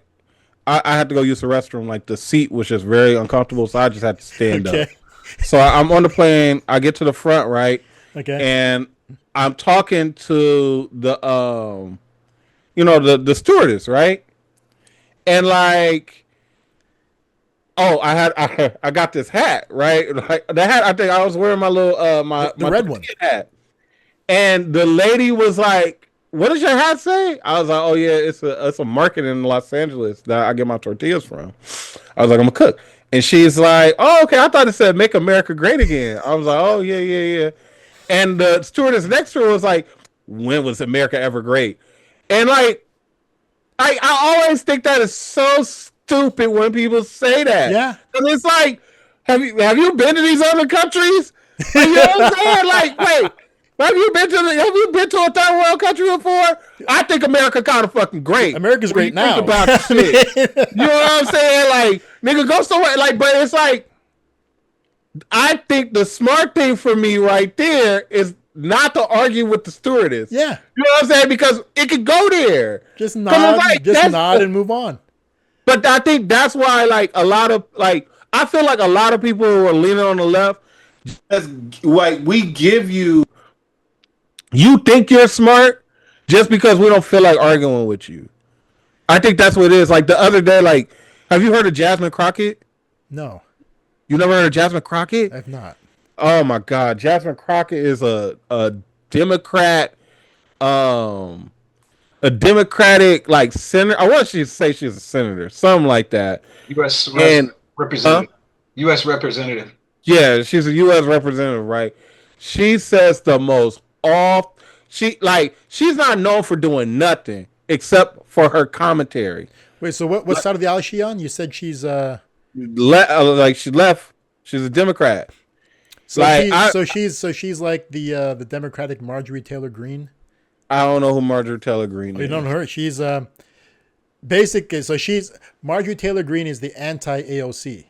I had to go use the restroom. Like the seat was just very uncomfortable, so I just had to stand up. So I'm on the plane. I get to the front, right? Okay. And I'm talking to the the stewardess, right? And like, I got this hat, right? Like the hat, I think I was wearing my little my red one hat, and the lady was like, "What does your hat say?" I was like, "Oh yeah, it's a market in Los Angeles that I get my tortillas from." I was like, "I'm a cook," and she's like, "Oh okay, I thought it said Make America Great Again." I was like, "Oh yeah." And the stewardess next to her was like, "When was America ever great?" And like. I always think that is so stupid when people say that. Yeah. And it's like, have you been to these other countries? Like, you know what I'm saying? Like, wait, have you been to a third world country before? I think America kind of fucking great. America's great now. Think about shit. You know what I'm saying? Like, nigga, go somewhere. Like, but it's like, I think the smart thing for me right there is not to argue with the stewardess. Yeah. You know what I'm saying? Because it could go there. Just nod, nod and move on. But I think that's why, like, I feel like a lot of people who are leaning on the left, just, like, we give you think you're smart just because we don't feel like arguing with you. I think that's what it is. Like, the other day, like, have you heard of Jasmine Crockett? No. You never heard of Jasmine Crockett? I've not. Oh my God, Jasmine Crockett is a Democrat, a Democratic like senator. I want you to say she's a senator, something like that. U.S. representative. U.S. representative. Yeah, she's a U.S. representative, right? She says the most she's not known for doing nothing except for her commentary. Wait, so what side of the aisle is she on? You said she's she left. She's a Democrat. So she's like the Democratic Marjorie Taylor Greene. I don't know who Marjorie Taylor Greene is. You don't know her? She's basically Marjorie Taylor Greene is the anti-AOC.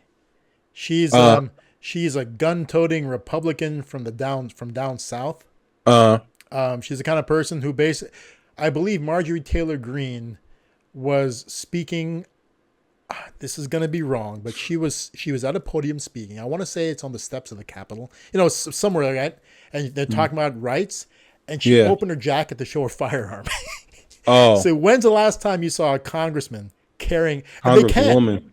She's a gun-toting Republican from down south. She's the kind of person who I believe Marjorie Taylor Greene was speaking. This is going to be wrong, but she was at a podium speaking. I want to say it's on the steps of the Capitol, somewhere, right? And they're talking about rights, and she opened her jacket to show her firearm. Oh, so when's the last time you saw a congressman carrying? Congresswoman.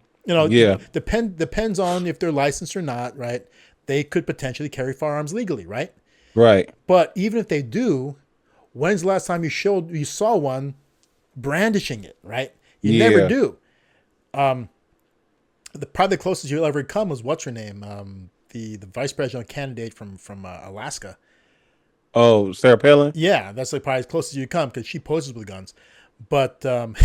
Depends on if they're licensed or not, right? They could potentially carry firearms legally, right? Right. But even if they do, when's the last time you saw one brandishing it, right? You never do. Probably the closest you'll ever come was what's her name, the vice presidential candidate from Alaska. Oh, Sarah Palin. Yeah, that's like probably as close as you come because she poses with guns. But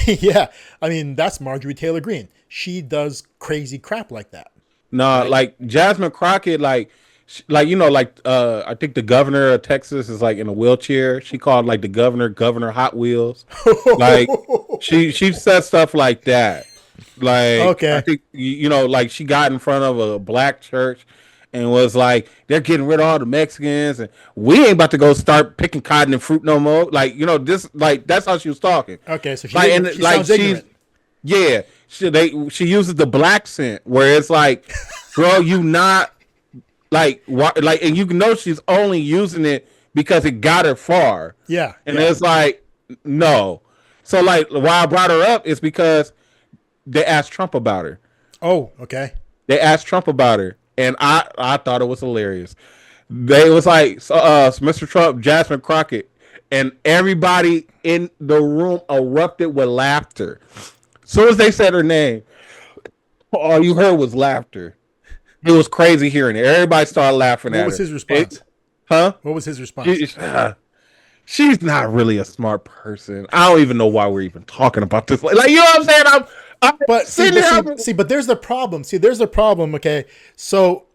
yeah, I mean that's Marjorie Taylor Greene. She does crazy crap like that. Nah, right? Like Jasmine Crockett, I think the governor of Texas is like in a wheelchair. She called like the Governor Hot Wheels. Like she said stuff like that. Like, okay. I think, like she got in front of a black church and was like, they're getting rid of all the Mexicans and we ain't about to go start picking cotton and fruit no more. Like, that's how she was talking. Okay. So she sounds ignorant. Yeah. She uses the black scent where it's like, bro, you not like, and you know, she's only using it because it got her far. Yeah. And it's like, no. So like why I brought her up is because they asked Trump about her. Oh, okay. They asked Trump about her, and I thought it was hilarious. They was like, Mr. Trump, Jasmine Crockett, and everybody in the room erupted with laughter. As soon as they said her name, all you heard was laughter. It was crazy hearing it. Everybody started laughing at her. What was his response? Huh? What was his response? She's not really a smart person. I don't even know why we're even talking about this. Like, you know what I'm saying? But there's the problem. There's the problem. Okay, so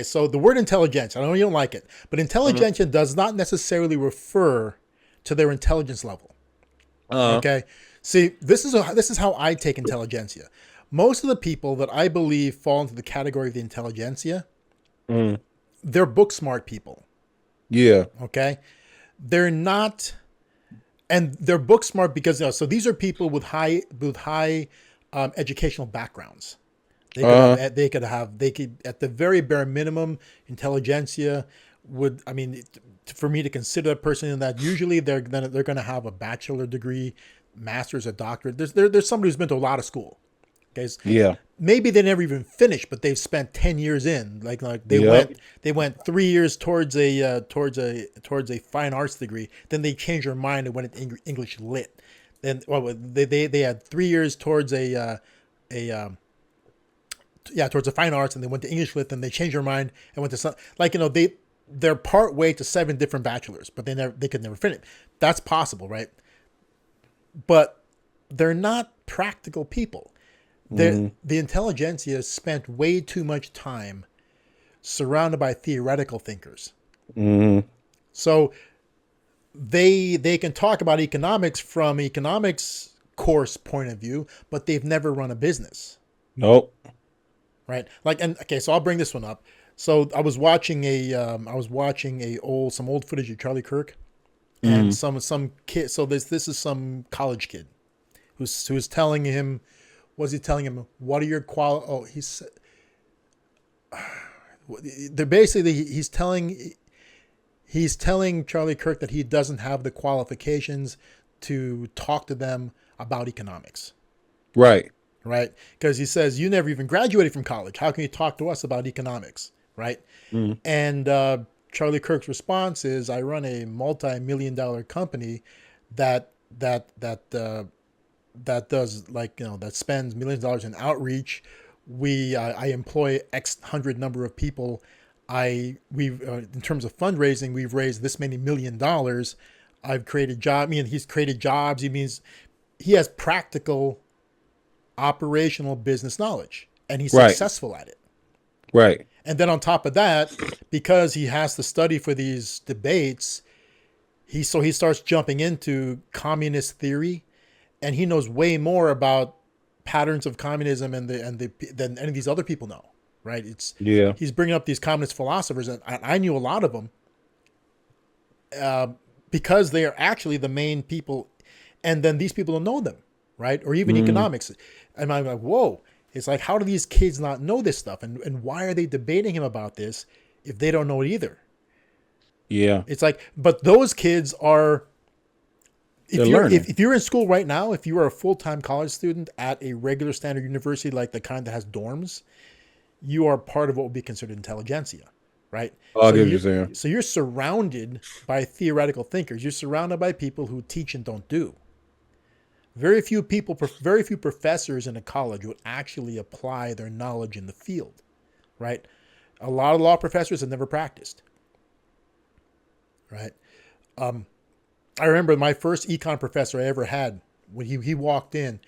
so the word intelligence, I know you don't like it, but intelligentsia does not necessarily refer to their intelligence level. Okay, see, this is how I take intelligentsia. Most of the people that I believe fall into the category of the intelligentsia, they're book smart people. Yeah. Okay, they're not, and they're book smart because so these are people with high educational backgrounds. They could at the very bare minimum, intelligentsia would. I mean, for me to consider a person in that, usually they're going to have a bachelor degree, master's, a doctorate. There's somebody who's been to a lot of school. Okay. Yeah. Maybe they never even finished, but they've spent 10 years in. Like they went 3 years towards a fine arts degree. Then they changed their mind and went into English lit. Then they had 3 years towards towards the fine arts, and they went to English lit. Then they changed their mind and went to some, they're part way to 7 different bachelors, but they could never finish. That's possible, right? But they're not practical people. The intelligentsia spent way too much time surrounded by theoretical thinkers. So they can talk about economics from economics course point of view, but they've never run a business. Nope. Right. So I'll bring this one up. So I was watching some old footage of Charlie Kirk and some kid. So this is some college kid who's telling him. Was he telling him, what are your he said, they're basically, he's telling Charlie Kirk that he doesn't have the qualifications to talk to them about economics. Right. Right. Because he says, you never even graduated from college. How can you talk to us about economics? Right. And Charlie Kirk's response is, I run a multi-million-dollar company that does that spends millions of dollars in outreach. I employ X hundred number of people. We've in terms of fundraising, we've raised this many $1 million. I've created jobs. He's created jobs. He means he has practical, operational business knowledge, and he's successful at it. Right. And then on top of that, because he has to study for these debates, he starts jumping into communist theory. And he knows way more about patterns of communism than any of these other people know, right? He's bringing up these communist philosophers, and I knew a lot of them because they are actually the main people, and then these people don't know them, right? Or even economics. And I'm like, whoa! It's like, how do these kids not know this stuff, and why are they debating him about this if they don't know it either? Yeah, it's like, but those kids are. If you're in school right now, if you are a full-time college student at a regular standard university, like the kind that has dorms, you are part of what would be considered intelligentsia, right? I get what you're saying. So you're surrounded by theoretical thinkers. You're surrounded by people who teach and don't do. Very few professors in a college would actually apply their knowledge in the field, right? A lot of law professors have never practiced, right? I remember my first econ professor I ever had, when he walked in,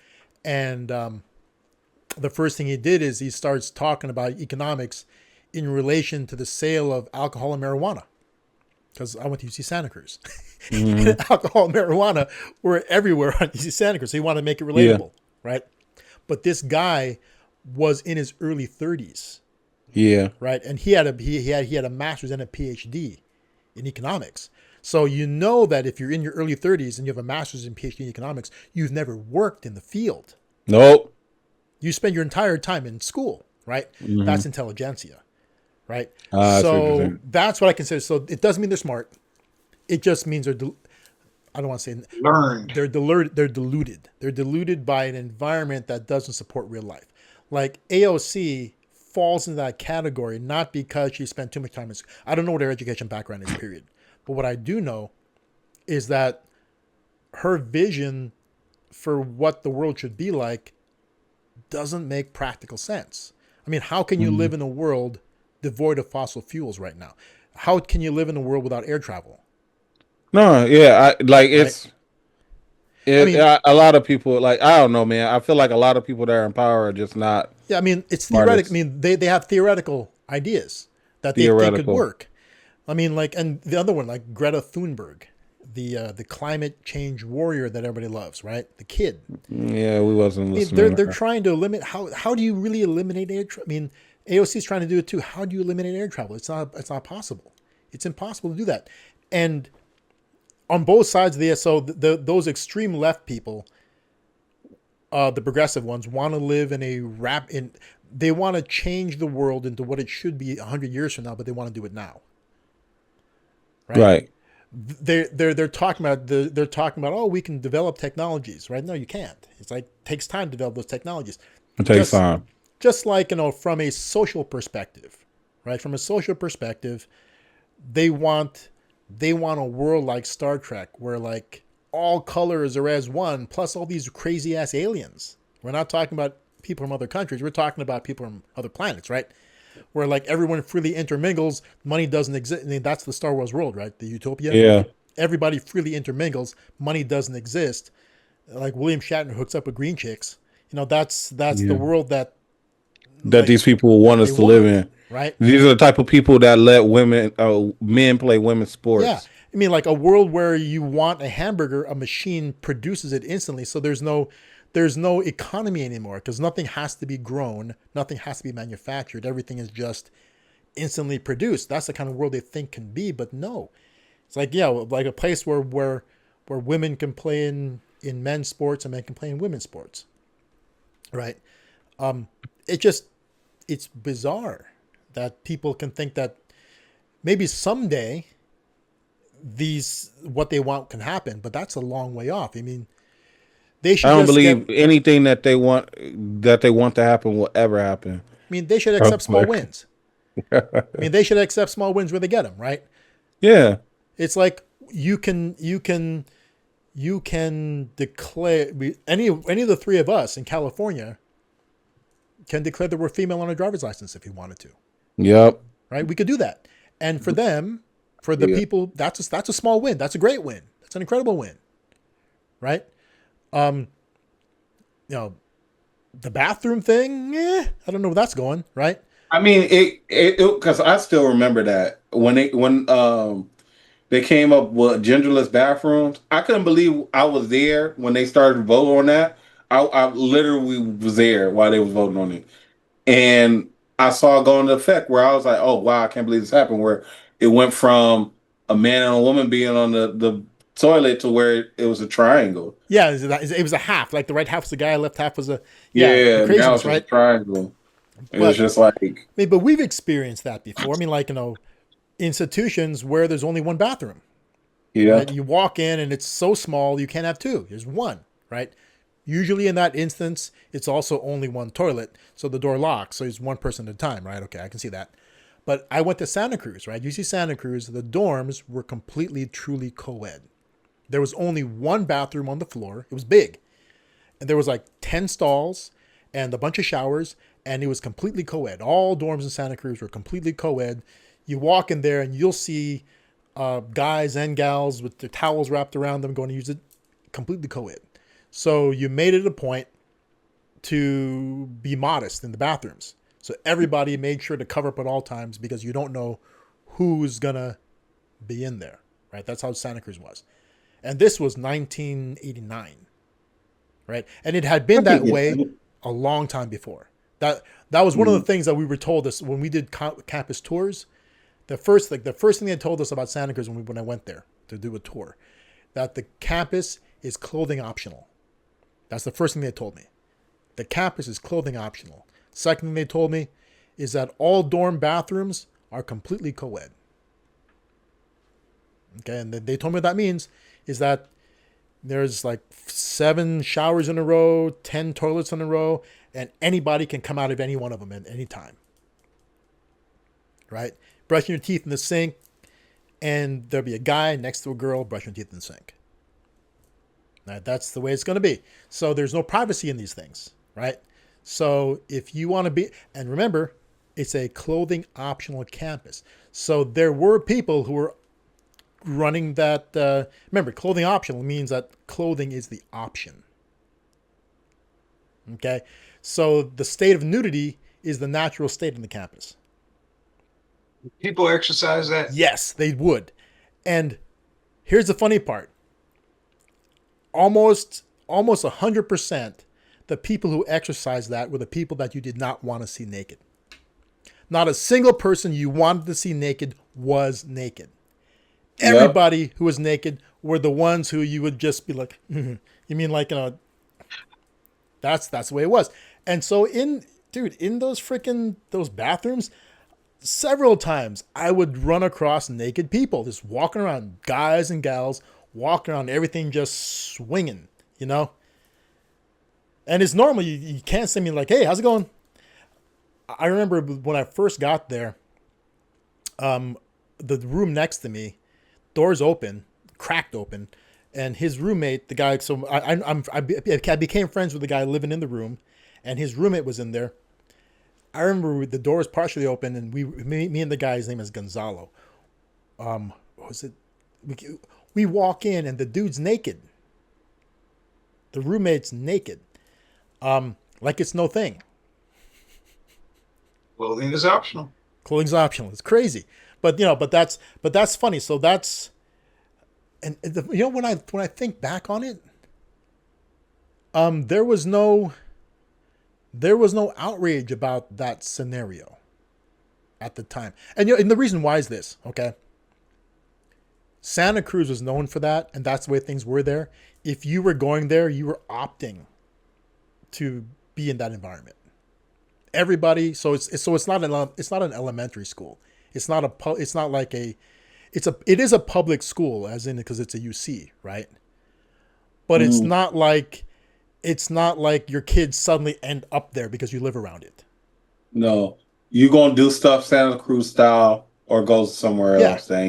and the first thing he did is he starts talking about economics in relation to the sale of alcohol and marijuana, because I went to UC Santa Cruz. And alcohol and marijuana were everywhere on UC Santa Cruz, so he wanted to make it relatable, right? But this guy was in his early 30s, right, and he had a master's and a PhD in economics. So you know that if you're in your early 30s and you have a master's and PhD in economics, you've never worked in the field. Nope. You spend your entire time in school, right? That's intelligentsia, right? So that's what I don't want to say learned. They're deluded. They're deluded. They're deluded by an environment that doesn't support real life. Like AOC falls into that category not because she spent too much time in school. I don't know what her education background is, period. But what I do know is that her vision for what the world should be like doesn't make practical sense. I mean, how can you live in a world devoid of fossil fuels right now? How can you live in a world without air travel? No, yeah, it's. Right? I mean, a lot of people, like, I don't know, man. I feel like a lot of people that are in power are just not. Yeah, I mean, it's theoretical. I mean, they have theoretical ideas that they think could work. I mean, like, and the other one, like Greta Thunberg, the climate change warrior that everybody loves, right? The kid. Yeah, we wasn't listening. They're trying to eliminate. How do you really eliminate air travel? I mean, AOC is trying to do it too. How do you eliminate air travel? It's not possible. It's impossible to do that. And on both sides of those extreme left people, the progressive ones, want to live in they want to change the world into what it should be 100 years from now, but they want to do it now. Right. They're talking about oh, we can develop technologies, right? No, you can't. It's like it takes time to develop those technologies. It takes time. Just like, from a social perspective, right? From a social perspective, they want a world like Star Trek where like all colors are as one, plus all these crazy ass aliens. We're not talking about people from other countries. We're talking about people from other planets, right? Where like everyone freely intermingles, money doesn't exist. I mean, that's the Star Wars world, right? The utopia. Yeah. Everybody freely intermingles, money doesn't exist. Like William Shatner hooks up with green chicks. That's the world that these people want us to live in. Right. These are the type of people that let men play women's sports. Yeah. I mean, like a world where you want a hamburger, a machine produces it instantly. So there's no economy anymore because nothing has to be grown. Nothing has to be manufactured. Everything is just instantly produced. That's the kind of world they think can be. But no, it's like, like a place where women can play in men's sports and men can play in women's sports. Right. It's bizarre that people can think that maybe someday what they want can happen, but that's a long way off. I mean, they should. I don't believe anything that they want to happen will ever happen. I mean, they should accept small wins. I mean, they should accept small wins where they get them, right? Yeah. It's like you can declare any of the three of us in California can declare that we're female on a driver's license if you wanted to. Yep. Right? We could do that. And for them, for the people, that's a small win. That's a great win. That's an incredible win. Right? The bathroom thing, I don't know where that's going, right? I mean, it because I still remember that when they came up with genderless bathrooms. I couldn't believe I was there when they started voting on that. I literally was there while they was voting on it, and I saw it go into effect where I was like, "Oh wow, I can't believe this happened." Where it went from a man and a woman being on the toilet to where it was a triangle. Yeah, it was a half. Like the right half was the guy, left half was a now it's right? A triangle. It was just like. I mean, but we've experienced that before. I mean, like institutions where there's only one bathroom. Yeah. Right? You walk in and it's so small you can't have two. There's one, right? Usually in that instance, it's also only one toilet, so the door locks, so it's one person at a time, right? Okay, I can see that. But I went to Santa Cruz, right? You see Santa Cruz, the dorms were completely, truly co-ed. There was only one bathroom on the floor. It was big. And there was like 10 stalls and a bunch of showers, and it was completely co-ed. All dorms in Santa Cruz were completely co-ed. You walk in there and you'll see guys and gals with their towels wrapped around them going to use it, completely co-ed. So you made it a point to be modest in the bathrooms. So everybody made sure to cover up at all times because you don't know who's going to be in there, right? That's how Santa Cruz was. And this was 1989, right? And it had been that way a long time before. That was one of the things that we were told us when we did campus tours. The first thing they told us about Santa Cruz when I went there to do a tour, that the campus is clothing optional. That's the first thing they told me. The campus is clothing optional. Second thing they told me is that all dorm bathrooms are completely co-ed. Okay, and they told me what that means is that There's like 7 showers in a row, 10 toilets in a row, and anybody can come out of any one of them at any time. Right? Brushing your teeth in the sink, and there'll be a guy next to a girl brushing teeth in the sink. Now, that's the way it's going to be. So there's no privacy in these things, right? So if you want to be, and remember, it's a clothing optional campus. So there were people who were running that. Remember, clothing optional means that clothing is the option. Okay? So the state of nudity is the natural state in the campus. People exercise that? Yes, they would. And here's the funny part. Almost 100%, the people who exercised that were the people that you did not want to see naked. Not a single person you wanted to see naked was naked. Everybody who was naked were the ones who you would just be like, you mean like, that's the way it was. And so in those bathrooms, several times I would run across naked people just walking around, guys and gals walking around, everything just swinging, And it's normal. You can't see me like, hey, how's it going? I remember when I first got there, the room next to me, doors open, cracked open, and his roommate, the guy, so I became friends with the guy living in the room, and his roommate was in there. I remember the door was partially open, and me and the guy, his name is Gonzalo. What was it? We walk in, and the dude's naked. The roommate's naked, like it's no thing. Clothing is optional. Clothing's optional. It's crazy, but that's funny. So that's, and when I think back on it, there was no outrage about that scenario at the time. And and the reason why is this, okay? Santa Cruz was known for that, and that's the way things were there. If you were going there, you were opting to be in that environment. Everybody, so it's not an elementary school. It is a public school, as in because it's a UC, right? But it's not like your kids suddenly end up there because you live around it. No, you gonna do stuff Santa Cruz style or go somewhere else. You're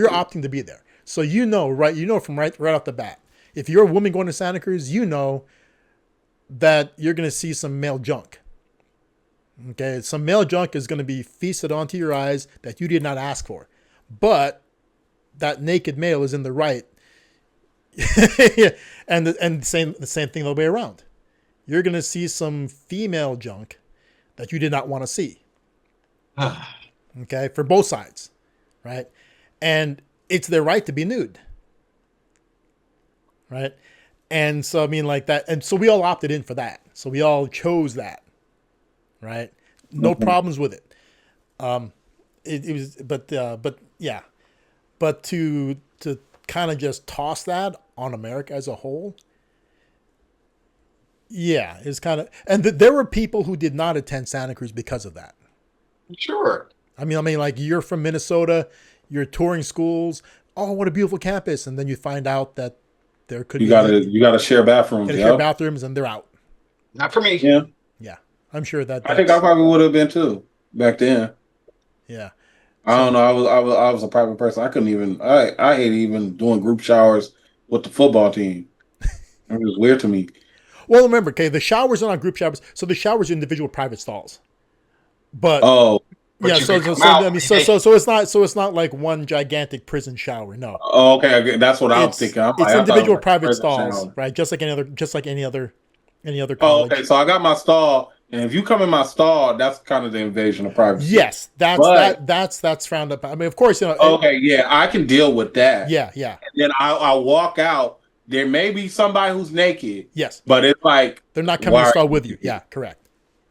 opting to be there, so from right off the bat. If you're a woman going to Santa Cruz, you know that you're going to see some male junk. Okay, some male junk is going to be feasted onto your eyes that you did not ask for, but that naked male is in the right. and the same thing the other way around. You're going to see some female junk that you did not want to see. Okay, for both sides, right? And it's their right to be nude, right? And so I mean, like that, and so we all opted in for that. So we all chose that, right? No problems with it. It was, but yeah, but to kind of just toss that on America as a whole, yeah, it's kind of, and there were people who did not attend Santa Cruz because of that. Sure. I mean, like you're from Minnesota, you're touring schools. Oh, what a beautiful campus! And then you find out that there could you gotta share bathrooms. Share bathrooms, and they're out. Not for me. Yeah, I'm sure that. I think I probably would have been too back then. Yeah. I don't know. I was a private person. I couldn't even. I hate even doing group showers with the football team. It was weird to me. Well, remember, okay, the showers are not group showers, so the showers are individual private stalls. But yeah, so it's not like one gigantic prison shower. No. Oh, okay, that's what I was thinking. It's individual private stalls, right? Just like any other college. Oh, okay. So I got my stall, and if you come in my stall, that's kind of the invasion of privacy. Yes, that's frowned upon. I mean, of course, Okay, yeah, I can deal with that. Yeah. And then I walk out. There may be somebody who's naked. Yes. But it's like they're not coming to stall with you. Yeah, correct.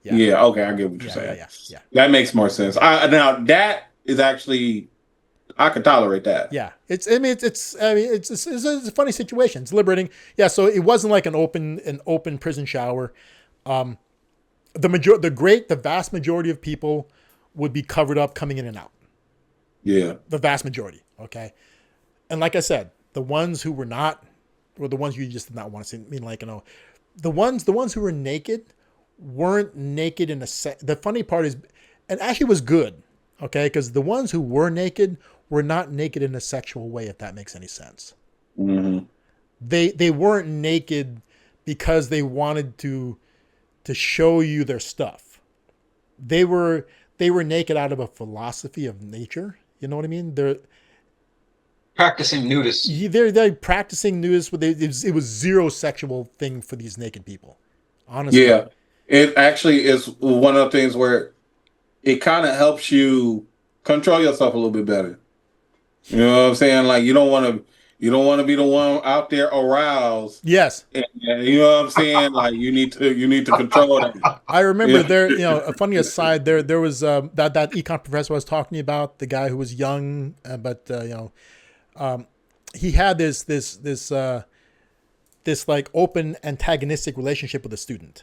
Yeah. Okay, I get what you're saying. Yeah. That makes more sense. Now that is actually, I can tolerate that. Yeah, it's a funny situation. It's liberating. Yeah, so it wasn't like an open prison shower. The vast majority of people would be covered up coming in and out. Yeah, the vast majority. Okay, and like I said, the ones who were not were the ones you just did not want to see. I mean, like, the ones who were naked weren't naked in a the funny part is, and actually was good, okay, because the ones who were naked were not naked in a sexual way, if that makes any sense. Mm-hmm. They weren't naked because they wanted to show you their stuff. They were naked out of a philosophy of nature. You know what I mean? They're practicing nudists. They're practicing nudists, but it was zero sexual thing for these naked people. Honestly. Yeah. It actually is one of the things where it kind of helps you control yourself a little bit better. You know what I'm saying? Like you don't want to be the one out there aroused. Yes. And, you know what I'm saying? Like you need to control that. I remember there, a funny aside, there was that econ professor I was talking about, the guy who was young, but he had this like open antagonistic relationship with a student.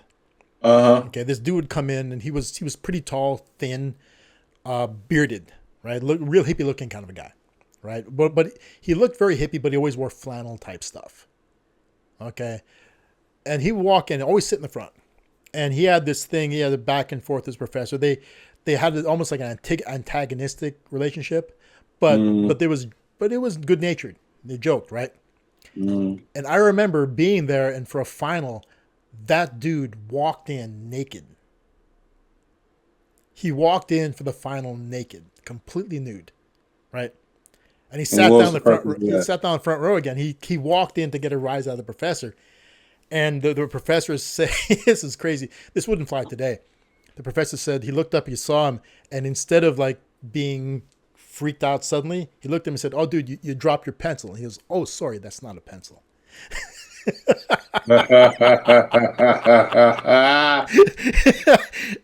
Okay, this dude would come in and he was pretty tall, thin, bearded, right? Real hippie looking kind of a guy, right? But he looked very hippie, but he always wore flannel type stuff. Okay, and he would walk in, always sit in the front, and he had this thing. He had a back and forth with his professor. They had almost like an antagonistic relationship, but it was good natured. They joked, right? And I remember being there, and for a final, that dude walked in naked. He walked in for the final naked, completely nude, right? And he sat down the front. He sat down in the front row again. He walked in to get a rise out of the professor, and the professor said, "This is crazy. This wouldn't fly today." The professor said he looked up, he saw him, and instead of like being freaked out suddenly, he looked at him and said, "Oh, dude, you dropped your pencil." And he goes, "Oh, sorry, that's not a pencil."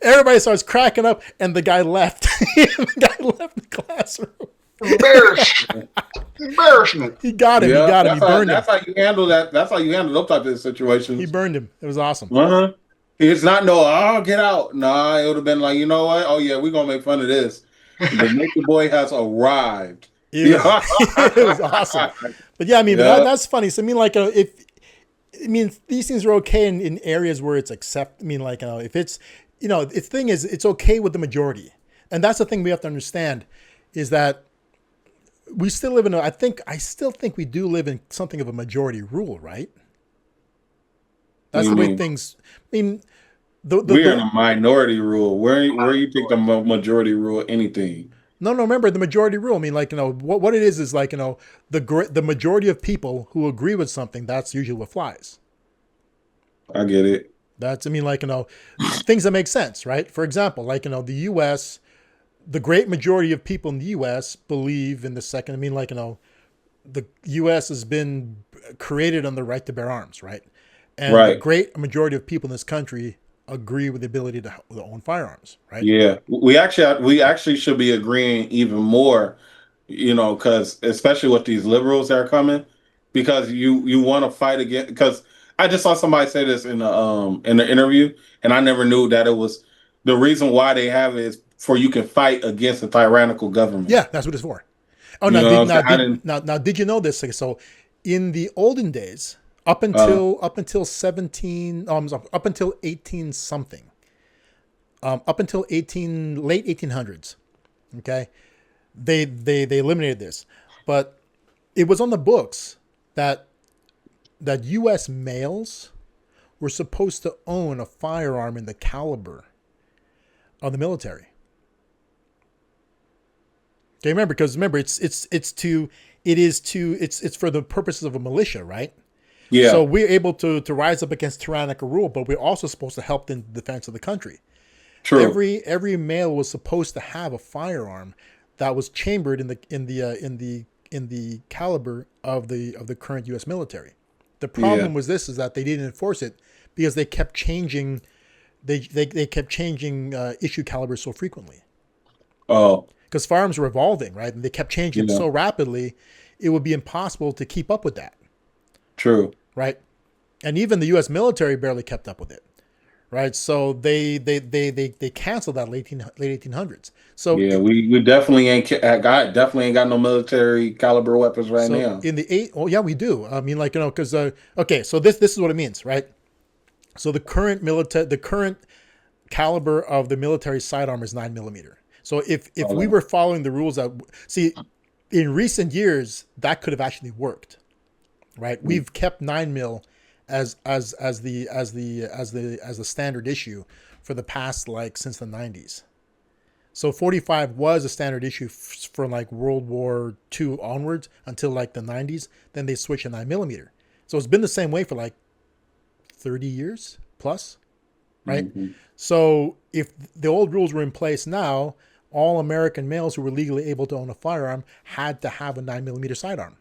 Everybody starts cracking up, and the guy left. The guy left the classroom. Embarrassment. He got him. Yeah, he got him. He burned him. That's how you handle that. That's how you handle those type of situations. He burned him. It was awesome. It's not get out. Nah, it would have been like, you know what? Oh yeah, we're gonna make fun of this. The naked boy has arrived. It was awesome. But yeah, I mean, but that's funny. So I mean, like, these things are okay in areas where it's accepted. I mean, like, if it's, the thing is, it's okay with the majority, and that's the thing we have to understand, is that we still live in I still think we do live in something of a majority rule, right? That's the way things. I mean, we're in a minority rule. Where you think the majority rule anything? No. Remember the majority rule. I mean, like, what it is like, the majority of people who agree with something. That's usually what flies. I get it. That's, I mean, like, things that make sense, right? For example, like, the U.S. The great majority of people in the U.S. believe in the second. I mean, like, the U.S. has been created on the right to bear arms, right? And the great majority of people in this country agree with the ability to own firearms, right? Yeah, we actually should be agreeing even more, because especially with these liberals that are coming, because you want to fight against. Because I just saw somebody say this in the interview, and I never knew that it was the reason why they have it is for you can fight against a tyrannical government. Yeah, that's what it's for. Oh, now, did you know this? So, in the olden days, up until 18 something, up until late 1800s, okay, they eliminated this, but it was on the books that U.S. males were supposed to own a firearm in the caliber of the military. Okay, remember, it's for the purposes of a militia, right? Yeah. So we're able to rise up against tyrannical rule, but we're also supposed to help in the defense of the country. True. Every male was supposed to have a firearm that was chambered in the caliber of the current U.S. military. The problem was is that they didn't enforce it because they kept changing. They kept changing issue calibers so frequently. Oh. Because firearms were evolving, right? And they kept changing so rapidly, it would be impossible to keep up with that. True. Right? And even the U.S. military barely kept up with it. right? So they canceled that late 1800s. So Yeah, we definitely ain't got no military caliber weapons right now. in the oh yeah, we do. I mean, like, because okay, so this is what it means, right? So the current caliber of the military sidearm is 9 millimeter. So if we were following the rules that, see, in recent years that could have actually worked, right? We've kept 9 mil as the standard issue for the past, like, since the 90s. So 45 was a standard issue from like World War II onwards until like the 90s. Then they switched to 9 millimeter. So it's been the same way for like 30 years plus, right? Mm-hmm. So if the old rules were in place now, all American males who were legally able to own a firearm had to have a 9 millimeter sidearm.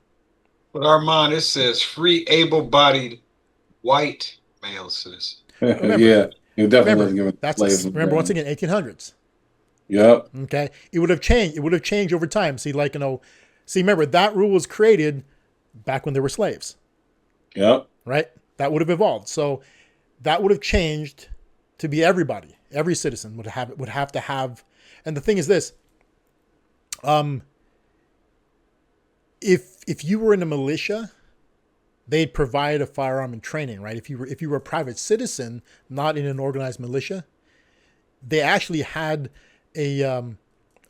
But Armand, it says free able-bodied white male citizen. Remember, Yeah, it definitely remember, remember once again, 1800s. Yep. Okay, it would have changed. It would have changed over time. See, like, remember that rule was created back when there were slaves. Yep. Right. That would have evolved. So that would have changed to be everybody. Every citizen would have to have. And the thing is this: if you were in a militia, they'd provide a firearm and training. Right. If you were a private citizen, not in an organized militia, they actually had a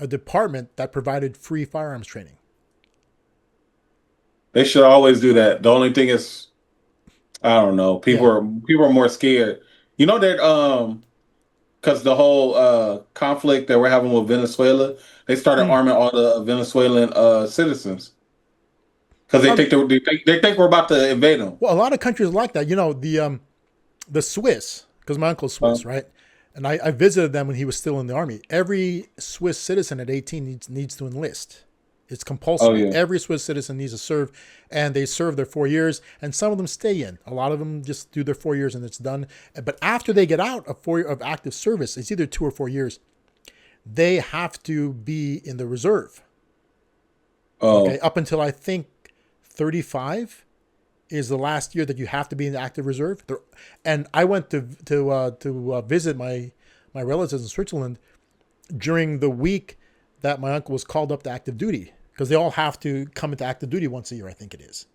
department that provided free firearms training. They should always do that. The only thing is, I don't know. People are more scared. You know that because the whole conflict that we're having with Venezuela, they started arming all the Venezuelan citizens because they think we're about to invade them. Well, a lot of countries are like that. The Swiss, because my uncle's Swiss, right? And I visited them when he was still in the army. Every Swiss citizen at 18 needs to enlist. It's compulsory. Every Swiss citizen needs to serve, and they serve their 4 years, and some of them stay in. A lot of them just do their 4 years and it's done. But after they get out of 4 years of active service, it's either 2 or 4 years, they have to be in the reserve. Okay, up until I think 35 is the last year that you have to be in the active reserve. And I went to visit my relatives in Switzerland during the week that my uncle was called up to active duty, because they all have to come into active duty once a year, I think it is.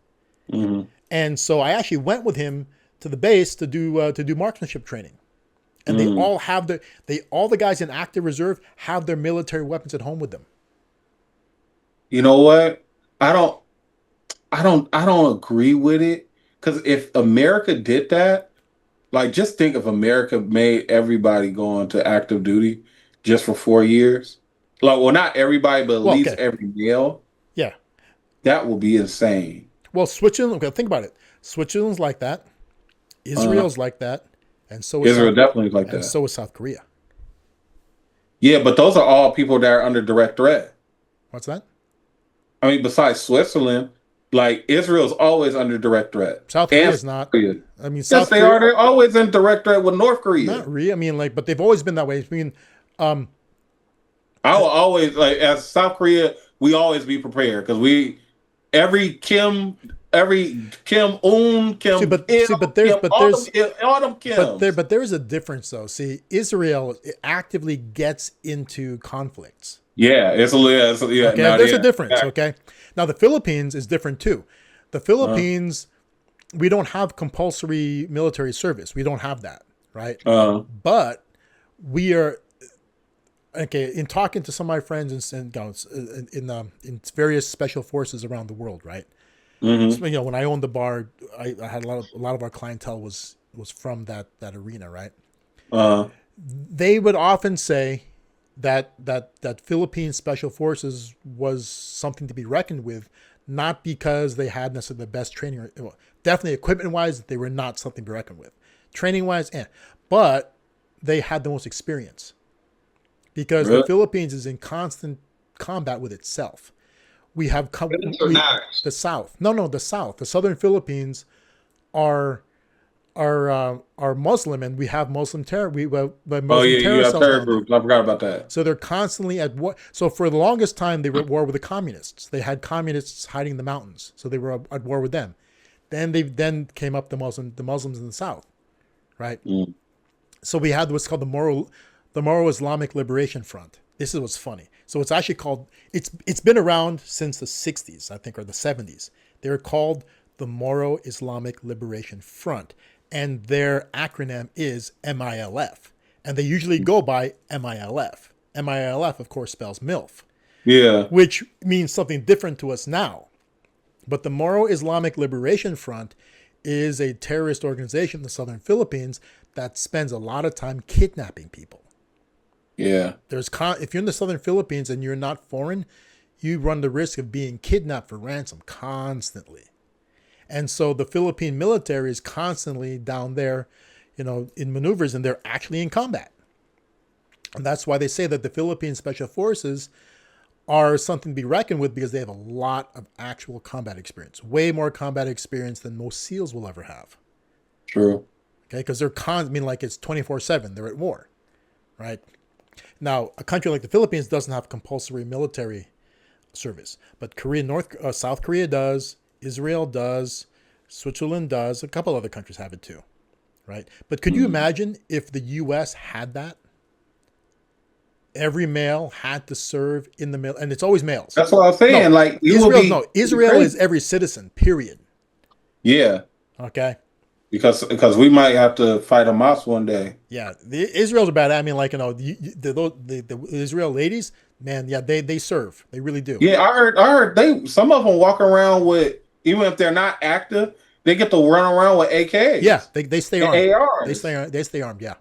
Mm-hmm. And so I actually went with him to the base to do marksmanship training, and they all have all the guys in active reserve have their military weapons at home with them. You know what? I don't agree with it, because if America did that, like, just think if America made everybody go into active duty just for 4 years. Like, well, not everybody, but at least every male. Yeah. That will be insane. Well, Switzerland, think about it. Switzerland's like that. Israel's like that. And so is Israel definitely like that. And so is South Korea. Yeah, but those are all people that are under direct threat. What's that? I mean, besides Switzerland, like, Israel's always under direct threat. South Korea is not. I mean, yes, South Korea, are. They're always in direct threat with North Korea. Not really. I mean, like, but they've always been that way. I mean, I will always, like, as South Korea, we always be prepared, because every Kim Un, Kim. But there's a difference though. See, Israel actively gets into conflicts. Yeah, there's a difference. Okay, now the Philippines is different too. The Philippines, we don't have compulsory military service. We don't have that, right? But we are. Okay, in talking to some of my friends in various special forces around the world, right? Mm-hmm. So, when I owned the bar, I had a lot of our clientele was from that arena, right? They would often say that Philippine special forces was something to be reckoned with, not because they had necessarily the best training. Definitely equipment wise, they were not something to be reckoned with. Training wise, but they had the most experience. Because the Philippines is in constant combat with itself. We have the South. No, the South. The Southern Philippines are Muslim, and we have Muslim terror. We have you have terror groups. I forgot about that. So they're constantly at war. So for the longest time, they were at war with the communists. They had communists hiding in the mountains, so they were at war with them. Then came up the Muslims in the South, right? So we had what's called the Moro Islamic Liberation Front. This is what's funny. So it's actually called, it's been around since the 60s, I think, or the 70s. They're called the Moro Islamic Liberation Front, and their acronym is MILF, and they usually go by MILF. MILF, of course, spells MILF. Yeah. Which means something different to us now. But the Moro Islamic Liberation Front is a terrorist organization in the southern Philippines that spends a lot of time kidnapping people. Yeah. If you're in the southern Philippines and you're not foreign, you run the risk of being kidnapped for ransom constantly. And so the Philippine military is constantly down there, in maneuvers, and they're actually in combat. And that's why they say that the Philippine Special Forces are something to be reckoned with, because they have a lot of actual combat experience, way more combat experience than most SEALs will ever have. True. Okay, because they're it's 24/7. They're at war, right? Now, a country like the Philippines doesn't have compulsory military service, but South Korea does, Israel does, Switzerland does, a couple other countries have it too, right? But could you imagine if the U.S. had that? Every male had to serve in the middle, and it's always males. That's what I was saying. Israel is every citizen, period. Yeah. Okay. Because we might have to fight a mouse one day. Yeah, the Israel's are bad. I mean, the Israel ladies, man, yeah, they serve. They really do. Yeah, I heard some of them walk around with, even if they're not active, they get to run around with AKs. Yeah, they stay armed. ARs. They stay armed. Yeah,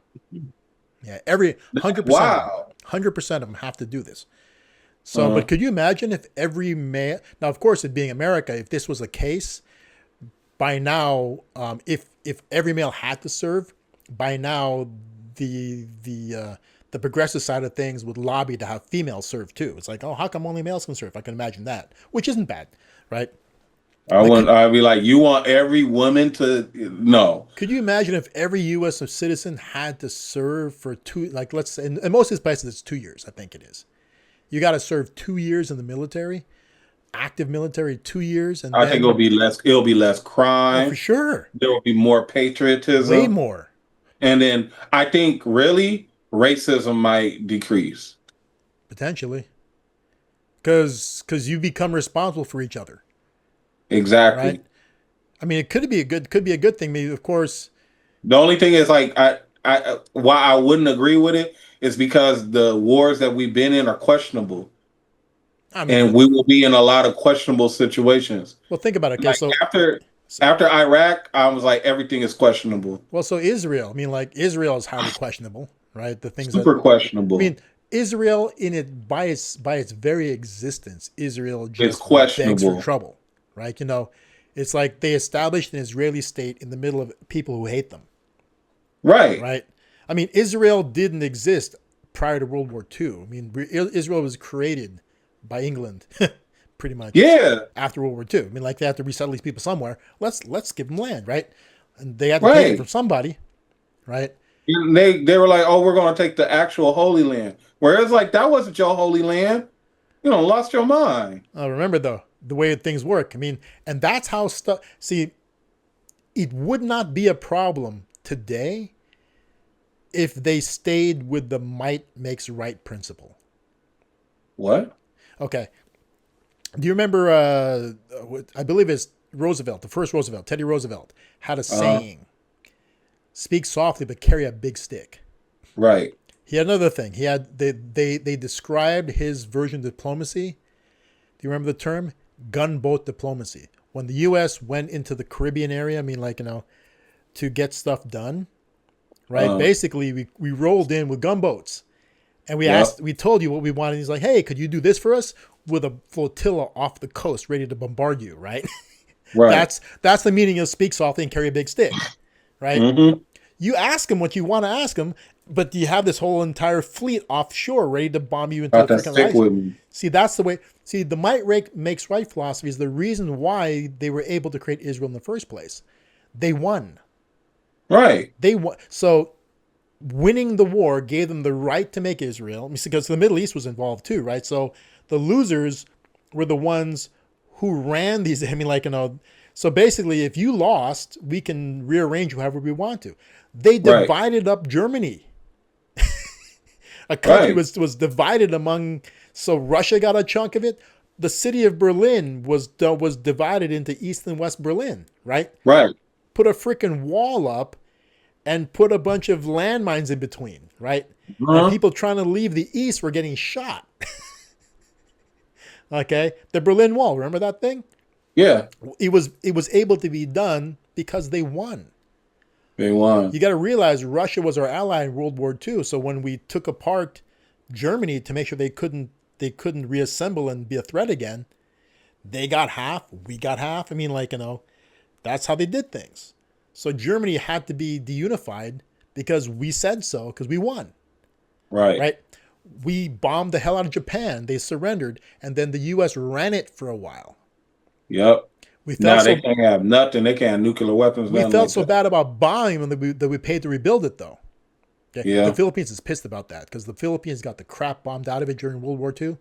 yeah. Every 100%. Wow. 100% of them have to do this. So, but could you imagine if every man? Now, of course, it being America, if this was the case, by now, if every male had to serve, by now the progressive side of things would lobby to have females serve too. It's like, oh, how come only males can serve? I can imagine that, which isn't bad, right? I'd be like, you want every woman to no. Could you imagine if every U.S. citizen had to serve for let's say, in most of these places it's 2 years, I think it is. You got to serve 2 years in the military, active military, 2 years, and I think it'll be less. It'll be less crime. Oh, for sure. There will be more patriotism. Way more. And then I think really racism might decrease. Potentially. Because you become responsible for each other. Exactly. Right? I mean, it could be a good thing. Maybe, of course. The only thing is, like, why I wouldn't agree with it is because the wars that we've been in are questionable. I mean, and we will be in a lot of questionable situations. Well, think about it. Okay, so after Iraq, I was like, everything is questionable. Well, so Israel, I mean, Israel is highly questionable, right? The things super questionable. I mean, Israel by its very existence, Israel just begs for trouble, right? It's like they established an Israeli state in the middle of people who hate them. Right. Right. I mean, Israel didn't exist prior to World War II. I mean, Israel was created by England, pretty much. Yeah. After World War II. I mean, they have to resettle these people somewhere. Let's give them land, right? And they had to take it from somebody, right? And they were like, oh, we're going to take the actual Holy Land. Whereas, that wasn't your Holy Land. You lost your mind. Remember, though, the way things work. I mean, and that's how stuff... See, it would not be a problem today if they stayed with the might makes right principle. What? Okay. Do you remember, I believe it's Roosevelt, the first Roosevelt, Teddy Roosevelt, had a saying, speak softly but carry a big stick. Right. He had another thing. They described his version of diplomacy. Do you remember the term? Gunboat diplomacy. When the U.S. went into the Caribbean area, I mean, to get stuff done, right? Basically, we rolled in with gunboats. And we told you what we wanted. He's like, hey, could you do this for us? With a flotilla off the coast ready to bombard you, right? Right. That's the meaning of speak softly and carry a big stick, right? Mm-hmm. You ask them what you want to ask them, but you have this whole entire fleet offshore ready to bomb you into the freaking ice. See, that's the way. See, the might makes right philosophy is the reason why they were able to create Israel in the first place. They won. Right. They won. So winning the war gave them the right to make Israel, because the Middle East was involved too, right? So the losers were the ones who ran these. I mean, So basically, if you lost, we can rearrange however we want to. They Right. divided up Germany. A country Right. was divided among. So Russia got a chunk of it. The city of Berlin was divided into East and West Berlin. Right. Right. Put a freaking wall up and put a bunch of landmines in between. Right. Uh-huh. And people trying to leave the East were getting shot. Okay. The Berlin Wall. Remember that thing? Yeah. It was able to be done because they won. They won. You got to realize Russia was our ally in World War II. So when we took apart Germany to make sure they couldn't reassemble and be a threat again, they got half, we got half. I mean, like, that's how they did things. So Germany had to be deunified because we said so, because we won. Right. Right. We bombed the hell out of Japan. They surrendered, and then the U.S. ran it for a while. Yep. We Now felt they can't have nothing. They can't have nuclear weapons. we nothing felt like so that. bad about bombing them that we paid to rebuild it, though. Okay? Yeah. The Philippines is pissed about that because the Philippines got the crap bombed out of it during World War II,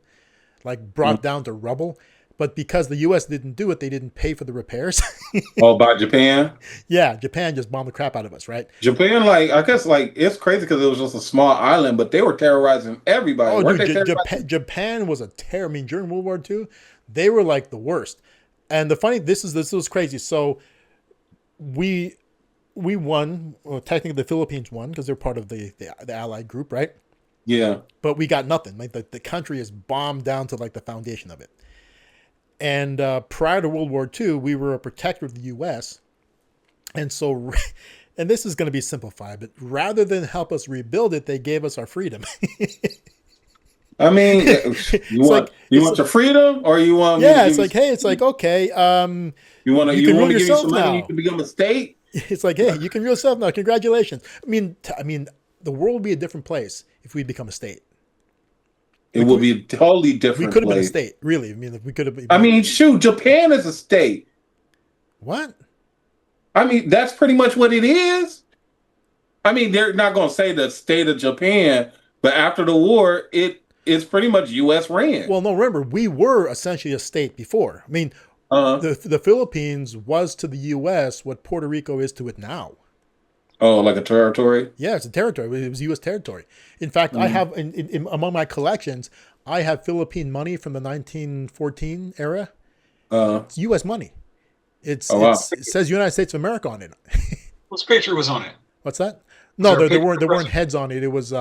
like brought down to rubble. But because the U.S. didn't do it, they didn't pay for the repairs. Oh, by Japan? Yeah, Japan just bombed the crap out of us, right? Japan, I guess, it's crazy because it was just a small island, but they were terrorizing everybody. Oh, Weren't dude, they terrorizing? Japan was a terror. I mean, during World War II, they were like the worst. And this was crazy. So we won. Well, technically, the Philippines won because they're part of the Allied group, right? Yeah. But we got nothing. Like the country is bombed down to like the foundation of it. And prior to World War II, we were a protector of the U.S. And so, and this is going to be simplified, but rather than help us rebuild it, they gave us our freedom. I mean, you want your freedom, or you want? Yeah, it's like, hey, it's like, okay, you want to you can give rule you yourself some money, now. you can become a state. It's like, hey, you can rule yourself now. Congratulations. I mean, the world would be a different place if we become a state. It would be a totally different. We could have been a place. state, really. I mean, if we could have. I mean, shoot, Japan is a state. What? I mean, that's pretty much what it is. I mean, they're not going to say the state of Japan, but after the war, it's pretty much U.S. ran. Well, no, remember, we were essentially a state before. I mean, the Philippines was to the U.S. what Puerto Rico is to it now. Oh, like a territory? Yeah, it's a territory. It was U.S. territory. In fact, I have, among my collections, I have Philippine money from the 1914 era. It's U.S. money. It says United States of America on it. Whose picture was on it? What's that? No, there weren't president? heads on it. It was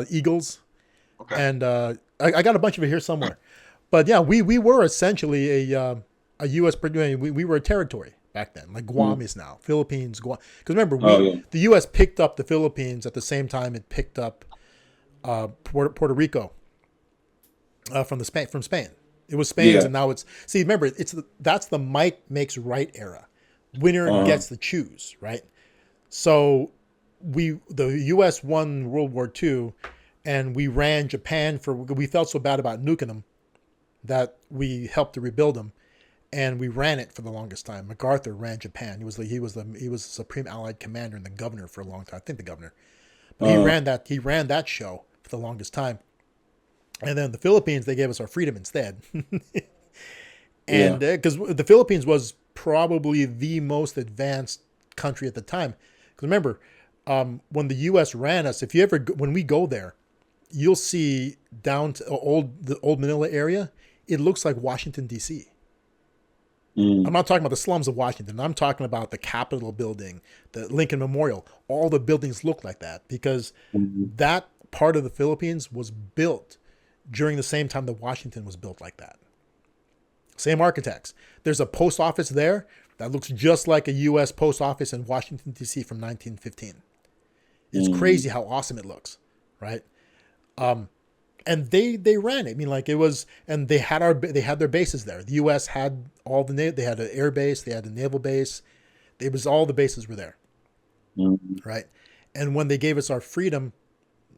eagles. Okay. And I got a bunch of it here somewhere. But yeah, we were essentially a U.S. We were a territory back then, like Guam is now. Philippines, Guam. Because remember, the U.S. picked up the Philippines at the same time it picked up Puerto Rico from Spain. It was Spain's, and now it's. See, remember, that's the might makes right era. Winner gets to choose, right? So the U.S. won World War II, and we ran Japan we felt so bad about nuking them that we helped to rebuild them, and we ran it for the longest time. MacArthur ran Japan. He was the Supreme Allied Commander and the governor for a long time. I think the governor, but he ran that show for the longest time. And then the Philippines, they gave us our freedom instead. And because the Philippines was probably the most advanced country at the time. Because remember, when the U.S. ran us, when we go there, you'll see down to the old Manila area, it looks like Washington, D.C. I'm not talking about the slums of Washington. I'm talking about the Capitol building, the Lincoln Memorial. All the buildings look like that because that part of the Philippines was built during the same time that Washington was built like that. Same architects. There's a post office there that looks just like a U.S. post office in Washington, D.C. from 1915. It's crazy how awesome it looks, right? And they ran it. I mean, like it was, and they had their bases there. The U.S. had they had an air base, they had a naval base. All the bases were there, right? And when they gave us our freedom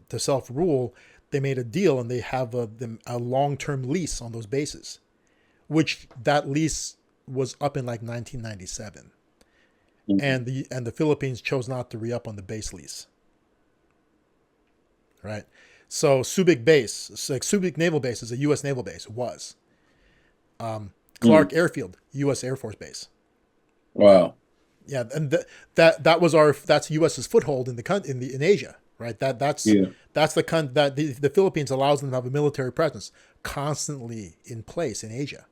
to self-rule, they made a deal, and they have a long-term lease on those bases, which that lease was up in like 1997, and the Philippines chose not to re-up on the base lease, right? So Subic Naval Base is a U.S. naval base. It was. Clark Airfield, U.S. Air Force Base. Wow. Yeah, and that's U.S.'s foothold in Asia, right? That's the Philippines allows them to have a military presence constantly in place in Asia.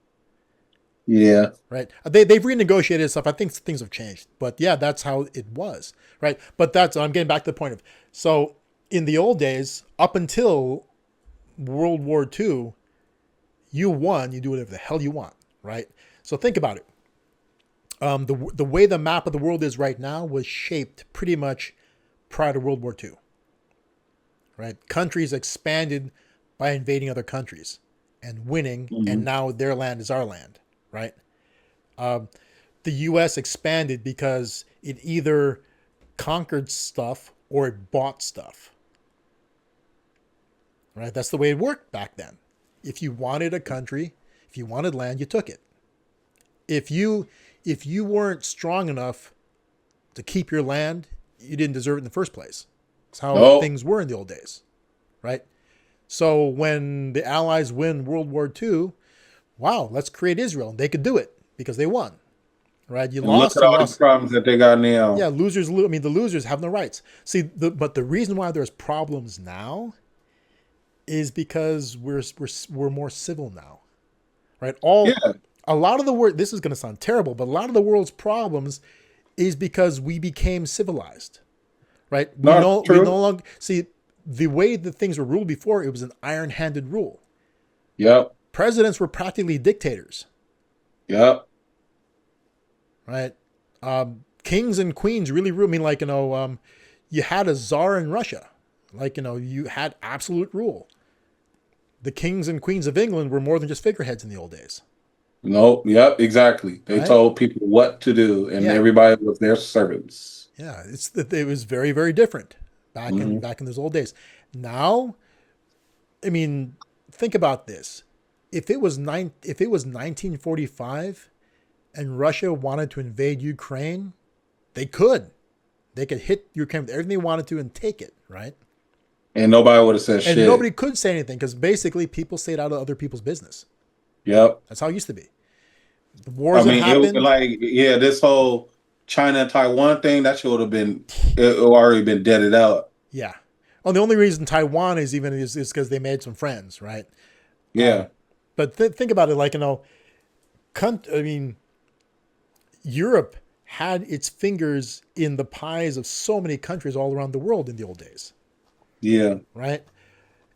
Yeah. Right. They've renegotiated stuff. I think things have changed, but yeah, that's how it was. Right. But I'm getting back to the point of, so in the old days, up until World War II, you won, you do whatever the hell you want. Right. So think about it. The way the map of the world is right now was shaped pretty much prior to World War II. Right. Countries expanded by invading other countries and winning, and now their land is our land. Right. The U.S. expanded because it either conquered stuff or it bought stuff. Right. That's the way it worked back then. If you wanted a country, if you wanted land, you took it. If you weren't strong enough to keep your land, you didn't deserve it in the first place. That's how things were in the old days. Right. So when the Allies win World War II, wow, let's create Israel. And they could do it because they won, right? Look at all the problems that they got now. Yeah, losers. I mean, the losers have no rights. See, but the reason why there's problems now is because we're more civil now, right? A lot of the world. This is going to sound terrible, but a lot of the world's problems is because we became civilized, right? We no longer see the way that things were ruled before. It was an iron-handed rule. Yep. Presidents were practically dictators. Yep. Right. Kings and queens really ruled. I mean, you had a czar in Russia. You had absolute rule. The kings and queens of England were more than just figureheads in the old days. No. Yep. Exactly. They told people what to do, and everybody was their servants. Yeah. It was very, very different back in those old days. Now, I mean, think about this. If it was 1945 and Russia wanted to invade Ukraine, they could hit Ukraine with everything they wanted to and take it, right? And nobody would have said shit. And nobody could say anything because basically people stayed out of other people's business. Yep. That's how it used to be. The wars that happened. It was this whole China and Taiwan thing, that should have been already been deaded out. Yeah. Well, the only reason Taiwan is because they made some friends, right? Yeah. But think about it, Europe had its fingers in the pies of so many countries all around the world in the old days. Yeah. Right?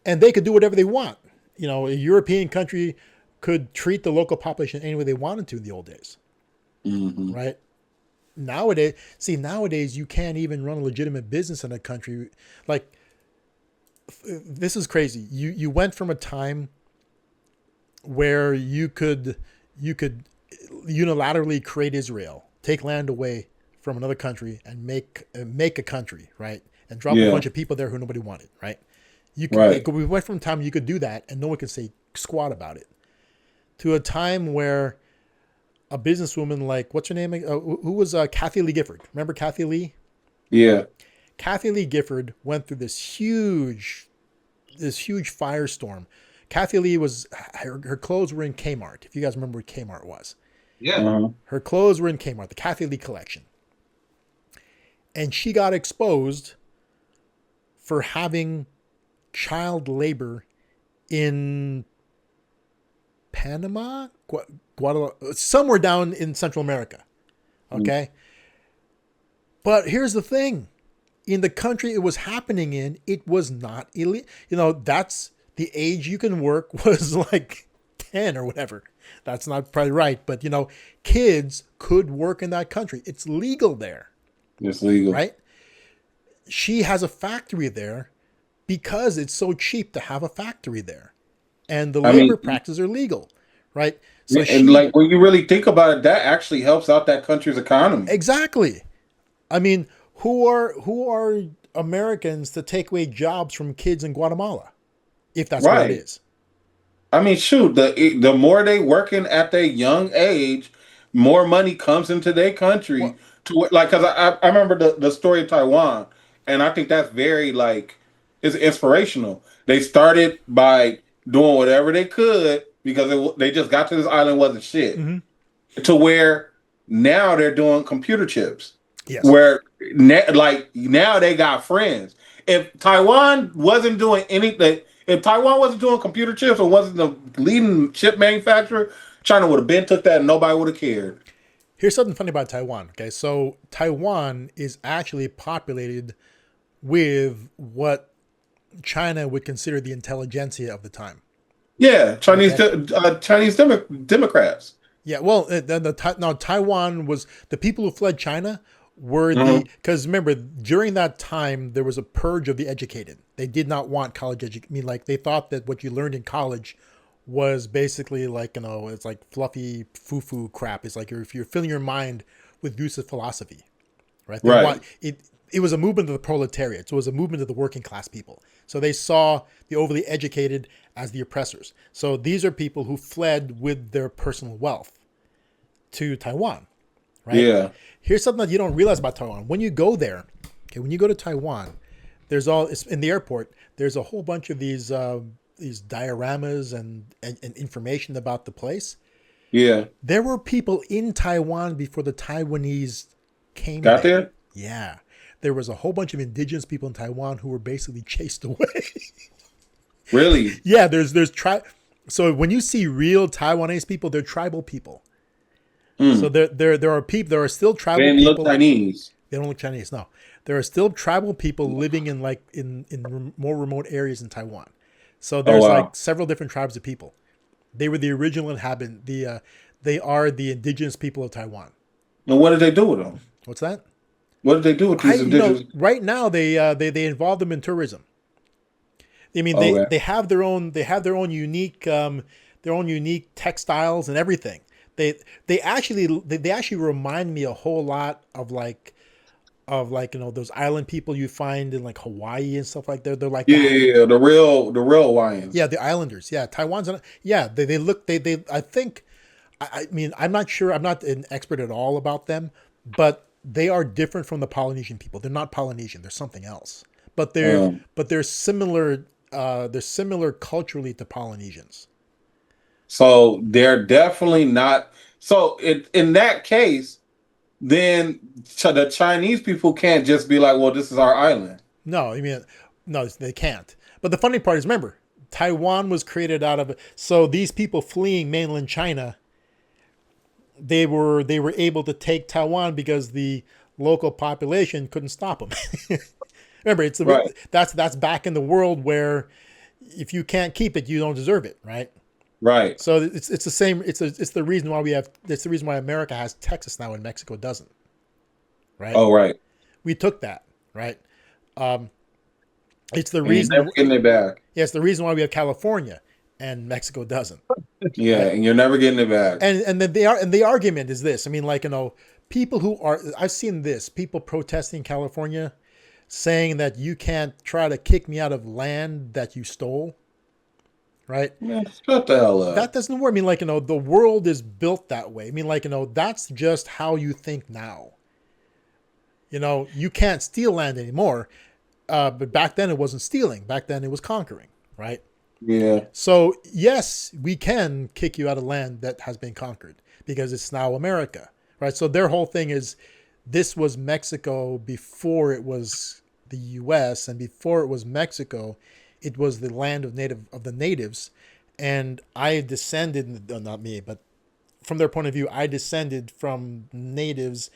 And they could do whatever they want. A European country could treat the local population any way they wanted to in the old days. Mm-hmm. Right? Nowadays you can't even run a legitimate business in a country. This is crazy. You went from a time where you could unilaterally create Israel, take land away from another country and make a country, right? And drop a bunch of people there who nobody wanted, right? We went from a time you could do that and no one could say squat about it, to a time where a businesswoman what's her name? Who was Kathy Lee Gifford? Remember Kathy Lee? Yeah. Kathy Lee Gifford went through this huge firestorm. Kathy Lee her clothes were in Kmart. If you guys remember what Kmart was. Yeah. Uh-huh. Her clothes were in Kmart, the Kathy Lee collection. And she got exposed for having child labor in Panama, Guatemala, somewhere down in Central America. Okay. But here's the thing. In the country it was happening in, it was not illegal. That's the age you can work was 10 or whatever. That's not probably right. But, kids could work in that country. It's legal there. It's legal. Right? She has a factory there because it's so cheap to have a factory there. And the labor practices are legal. Right? So when you really think about it, that actually helps out that country's economy. Exactly. I mean, who are Americans to take away jobs from kids in Guatemala? If that's what it is. I mean, shoot, the more they working at their young age, more money comes into their country. Because I remember the story of Taiwan, and I think that's very it's inspirational. They started by doing whatever they could, because they just got to this island, wasn't shit. Mm-hmm. To where now they're doing computer chips. Yes. Where now they got friends. If Taiwan wasn't doing anything, if Taiwan wasn't doing computer chips or wasn't the leading chip manufacturer, China would have been took that and nobody would have cared. Here's something funny about Taiwan. Okay, so Taiwan is actually populated with what China would consider the intelligentsia of the time. Yeah, Chinese Democrats. Yeah, well, now Taiwan was the people who fled China were because remember during that time there was a purge of the educated. They did not want college education. I mean, like they thought that what you learned in college was basically like it's like fluffy foo-foo crap. It's like if you're filling your mind with useless philosophy, right? It was a movement of the proletariat. So it was a movement of the working class people. So they saw the overly educated as the oppressors. So these are people who fled with their personal wealth to Taiwan, right? Yeah. Here's something that you don't realize about Taiwan. When you go there, okay, when you go to Taiwan, it's in the airport, there's a whole bunch of these dioramas and information about the place. Yeah. There were people in Taiwan before the Taiwanese got there. Yeah. There was a whole bunch of indigenous people in Taiwan who were basically chased away. Really? Yeah, so when you see real Taiwanese people, they're tribal people. So there are still tribal people. They don't look Chinese. They don't look Chinese, no. There are still tribal people living in more remote areas in Taiwan. So there's like several different tribes of people. They were the original inhabitant. They are the indigenous people of Taiwan. And what did they do with them? What's that? What did they do with these indigenous? Right now they involve them in tourism. I mean they have their own unique textiles and everything. They actually remind me a whole lot of like those island people you find in like Hawaii and stuff like that. They're like the real Hawaiians. Yeah, the islanders. Yeah, Taiwan's I think I mean I'm not sure, I'm not an expert at all about them, but they are different from the Polynesian people. They're not Polynesian. They're something else. But they're similar. They're similar culturally to Polynesians. So they're definitely not. So in that case, then the Chinese people can't just be like, "Well, this is our island." No, I mean, no, they can't. But the funny part is, remember, Taiwan was created out of. So these people fleeing mainland China, they were able to take Taiwan because the local population couldn't stop them. Remember, that's back in the world where if you can't keep it, you don't deserve it, right? Right. So it's the same. It's the reason why it's the reason why America has Texas now and Mexico doesn't. Right. Oh, right. We took that, right? It's the reason. You're never getting it back. Yeah, it's the reason why we have California and Mexico doesn't. Yeah, right? And you're never getting it back. And then the argument is this. I mean, like people who are I've seen this people protesting in California, saying that you can't try to kick me out of land that you stole. Right? Man, shut the hell up. That doesn't work. I mean, like, the world is built that way. I mean, like, that's just how you think now. You can't steal land anymore. But back then it wasn't stealing. Back then it was conquering, right? Yeah. So, yes, we can kick you out of land that has been conquered because it's now America, right? So their whole thing is this was Mexico before it was the U.S. and before it was Mexico, it was the land of the natives, and I descended, not me, but from their point of view, I descended from natives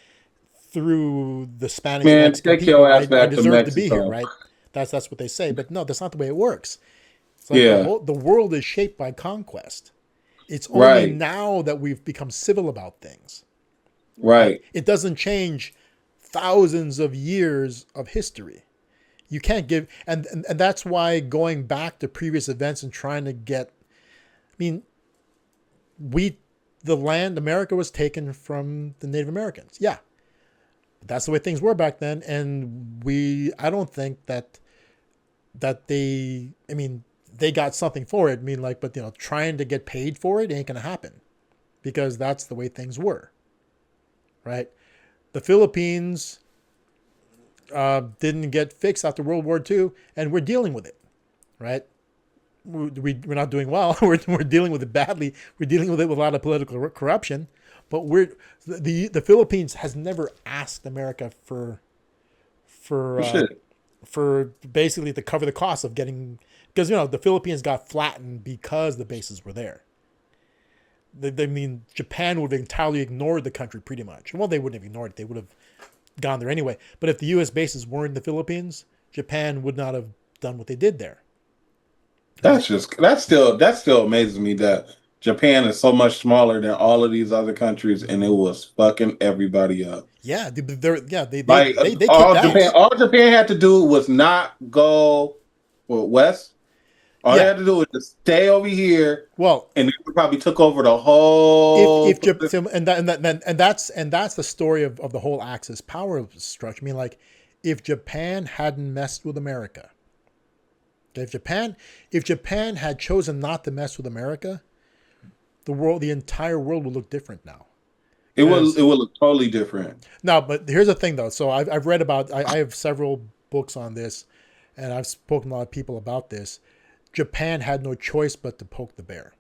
through the Spanish. Man, take your ass back to Mexico. I deserve to be here, right? That's what they say, but no, that's not the way it works. It's like the world is shaped by conquest. It's only now that we've become civil about things. Right. It doesn't change thousands of years of history. You can't give, and that's why going back to previous events and trying to get, I mean, the land, America was taken from the Native Americans. Yeah. That's the way things were back then. And I don't think that they got something for it. I mean, like, but, trying to get paid for it ain't going to happen because that's the way things were. Right. The Philippines didn't get fixed after World War II, and we're dealing with it, right? we're not doing well. We're dealing with it badly. We're dealing with it with a lot of political corruption. But the Philippines has never asked America Shit. for basically to cover the cost of getting, because the Philippines got flattened because the bases were there. I mean, Japan would have entirely ignored the country pretty much. Well, they wouldn't have ignored it. They would have gone there anyway. But if the U.S. bases weren't in the Philippines, Japan would not have done what they did there. That still amazes me that Japan is so much smaller than all of these other countries, and it was fucking everybody up. Yeah, they all Japan had to do was not go west. All they had to do was just stay over here. Well, and they probably took over the whole. If and that's the story of the whole Axis power structure. I mean, like, if Japan hadn't messed with America, if Japan had chosen not to mess with America, the entire world would look different now. It will look totally different. No, but here's the thing, though. So I've read about. I have several books on this, and I've spoken to a lot of people about this. Japan had no choice but to poke the bear.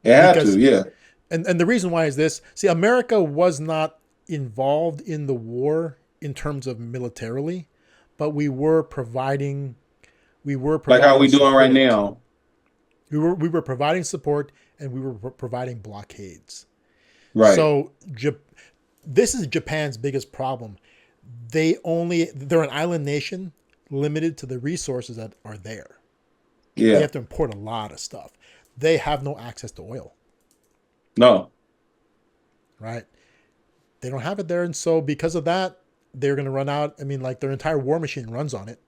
It had to, yeah. And the reason why is this. See, America was not involved in the war in terms of militarily, but we were providing like how we doing right now. We were providing support, and we were providing blockades. Right. So this is Japan's biggest problem. They're an island nation limited to the resources that are there. Yeah. They have to import a lot of stuff. They have no access to oil. No. Right? They don't have it there. And so because of that, they're going to run out. I mean, like, their entire war machine runs on it.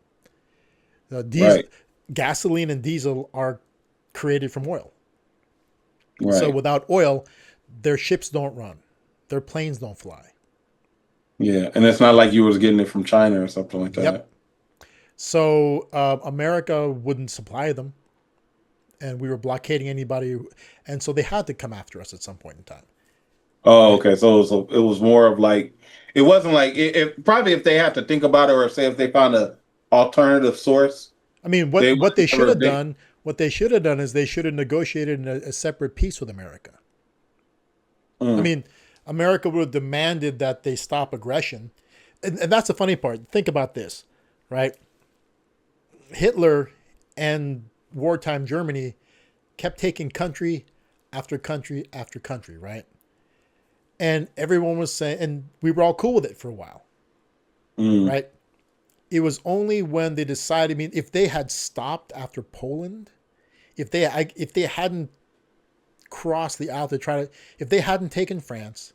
Right. Gasoline and diesel are created from oil. Right. So without oil, their ships don't run. Their planes don't fly. Yeah. And it's not like you was getting it from China or something like that. Yep. So America wouldn't supply them, and we were blockading anybody, and so they had to come after us at some point in time. Oh, okay. So it was more of like, it wasn't like probably if they had to think about it, or say if they found an alternative source. I mean, what they should have done is they should have negotiated a separate peace with America. I mean, America would have demanded that they stop aggression, and that's the funny part. Think about this, right? Hitler and wartime Germany kept taking country after country after country, right? And everyone was saying, and we were all cool with it for a while, right? It was only when they decided, I mean, if they had stopped after Poland, if they hadn't crossed the aisle if they hadn't taken France,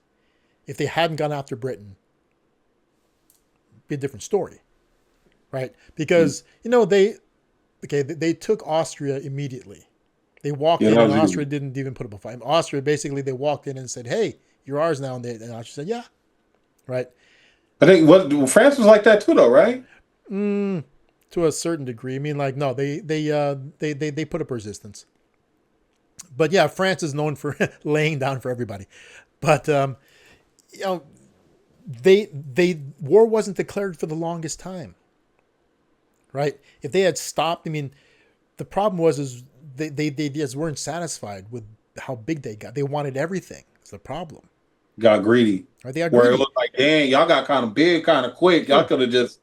if they hadn't gone after Britain, it'd be a different story. Right, because they took Austria immediately. They walked in, and Austria didn't even put up a fight. Austria basically, they walked in and said, "Hey, you're ours now," and Austria said, "Yeah." Right. I think France was like that too, though, right? To a certain degree. I mean, like, no, they put up resistance. But yeah, France is known for laying down for everybody. But war wasn't declared for the longest time. Right? If they had stopped, I mean, the problem was they just weren't satisfied with how big they got. They wanted everything. It's the problem. Got greedy. Right? They got where greedy. It looked like, dang, y'all got kind of big, kind of quick. Y'all could have just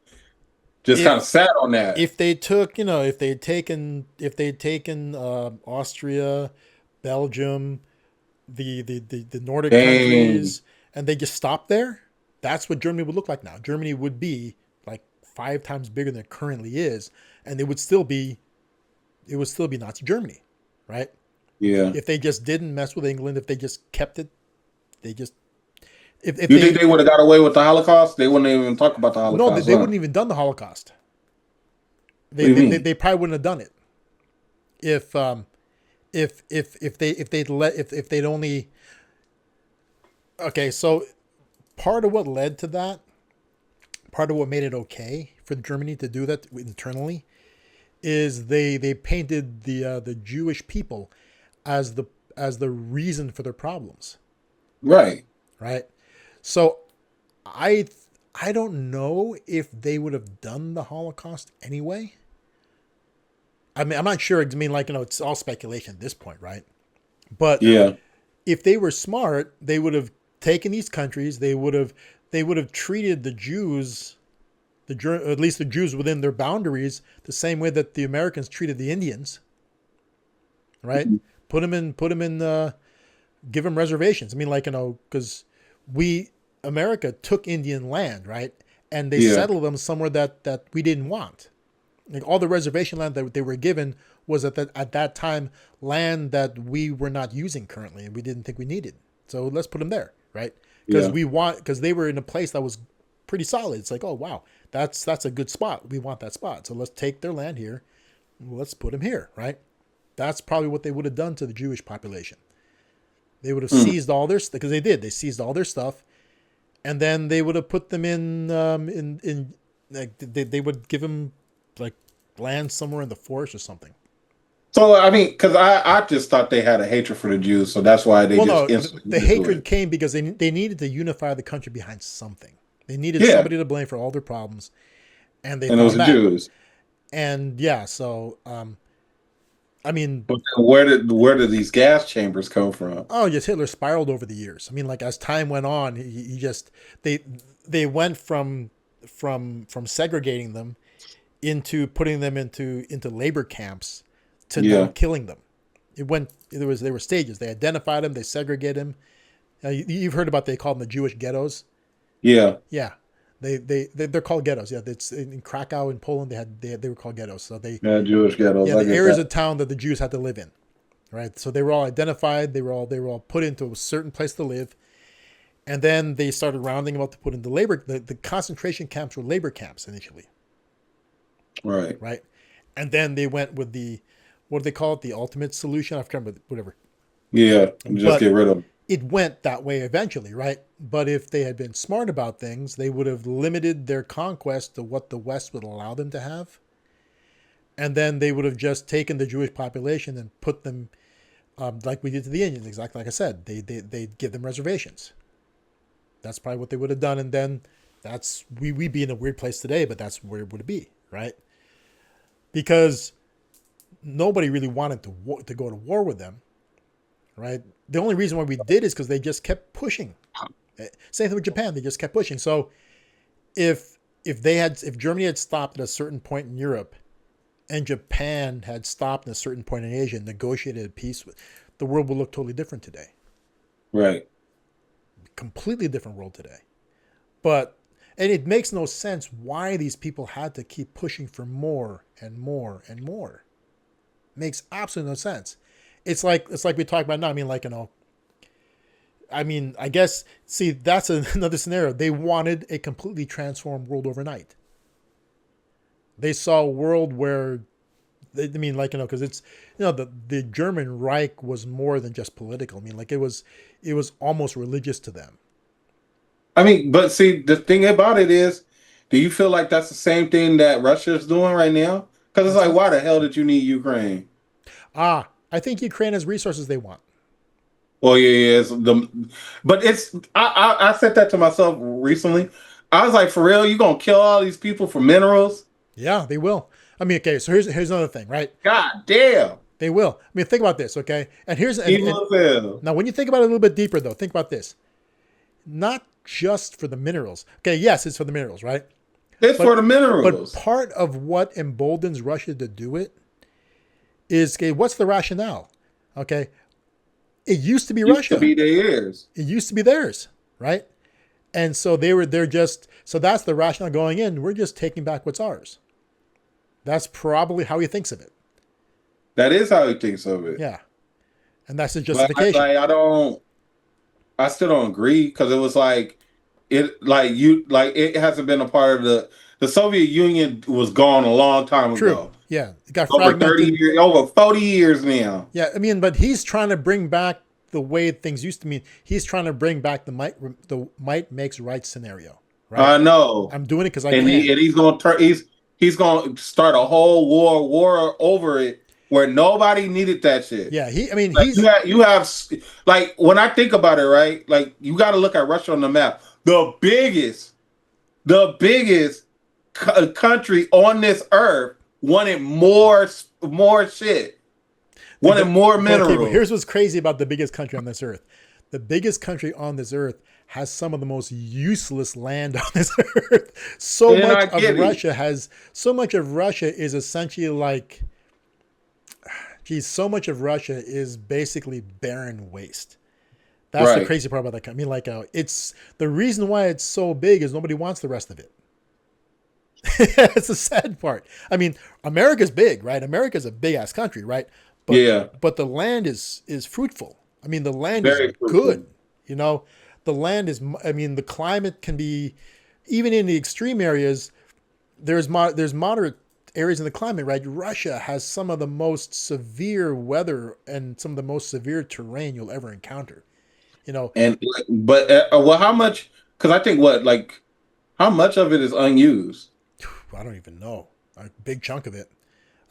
kind of sat on that. If they took, if they'd taken Austria, Belgium, the Nordic countries, and they just stopped there, that's what Germany would look like now. Germany would be like 5 times bigger than it currently is, and it would still be Nazi Germany, right? Yeah. If they just didn't mess with England, if they just kept it, they just. If you think they would have got away with the Holocaust? They wouldn't even talk about the Holocaust. No, they wouldn't even done the Holocaust. They probably wouldn't have done it if they'd only. Okay, so part of what led to that, part of what made it okay for Germany to do that internally, is they painted the Jewish people as the reason for their problems. Right. Right. So I don't know if they would have done the Holocaust anyway. I mean, I'm not sure. I mean, like, it's all speculation at this point, right? But Yeah. if they were smart, they would have taken these countries. They would have treated the Jews, at least the Jews within their boundaries, the same way that the Americans treated the Indians, right? Mm-hmm. Put them in, give them reservations. I mean, like, because America took Indian land, right? And they settled them somewhere that we didn't want. Like, all the reservation land that they were given was at that time land that we were not using currently and we didn't think we needed. So let's put them there, right? Because they were in a place that was pretty solid. It's like, oh wow, that's a good spot. We want that spot. So let's take their land here. Let's put them here, right? That's probably what they would have done to the Jewish population. They would have seized all their, because they did. They seized all their stuff, and then they would have put them in like they would give them like land somewhere in the forest or something. So I mean, because I just thought they had a hatred for the Jews, so that's why they the hatred came because they needed to unify the country behind something. They needed somebody to blame for all their problems, and it was the Jews. And so I mean, but where did these gas chambers come from? Oh, just Hitler spiraled over the years. I mean, like, as time went on, he just they went from segregating them into putting them into labor camps to now killing them. They were stages. They identified them, they segregated them. You've heard about, they call them the Jewish ghettos. Yeah. Yeah. They're called ghettos. Yeah, it's in Krakow in Poland. They were called ghettos. So Jewish ghettos. Yeah, the areas of town that the Jews had to live in, right? So they were all identified. They were all put into a certain place to live, and then they started rounding them up to put into labor. The concentration camps were labor camps initially, right? Right, and then they went with what do they call it? The ultimate solution. I forget, whatever. Yeah, just get rid of them. It went that way eventually, right? But if they had been smart about things, they would have limited their conquest to what the West would allow them to have. And then they would have just taken the Jewish population and put them, like we did to the Indians, exactly like I said. They'd give them reservations. That's probably what they would have done. And then we'd be in a weird place today, but that's where it would be, right? Because nobody really wanted to go to war with them, right? The only reason why we did is because they just kept pushing. Same thing with Japan. They just kept pushing. So if Germany had stopped at a certain point in Europe and Japan had stopped at a certain point in Asia and negotiated a peace, the world would look totally different today. Right. Completely different world today. And it makes no sense why these people had to keep pushing for more and more and more. Makes absolutely no sense. It's like we talk about now. I guess, see, that's another scenario. They wanted a completely transformed world overnight. They saw a world where, because it's, the German Reich was more than just political. It was almost religious to them. But see, the thing about it is, do you feel like that's the same thing that Russia is doing right now? Because it's like, why the hell did you need Ukraine? I think Ukraine has resources they want. Well, yeah. I said that to myself recently. I was like, for real, you gonna kill all these people for minerals? Yeah, they will. Okay, so here's another thing, right? God damn. They will. Think about this, okay? And now when you think about it a little bit deeper, though, think about this. Not just for the minerals. Okay, yes, it's for the minerals, right? It's for the minerals. But part of what emboldens Russia to do it is, okay, what's the rationale? Okay, it used to be Russia. It used to be theirs, right? And so so that's the rationale going in. We're just taking back what's ours. That's probably how he thinks of it. That is how he thinks of it. Yeah, and that's his justification. I still don't agree, because it was it hasn't been a part of the Soviet Union was gone a long time ago. Yeah, it got over fragmented. 30 years, over 40 years now. Yeah, but he's trying to bring back the way things used to be. He's trying to bring back the might makes right scenario. Right? I know. I'm doing it because I can. And he's going to start a whole war over it, where nobody needed that shit. Yeah, you have when I think about it, right? Like, you got to look at Russia on the map. The biggest country on this earth wanted more more shit, wanted more minerals. Okay, but here's what's crazy about the biggest country on this earth. The biggest country on this earth has some of the most useless land on this earth. So much of Russia is essentially like, so much of Russia is basically barren waste. That's the crazy part about that. I mean, like, it's the reason why it's so big is nobody wants the rest of it. It's the sad part. I mean, America's big, right? America's a big ass country, right? But, but the land is fruitful. I mean, the land is good. You know, the land is. I mean, the climate can be, even in the extreme areas, there's moderate areas in the climate, right? Russia has some of the most severe weather and some of the most severe terrain you'll ever encounter. You know, well, how much? Because I think how much of it is unused? I don't even know. A big chunk of it.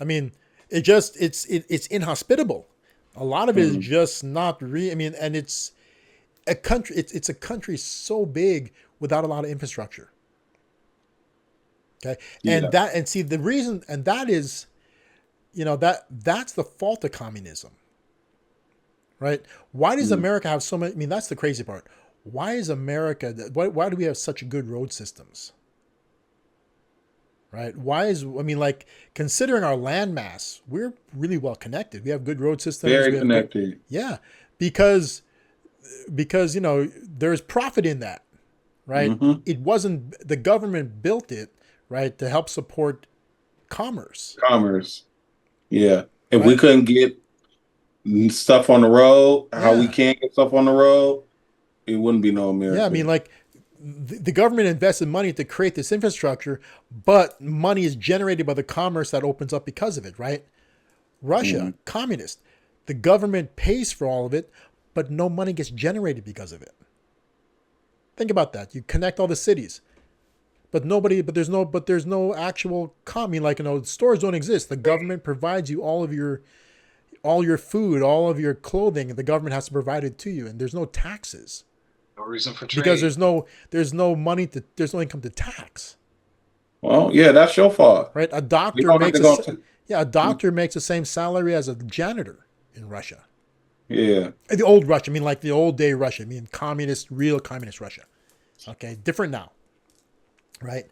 I mean, it's inhospitable. A lot of it is just not I mean, and it's a country. It's a country so big without a lot of infrastructure. Okay, and see the reason, and that is, you know, that's the fault of communism. Right? Why does America have so many? I mean, that's the crazy part. Why is America? Why do we have such good road systems? Right? Like, considering our land mass, we're really well connected. We have good road systems. Very connected. Because you know, there's profit in that, right? It wasn't, the government built it, right, to help support commerce. Yeah. If we couldn't get stuff on the road, how we can't get stuff on the road, it wouldn't be no America. Yeah, I mean, like, the government invested money to create this infrastructure, but money is generated by the commerce that opens up because of it, right? Russia, communist. The government pays for all of it, but no money gets generated because of it. Think about that. You connect all the cities, but there's no actual like, you know, stores don't exist. The government provides you all your food, all of your clothing, and the government has to provide it to you, and there's no taxes. No reason for trade. Because there's no income to tax. Well, yeah, that's your fault. Right? A doctor makes the same salary as a janitor in Russia. Yeah. The old Russia, I mean, like the old day Russia. I mean, real communist Russia. Okay, different now. Right?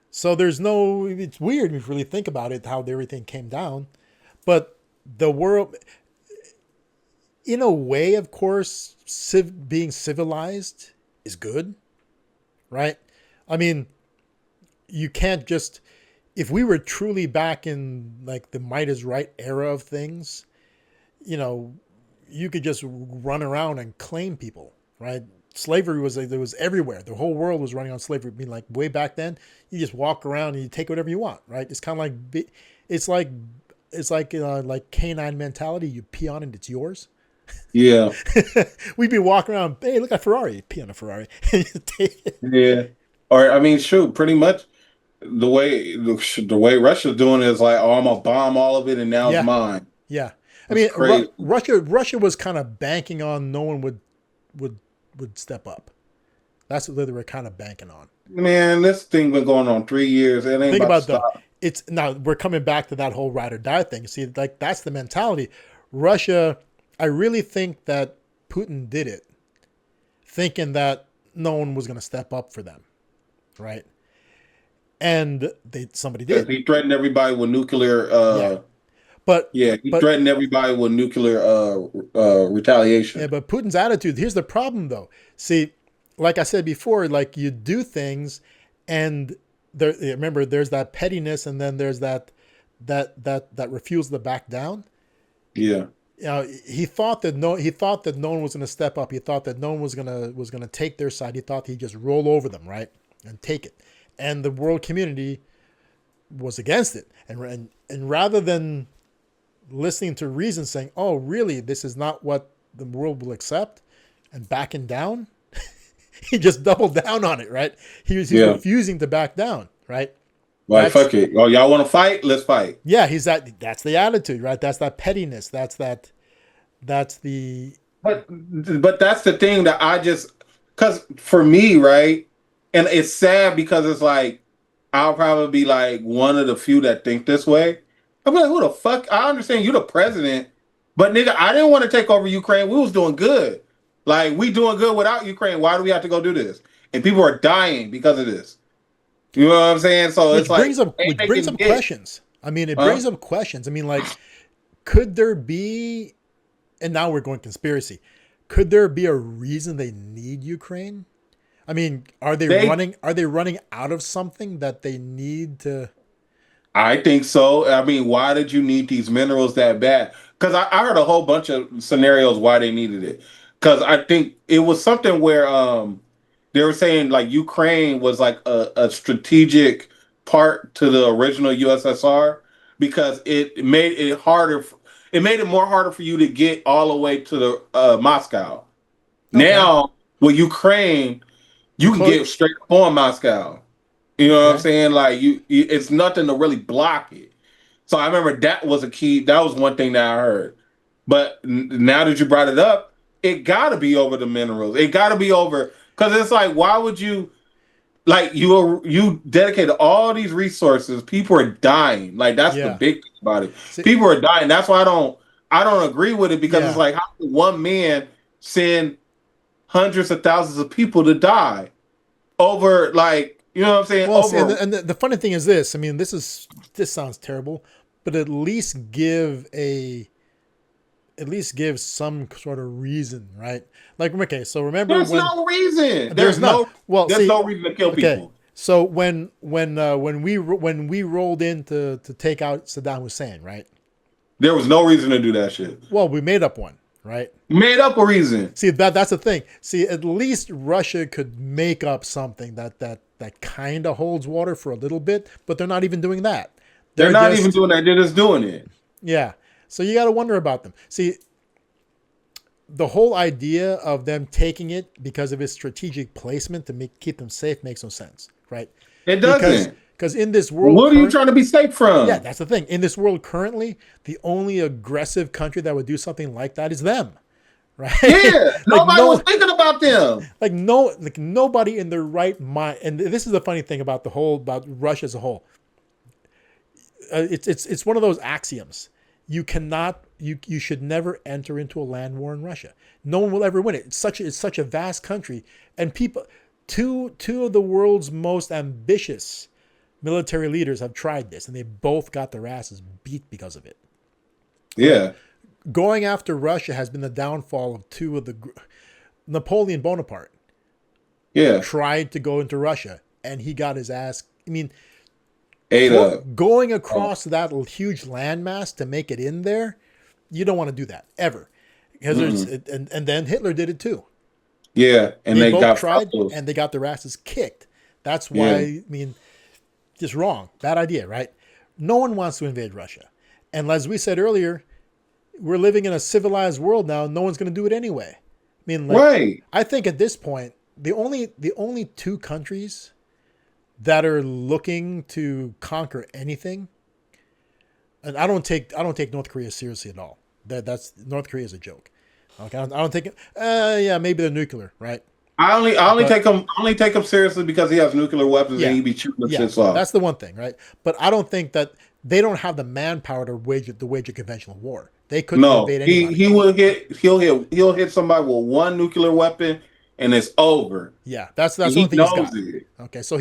So it's weird if you really think about it, how everything came down. But the world, in a way, of course, being civilized is good, right? I mean, you can't just, if we were truly back in like the Might is Right era of things, you know, you could just run around and claim people, right? Slavery was everywhere. The whole world was running on slavery. I mean, like way back then, you just walk around and you take whatever you want, right? It's kind of like, like canine mentality. You pee on it, it's yours. Yeah. We'd be walking around, hey, look at Ferrari. Pee on a Ferrari. Yeah. Or, I mean, shoot, pretty much the way Russia's doing it is like, oh, I'm going to bomb all of it and now it's mine. Yeah. I mean, Russia was kind of banking on no one would step up. That's what they were kind of banking on. Man, this thing been going on 3 years. It ain't about to stop. It's now we're coming back to that whole ride or die thing. See, like that's the mentality. Russia, I really think that Putin did it, thinking that no one was going to step up for them, right? And somebody did. He threatened everybody with nuclear. He threatened everybody with nuclear retaliation. Yeah, but Putin's attitude. Here's the problem, though. See, like I said before, like you do things, and remember, there's that pettiness, and then there's that refusal to back down. Yeah. You know, he thought that no one was going to step up. He thought that no one was going to take their side. He thought he'd just roll over them, right, and take it. And the world community was against it. And rather than listening to reason, saying, "Oh, really? This is not what the world will accept," and backing down, he just doubled down on it, right? He was refusing to back down, right? Like, fuck it. Oh, y'all want to fight? Let's fight. Yeah, that's the attitude, right? That's that pettiness. That's the. But that's the thing that because for me, right, and it's sad because it's like I'll probably be like one of the few that think this way. I'm like, who the fuck? I understand you the president, but nigga, I didn't want to take over Ukraine. We was doing good. Like, we doing good without Ukraine. Why do we have to go do this? And people are dying because of this. You know what I'm saying? So it's like, which brings up questions. I mean, it brings up questions. I mean, like, could there be, and now we're going conspiracy, could there be a reason they need Ukraine? I mean, are they running out of something that they need to? I think so. I mean, why did you need these minerals that bad? Because I heard a whole bunch of scenarios why they needed it. Because I think it was something where they were saying like Ukraine was like a strategic part to the original USSR because it made it harder. It made it more harder for you to get all the way to the Moscow. Okay. Now with Ukraine, you can get straight on Moscow. You know what I'm saying? Like it's nothing to really block it. So I remember that was a key. That was one thing that I heard. But now that you brought it up, it got to be over the minerals. It got to be over because it's like, why would you? Like you dedicated all these resources. People are dying. Like that's the big thing about it. People are dying. That's why I don't agree with it because it's like how can one man send hundreds of thousands of people to die over like. You know what I'm saying? Well, and the funny thing is this. I mean, this sounds terrible, but at least give some sort of reason, right? Like, okay, so remember there's no reason. There's no reason to kill people. Okay, so when we rolled in to take out Saddam Hussein, right? There was no reason to do that shit. Well, we made up one, right? Made up a reason. See, that's the thing. See, at least Russia could make up something that kind of holds water for a little bit, but they're not even doing that. They're not even doing that. They're just doing it. Yeah. So you got to wonder about them. See, the whole idea of them taking it because of its strategic placement to keep them safe makes no sense, right? It doesn't. Because in this world... What are you trying to be safe from? Yeah, that's the thing. In this world currently, the only aggressive country that would do something like that is them. Right? Yeah, nobody was thinking about them. Like nobody in their right mind. And this is the funny thing about Russia as a whole. It's one of those axioms. You should never enter into a land war in Russia. No one will ever win it. It's such a vast country, and two of the world's most ambitious military leaders have tried this, and they both got their asses beat because of it. Yeah. Going after Russia has been the downfall of two of the... Napoleon Bonaparte tried to go into Russia, and he got his ass... I mean, going across that huge landmass to make it in there, you don't want to do that, ever. Because and then Hitler did it too. Yeah, and they both tried, and they got their asses kicked. That's why, I mean, just wrong. Bad idea, right? No one wants to invade Russia. And as we said earlier... We're living in a civilized world now. No one's going to do it anyway. I mean, like, I think at this point, the only two countries that are looking to conquer anything, and I don't take North Korea seriously at all. That's North Korea is a joke. Okay, I don't take it. Maybe they're nuclear, right? I only take him seriously because he has nuclear weapons and he be shooting the shit off. That's the one thing, right? But I don't think that they don't have the manpower to wage a conventional war. They couldn't invade anybody. He'll hit somebody with one nuclear weapon and it's over. Yeah, that's the only thing he's got. Okay, so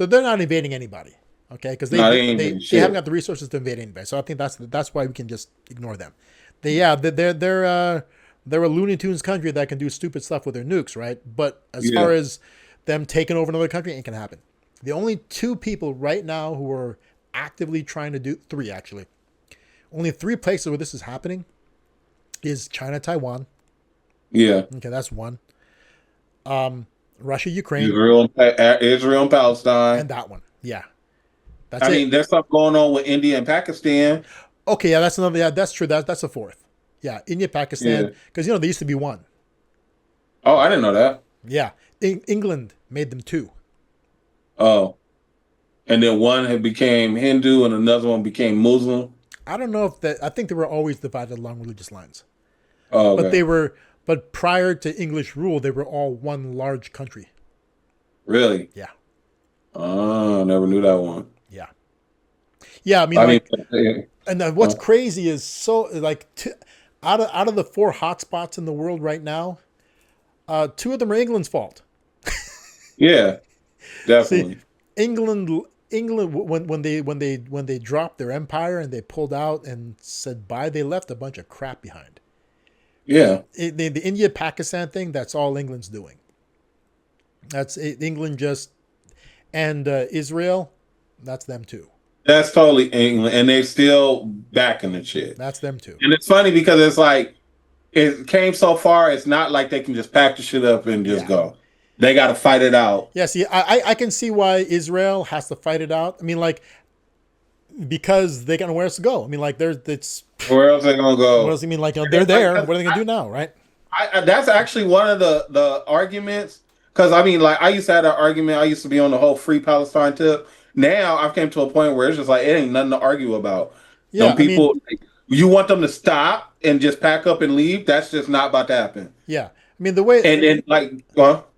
they're not invading anybody. Okay, because they haven't got the resources to invade anybody. So I think that's why we can just ignore them. They're a Looney Tunes country that can do stupid stuff with their nukes, right? But as far as them taking over another country, it ain't gonna happen. The only two people right now who are actively trying to do three actually. Only three places where this is happening is China, Taiwan. Yeah. Okay, that's one. Russia, Ukraine. Israel and Palestine. And that one. Yeah. I mean, there's stuff going on with India and Pakistan. Okay, yeah, that's another. Yeah, that's true. That's a fourth. Yeah, India, Pakistan. Because, there used to be one. Oh, I didn't know that. Yeah. England made them two. Oh. And then one had became Hindu and another one became Muslim. I don't know I think they were always divided along religious lines. Oh, okay. But prior to English rule, they were all one large country. Really? Yeah. Oh, never knew that one. Yeah. Yeah, I mean And what's crazy is out of the 4 hotspots in the world right now, 2 of them are England's fault. Yeah, definitely. See, England when they dropped their empire and they pulled out and said bye, they left a bunch of crap behind. Yeah. The India-Pakistan thing, that's all England's doing. That's England and Israel, that's them too. That's totally England, and they're still backing the shit. That's them too. And it's funny because it's like it came so far. It's not like they can just pack the shit up and just go. They got to fight it out. Yeah, see, I can see why Israel has to fight it out. I mean, like, because they got nowhere else to go. I mean, like, it's where else are they gonna go? What else? I mean, like, they're there. What are they gonna do now, right? That's actually one of the arguments. Because I mean, like, I used to have that argument. I used to be on the whole free Palestine tip. Now I've came to a point where it's just like it ain't nothing to argue about. Yeah, some people, you want them to stop and just pack up and leave. That's just not about to happen. Yeah, I mean the way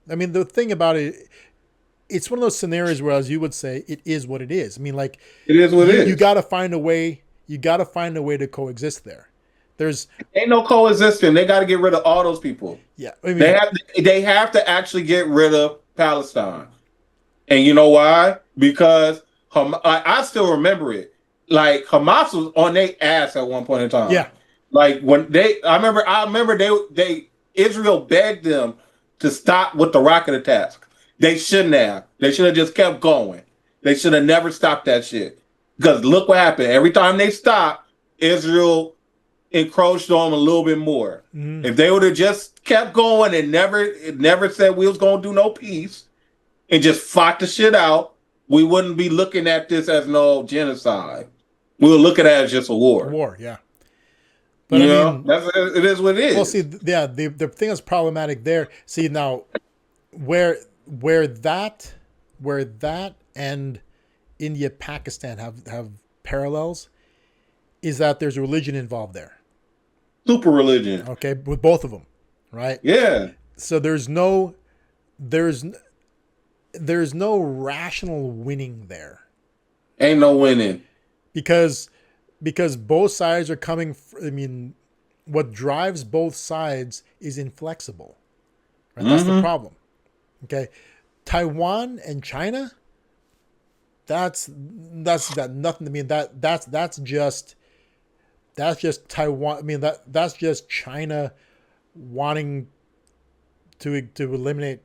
I mean the thing about it, it's one of those scenarios where, as you would say, it is what it is. I mean, like, it is what it is. You got to find a way. You got to find a way to coexist there. There's ain't no coexisting. They got to get rid of all those people. Yeah, I mean, they have to actually get rid of Palestine. And you know why? Because I still remember it. Like, Hamas was on their ass at one point in time. Yeah. Like when I remember they Israel begged them to stop with the rocket attacks. They shouldn't have. They should have just kept going. They should have never stopped that shit. Because look what happened. Every time they stopped, Israel encroached on them a little bit more. Mm-hmm. If they would have just kept going and never said we was gonna do no peace and just fought the shit out, we wouldn't be looking at this as no genocide. We would look at it as just a war. A war, yeah. But it is what it is. Well, see, yeah, the thing that's problematic there. See, now, where that and India, Pakistan have parallels, is that there's a religion involved there. Super religion. Okay, with both of them, right? Yeah. So there's no rational winning there. Ain't no winning. Because both sides are coming. I mean, what drives both sides is inflexible. Right? That's the problem. Okay, Taiwan and China. That's got nothing. I mean, that's just Taiwan. I mean, that's just China wanting to eliminate.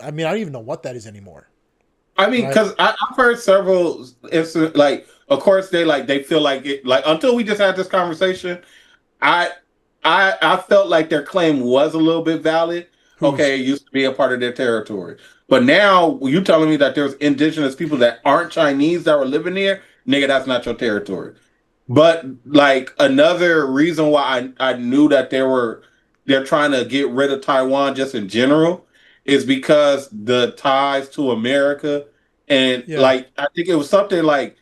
I mean, I don't even know what that is anymore. I mean, because I've heard several instances, like, of course, they feel like it, like, until we just had this conversation, I felt like their claim was a little bit valid. Okay, it used to be a part of their territory. But now you telling me that there's indigenous people that aren't Chinese that were living there, nigga, that's not your territory. But, like, another reason why I knew that they're trying to get rid of Taiwan just in general is because the ties to America, and like, I think it was something like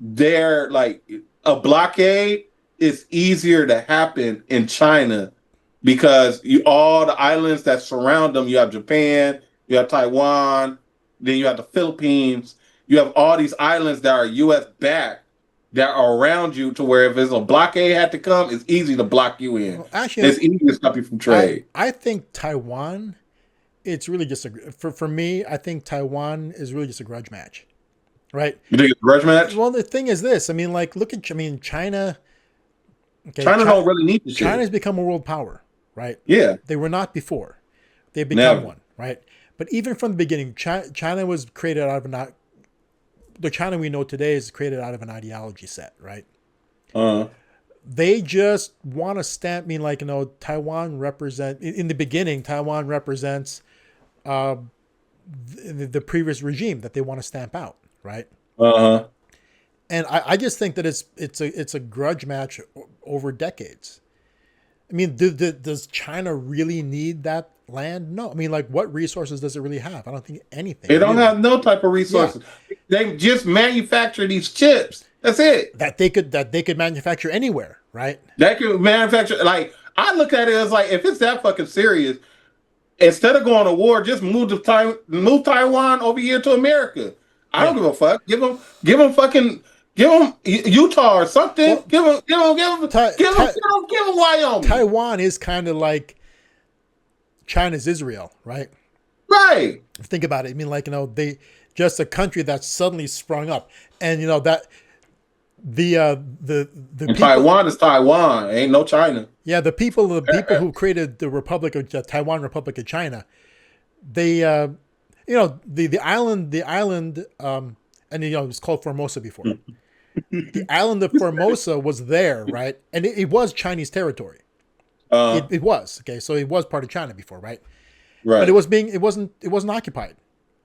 a blockade is easier to happen in China because all the islands that surround them, you have Japan, you have Taiwan, then you have the Philippines, you have all these islands that are U.S. backed that are around you, to where if there's a blockade had to come, it's easy to block you in. Well, actually, it's easy to stop you from trade. I think Taiwan, it's really just for me, I think Taiwan is really just a grudge match, right? You think it's a grudge match? Well, the thing is this. I mean, like, China. Okay, China don't really need the shit. China's become a world power, right? Yeah. They were not before. They've become one, right? But even from the beginning, China was created out of the China we know today is created out of an ideology set, right? They just want to stamp. I mean, like, Taiwan in the beginning, Taiwan represents the previous regime that they want to stamp out, right? And I just think that it's a grudge match over decades. I mean, does China really need that land? No. I mean, like, what resources does it really have? I don't think anything. They don't have no type of resources. Yeah. They just manufacture these chips. That's it. That they could manufacture anywhere, right? They could manufacture. Like, I look at it as like, if it's that fucking serious, instead of going to war, just move Taiwan over here to America. I don't give a fuck. Give them fucking Give them Utah or something. Well, give them Wyoming. Taiwan is kind of like China's Israel, right? Right. Think about it. I mean, like, they just a country that suddenly sprung up, and that the people, Taiwan is Taiwan. Ain't no China. Yeah, the people who created the Republic of Taiwan, Republic of China, they the island, and it was called Formosa before. The island of Formosa was there, right? And it was Chinese territory. It was, okay, so it was part of China before, right? Right. But it wasn't occupied,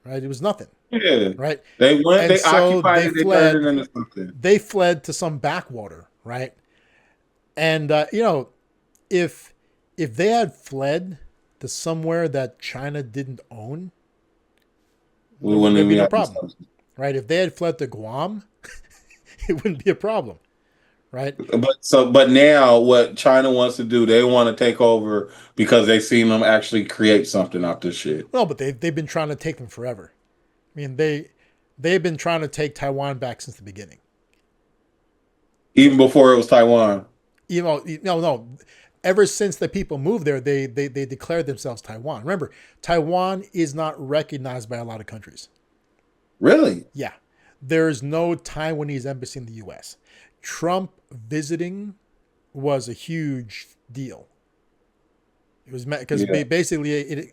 right? It was nothing. Yeah. Right. They went. And they so occupied they it. They fled. turned it into something. They fled to some backwater, right? And if they had fled to somewhere that China didn't own, we wouldn't be no problem, right? If they had fled to Guam, it wouldn't be a problem, right? But now what China wants to do, they want to take over because they've seen them actually create something out this shit. No, but they've been trying to take them forever. I mean, they've been trying to take Taiwan back since the beginning. Even before it was Taiwan. No. Ever since the people moved there, they declared themselves Taiwan. Remember, Taiwan is not recognized by a lot of countries. Really? Yeah. There's no Taiwanese embassy in the U.S. Trump visiting was a huge deal. It was because basically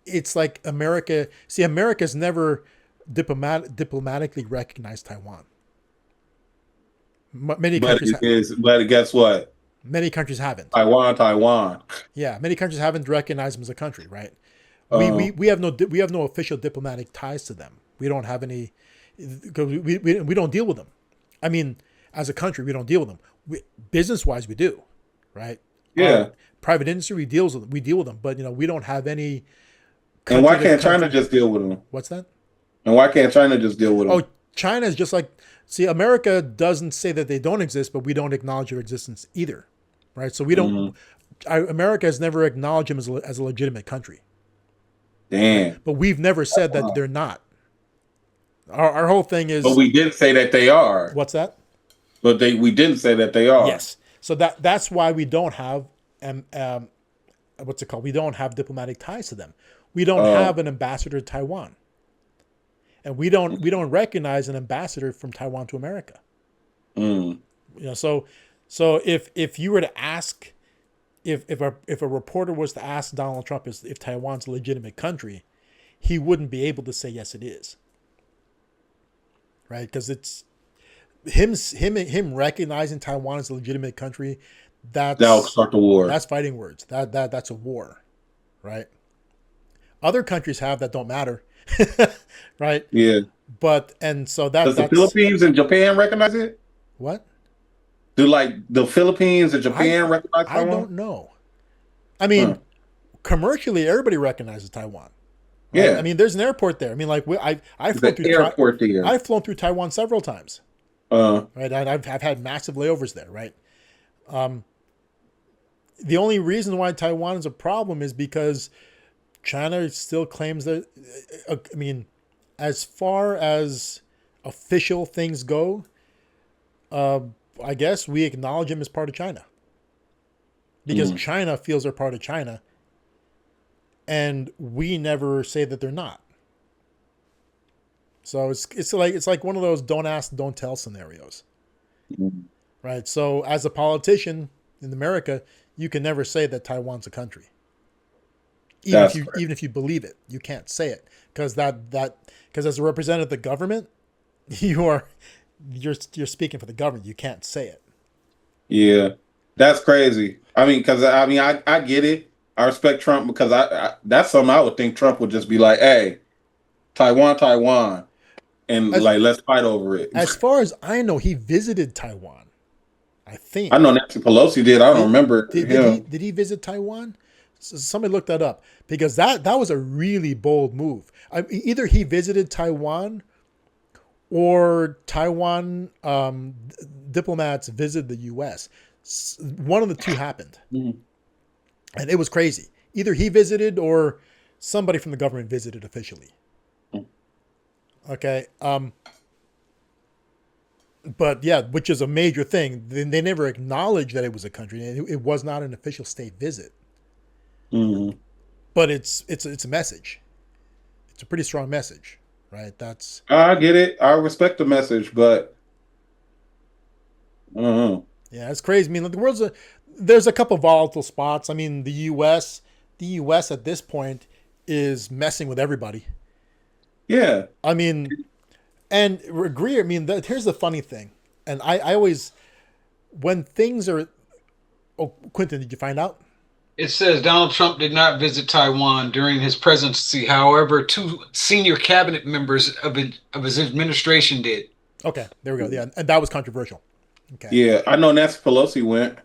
it's like America. See, America's never diplomatically recognized Taiwan. Many countries, but guess what? Many countries haven't. Taiwan. Yeah, many countries haven't recognized them as a country, right? We have no official diplomatic ties to them. We don't have any. We don't deal with them. I mean, as a country, we don't deal with them. Business wise, we do, right? Yeah. Private industry, we deal with them, but we don't have any. And why can't China just deal with them? What's that? And why can't China just deal with them? Oh, China is just like. See, America doesn't say that they don't exist, but we don't acknowledge their existence either, right? So we don't. America has never acknowledged them as a legitimate country. Damn. But we've never said that they're not. Our whole thing is. But we did say that they are. What's that? But we didn't say that they are. Yes. So that's why we don't have what's it called? We don't have diplomatic ties to them. We don't have an ambassador to Taiwan. And we don't recognize an ambassador from Taiwan to America. So if you were to ask, if a reporter was to ask Donald Trump if Taiwan's a legitimate country, he wouldn't be able to say yes, it is. Right? Because it's him recognizing Taiwan as a legitimate country. That'll start the war. That's fighting words. That's a war, right? Other countries have that don't matter. Right? Yeah. So does the Philippines and Japan recognize it? What? Do like the Philippines and Japan recognize Taiwan? I don't know. I mean, commercially, everybody recognizes Taiwan. Right? Yeah. I mean, there's an airport there. I mean, like I've flown through Taiwan several times. Right. I've had massive layovers there. Right. The only reason why Taiwan is a problem is because China still claims that, I mean, as far as official things go, I guess we acknowledge them as part of China. Because China feels they're part of China, and we never say that they're not. So it's like one of those don't ask, don't tell scenarios. Right? So as a politician in America, you can never say that Taiwan's a country. Even if you believe it, you can't say it because as a representative of the government, you're speaking for the government. You can't say it. Yeah, that's crazy. I mean, because I get it. I respect Trump because I that's something I would think Trump would just be like, "Hey, Taiwan, and let's fight over it." As far as I know, he visited Taiwan. I think I know Nancy Pelosi did. I don't remember. Did he visit Taiwan? Somebody look that up because that was a really bold move. Either he visited Taiwan or Taiwan diplomats visited the U.S. One of the two happened. And it was crazy. Either he visited or somebody from the government visited officially. Okay. But yeah, which is a major thing. They never acknowledged that it was a country. It was not an official state visit. Mm-hmm. But it's a message. It's a pretty strong message, right? That's I get it. I respect the message, but yeah, it's crazy. I mean, the world's there's a couple volatile spots. I mean, the U.S. At this point is messing with everybody. Yeah. I mean, and agree. I mean, here's the funny thing, and I always when things are. Oh, Quentin, did you find out? It says Donald Trump did not visit Taiwan during his presidency. However, 2 senior cabinet members of his administration did. Okay, there we go. Yeah, and that was controversial. Okay. Yeah, I know Nancy Pelosi went,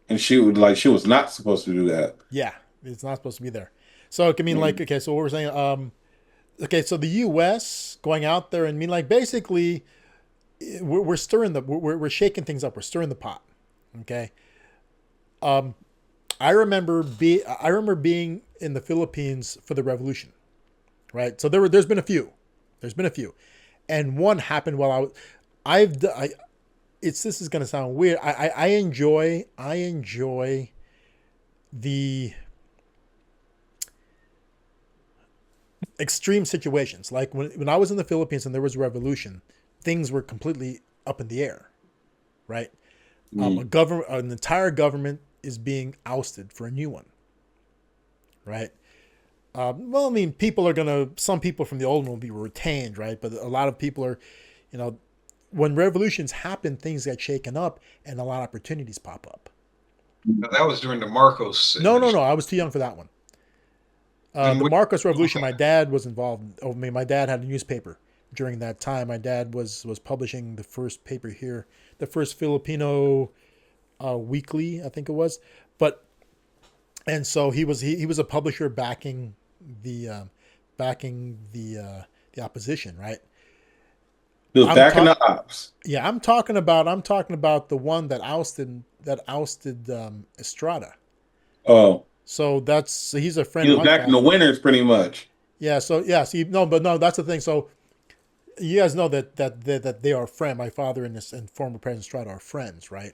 and she was not supposed to do that. Yeah, it's not supposed to be there. So I mean, like, okay, so what we're saying, okay, so the U.S. going out there and basically, we're stirring we're shaking things up. We're stirring the pot. Okay. I remember being in the Philippines for the revolution, right? So there's been a few, and one happened while this is going to sound weird. I enjoy the extreme situations. Like when I was in the Philippines and there was a revolution, things were completely up in the air, right? An entire government is being ousted for a new one, right? Well, I mean, some people from the old one will be retained, right? But a lot of people are, when revolutions happen, things get shaken up and a lot of opportunities pop up. That was during the Marcos. No. I was too young for that one. The Marcos Revolution, my dad was involved. I mean, my dad had a newspaper during that time. My dad was publishing the first paper here, the first Filipino weekly, I think it was. And so he was a publisher backing the opposition, right? He was backing the ops. Yeah, I'm talking about the one that ousted Estrada. Oh. So he's a friend. He was backing the winners pretty much. Yeah, so yeah, that's the thing. So you guys know that they are friends. My father and former President Estrada are friends, right?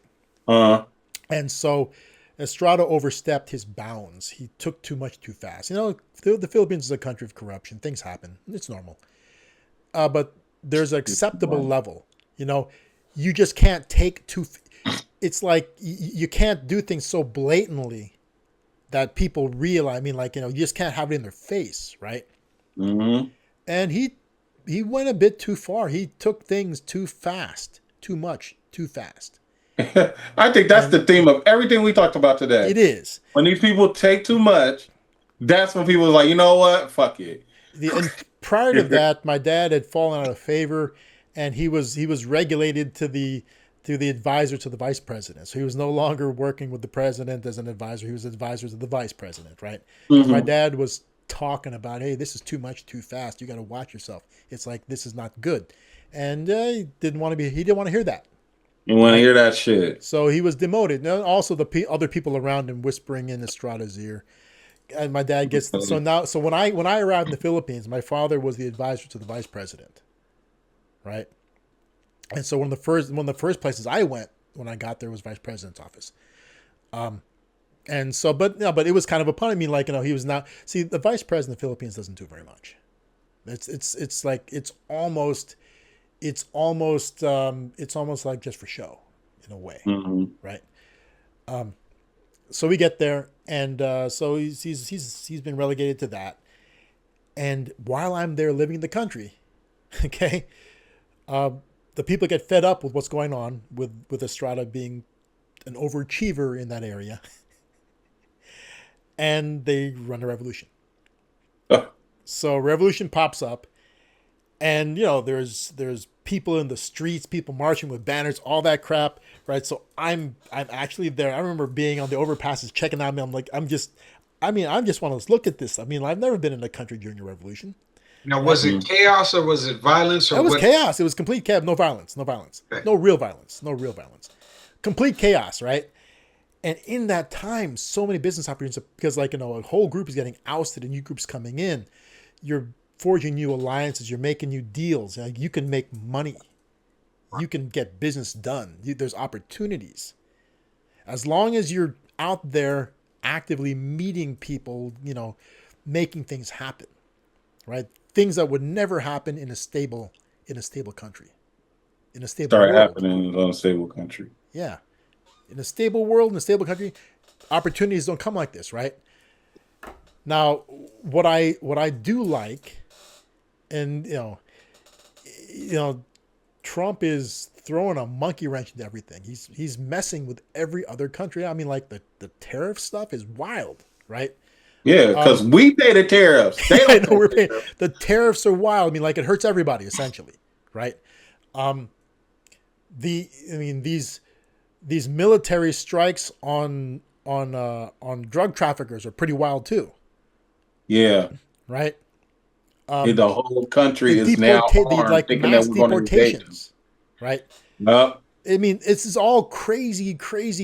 And so Estrada overstepped his bounds. He took too much too fast. The Philippines is a country of corruption. Things happen. It's normal. But there's an acceptable level. You just can't take it's like you can't do things so blatantly that people realize. I mean, you just can't have it in their face, right? Mm-hmm. And he went a bit too far. He took things too fast, too much, too fast. I think that's the theme of everything we talked about today. It is. When these people take too much, that's when people are like, you know what? Fuck it. And prior to that, my dad had fallen out of favor, and he was regulated to the advisor to the vice president. So he was no longer working with the president as an advisor. He was an advisor to the vice president, right? Mm-hmm. My dad was talking about, hey, this is too much, too fast. You got to watch yourself. It's like, this is not good. And he didn't want to hear that. You want to hear that shit. So he was demoted. And also the other people around him whispering in Estrada's ear. And my dad gets so when I arrived in the Philippines, my father was the advisor to the vice president, right? And so one of the first places I went when I got there was vice president's office. And so, but it was kind of a pun. I mean, he was not. See, the vice president of the Philippines doesn't do very much. It's almost like just for show, in a way, right? So we get there, and so he's been relegated to that. And while I'm there living in the country, okay, the people get fed up with what's going on with Estrada being an overachiever in that area, and they run a revolution. So revolution pops up, and there's people in the streets, people marching with banners, all that crap, right? So I'm actually there. I remember being on the overpasses, checking out. I just want to look at this. I mean, I've never been in a country during a revolution. Now, was it chaos or was it violence? It was chaos. It was complete chaos. No violence. Okay. No real violence. Complete chaos, right? And in that time, so many business opportunities, because a whole group is getting ousted and new groups coming in. You're forging new alliances. You're making new deals. You can make money. you can get business done. There's opportunities. As long as you're out there actively meeting people, making things happen, right? Things that would never happen in a stable country, in a stable Start world. happening in an unstable country. Yeah. In a stable world, in a stable country, opportunities don't come like this, right? Now, what I do like, and Trump is throwing a monkey wrench into everything. He's messing with every other country. I mean, like the tariff stuff is wild, right? Yeah, because we pay the tariffs. They I don't know we're pay paying. The tariffs are wild. I mean, like it hurts everybody essentially, right? These military strikes on drug traffickers are pretty wild too, Yeah. right? The whole country The is now armed, like thinking that mass we're going to invade them. deportations, right? Yup. I mean, it's just all crazy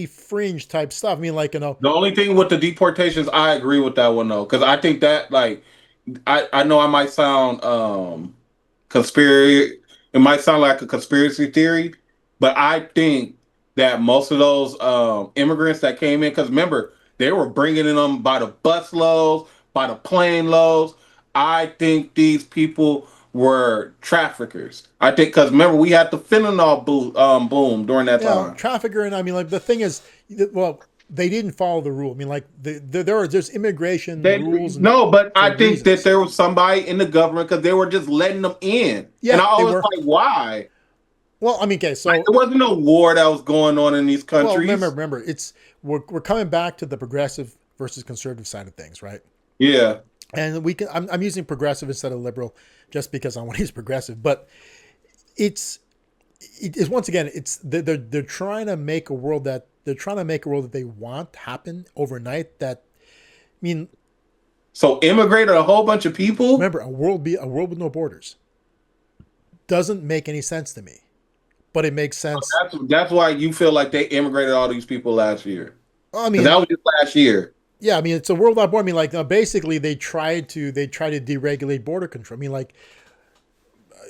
fringe type stuff. I mean, like The only thing with the deportations, I agree with that one though, because I think that like I know I might sound conspiracy. It might sound like a conspiracy theory, but I think that most of those immigrants that came in, because remember they were bringing in them by the bus loads, by the plane loads. I think these people were traffickers. I think because remember we had the fentanyl boom during that time. trafficker, and I mean, like the thing is, well, they didn't follow the rule. I mean, like there's immigration rules. No, but I think reasons. that there was somebody in the government because they were just letting them in. Yeah, and I they always were. like, why? Well, I mean, okay, so There wasn't no war that was going on in these countries. well, remember, we're coming back to the progressive versus conservative side of things, right? Yeah. And I'm using progressive instead of liberal just because I want to use progressive, but it's once again, they're trying to make a world that they want happen overnight. That, I mean, So immigrated a whole bunch of people. remember, a world with no borders doesn't make any sense to me, but it makes sense. That's why you feel like they immigrated all these people last year. I mean, That was just last year. yeah, I mean, it's a world without borders. I mean, like basically they tried to deregulate border control. I mean, like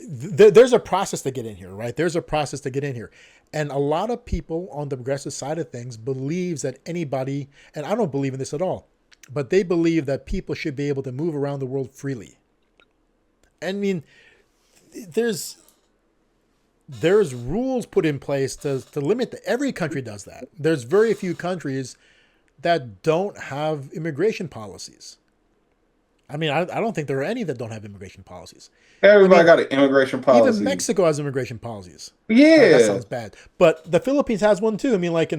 there's a process to get in here, right? There's a process to get in here. And a lot of people on the progressive side of things believes that anybody, and I don't believe in this at all, but they believe that people should be able to move around the world freely. I mean, there's rules put in place to limit that. Every country does that. There's very few countries that don't have immigration policies. I mean, I don't think there are any that don't have immigration policies. Everybody got an immigration policy. Even Mexico has immigration policies. Yeah. That sounds bad. But the Philippines has one too. I mean, like,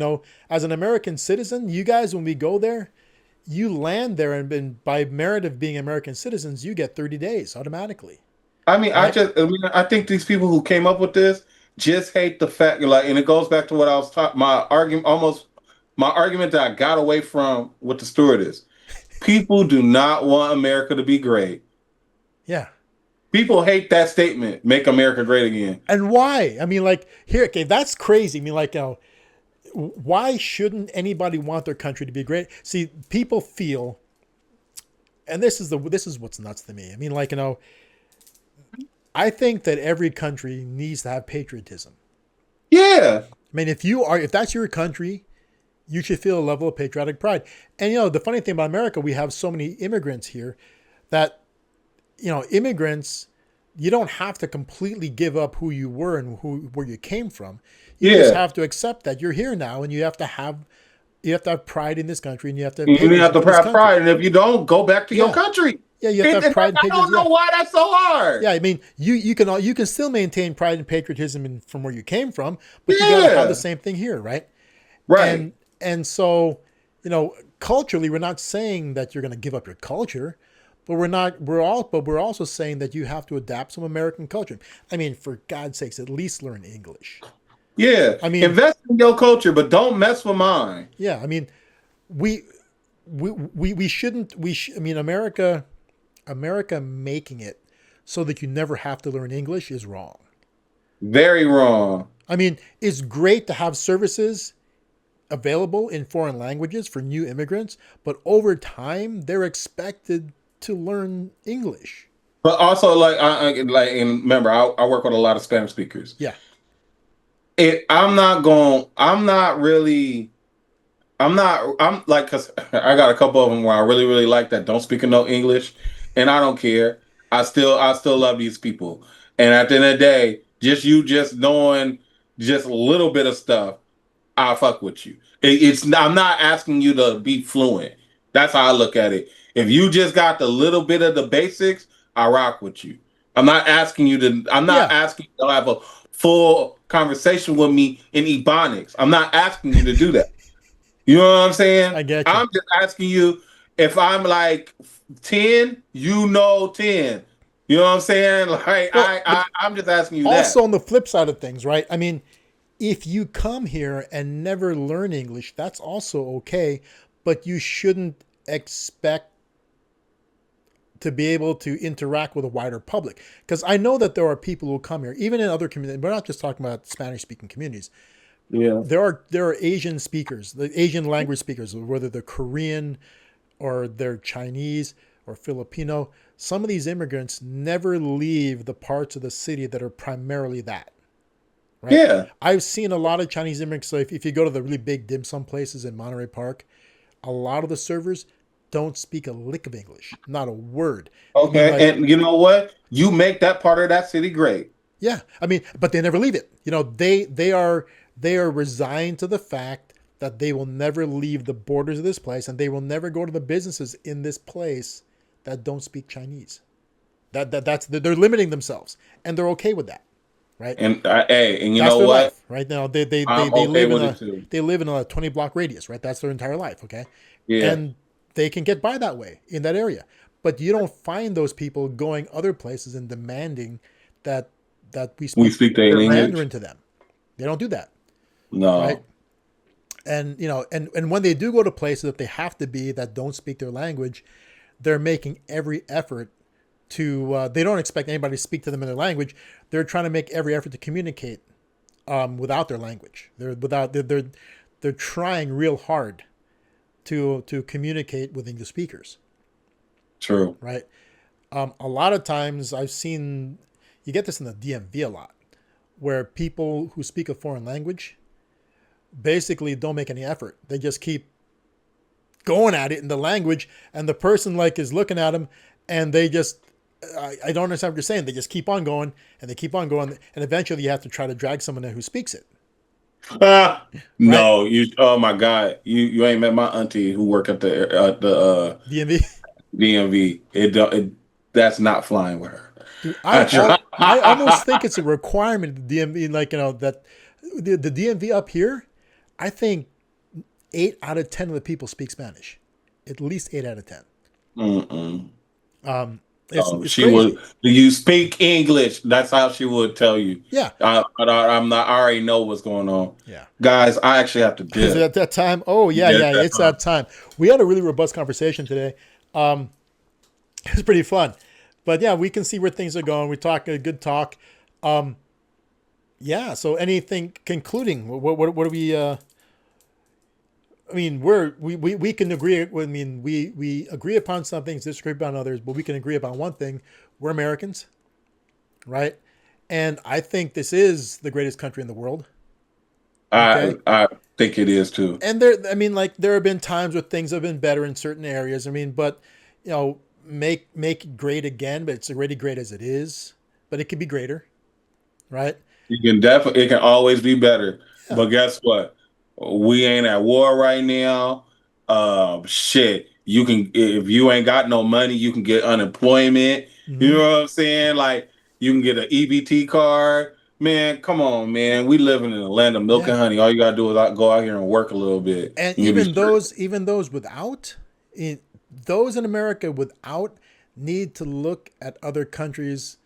as an American citizen, you guys, when we go there, you land there and by merit of being American citizens, you get 30 days automatically. I mean, Right? I think these people who came up with this just hate the fact, like, and it goes back to what I was talking. My argument that I got away from with the stewardess. People do not want America to be great. Yeah. People hate that statement, make America great again. And why? I mean, like, here, okay, that's crazy. I mean, like, why shouldn't anybody want their country to be great? See, people feel, and this is what's nuts to me. I mean, like, I think that every country needs to have patriotism. Yeah. I mean, if that's your country, you should feel a level of patriotic pride. And, the funny thing about America, we have so many immigrants here that, immigrants, you don't have to completely give up who you were and where you came from. You just have to accept that you're here now, and you have to have pride in this country, and you have to have pride. And if you don't, go back to your country. Yeah, you have to have pride. I don't know why that's so hard. Yeah, I mean, you can still maintain pride and patriotism from where you came from, but you gotta have the same thing here, right? Right. And so, culturally, we're not saying that you're going to give up your culture, but we're also saying that you have to adapt some American culture. I mean, for God's sakes, at least learn English. Yeah. I mean, invest in your culture, but don't mess with mine. Yeah. I mean, we shouldn't, I mean, America making it so that you never have to learn English is wrong. Very wrong. I mean, it's great to have services available in foreign languages for new immigrants, but over time they're expected to learn English. But also, and remember, I work with a lot of Spanish speakers. Yeah. I'm not going. I'm not really. I'm not. I'm like, cause I got a couple of them where I really, really like that don't speak no English, and I don't care. I still love these people. And at the end of the day, just knowing just a little bit of stuff, I fuck with you. It's. I'm not asking you to be fluent. That's how I look at it. If you just got the little bit of the basics, I rock with you. I'm not asking you to. I'm not Yeah, asking you to have a full conversation with me in Ebonics. I'm not asking you to do that. You know what I'm saying? I get you. I'm just asking you if I'm like 10, you know 10. You know what I'm saying? Like Well, but I'm just asking you that. also on the flip side of things, right? I mean, if you come here and never learn English, that's also okay, but you shouldn't expect to be able to interact with a wider public. Because I know that there are people who come here, even in other communities. We're not just talking about Spanish-speaking communities. Yeah. There are Asian speakers, the Asian language speakers, whether they're Korean or they're Chinese or Filipino. Some of these immigrants never leave the parts of the city that are primarily that. Right? Yeah. I've seen a lot of Chinese immigrants. So if you go to the really big dim sum places in Monterey Park, a lot of the servers don't speak a lick of English, not a word. I mean, Okay. like, And you know what? You make that part of that city great. yeah, I mean, but they never leave it. They are resigned to the fact that they will never leave the borders of this place, and they will never go to the businesses in this place that don't speak Chinese. That's they're limiting themselves, and they're okay with that, right? And hey, and you That's know their what? life right now. They I'm okay live in with it a too. they live in a 20 block radius, right? That's their entire life, okay? Yeah. And they can get by that way in that area. But you don't find those people going other places and demanding that we We speak speak their English. Mandarin to them. They don't do that, right? No. And and when they do go to places that they have to be that don't speak their language, they're making every effort to. They don't expect anybody to speak to them in their language. They're trying to make every effort to communicate without their language. They're trying real hard to communicate with English speakers, True. right? A lot of times I've seen you get this in the DMV a lot, where people who speak a foreign language basically don't make any effort. They just keep going at it in the language, and the person like is looking at them, and they just I don't understand what you're saying. They just keep on going, and they keep on going, and eventually you have to try to drag someone in who speaks it, right? No, you. Oh my God, you ain't met my auntie who work at the DMV. DMV. That's not flying with her. Dude, I try. I almost think it's a requirement of the DMV, like that the DMV up here, I think 8 out of 10 of the people speak Spanish, at least 8 out of 10. Mm-mm. It's She would. crazy. Do you speak English? That's how she would tell you. Yeah, I'm not. I already know what's going on, yeah. guys. I actually have to Is it dip. at that time? Oh yeah, Yeah, yeah. It's that time. We had a really robust conversation today. It was pretty fun, but yeah, we can see where things are going. We talk a good talk. Yeah. So anything concluding? What do we? I mean, we can agree. I mean, we agree upon some things, disagree upon others, but we can agree upon one thing: we're Americans, right? And I think this is the greatest country in the world. Okay. I think it is too. And I mean, like there have been times where things have been better in certain areas. I mean, but make it great again. But it's already great as it is. But it could be greater, right? You can definitely. It can always be better. Yeah. But guess what? We ain't at war right now. Shit. You can if you ain't got no money, you can get unemployment. You Hmm. know what I'm saying? Like you can get an EBT card. Man, come on, man. We living in a land of milk Yeah. and honey. All you gotta do is go out here and work a little bit. And And you'll be straight. even those without, those in America without need to look at other countries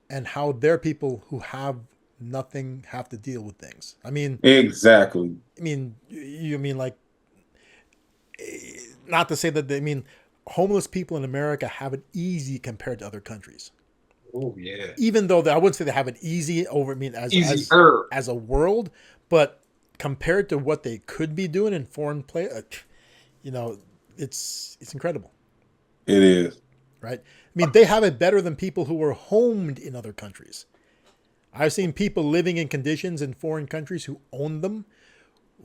and how their people who have nothing have to deal with things. Exactly. You mean like not to say that homeless people in America have it easy compared to other countries. Oh yeah. Even though I wouldn't say they have it easy over. Easier. As a world, but compared to what they could be doing in foreign play, it's incredible, It is. right? I mean, they have it better than people who were homed in other countries. I've seen people living in conditions in foreign countries who own them,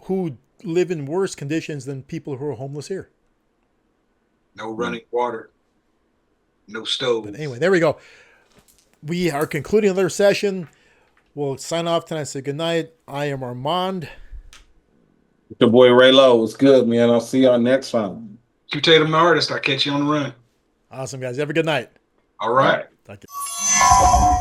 who live in worse conditions than people who are homeless here. No running water. No stove. But anyway, there we go. We are concluding another session. We'll sign off tonight. Say good night. I am Armand. Your boy Ray Lowe. It's good, man. I'll see y'all next time. Q Tatum, the artist. I'll catch you on the run. Awesome, guys. Have a good night. All right. Thank you.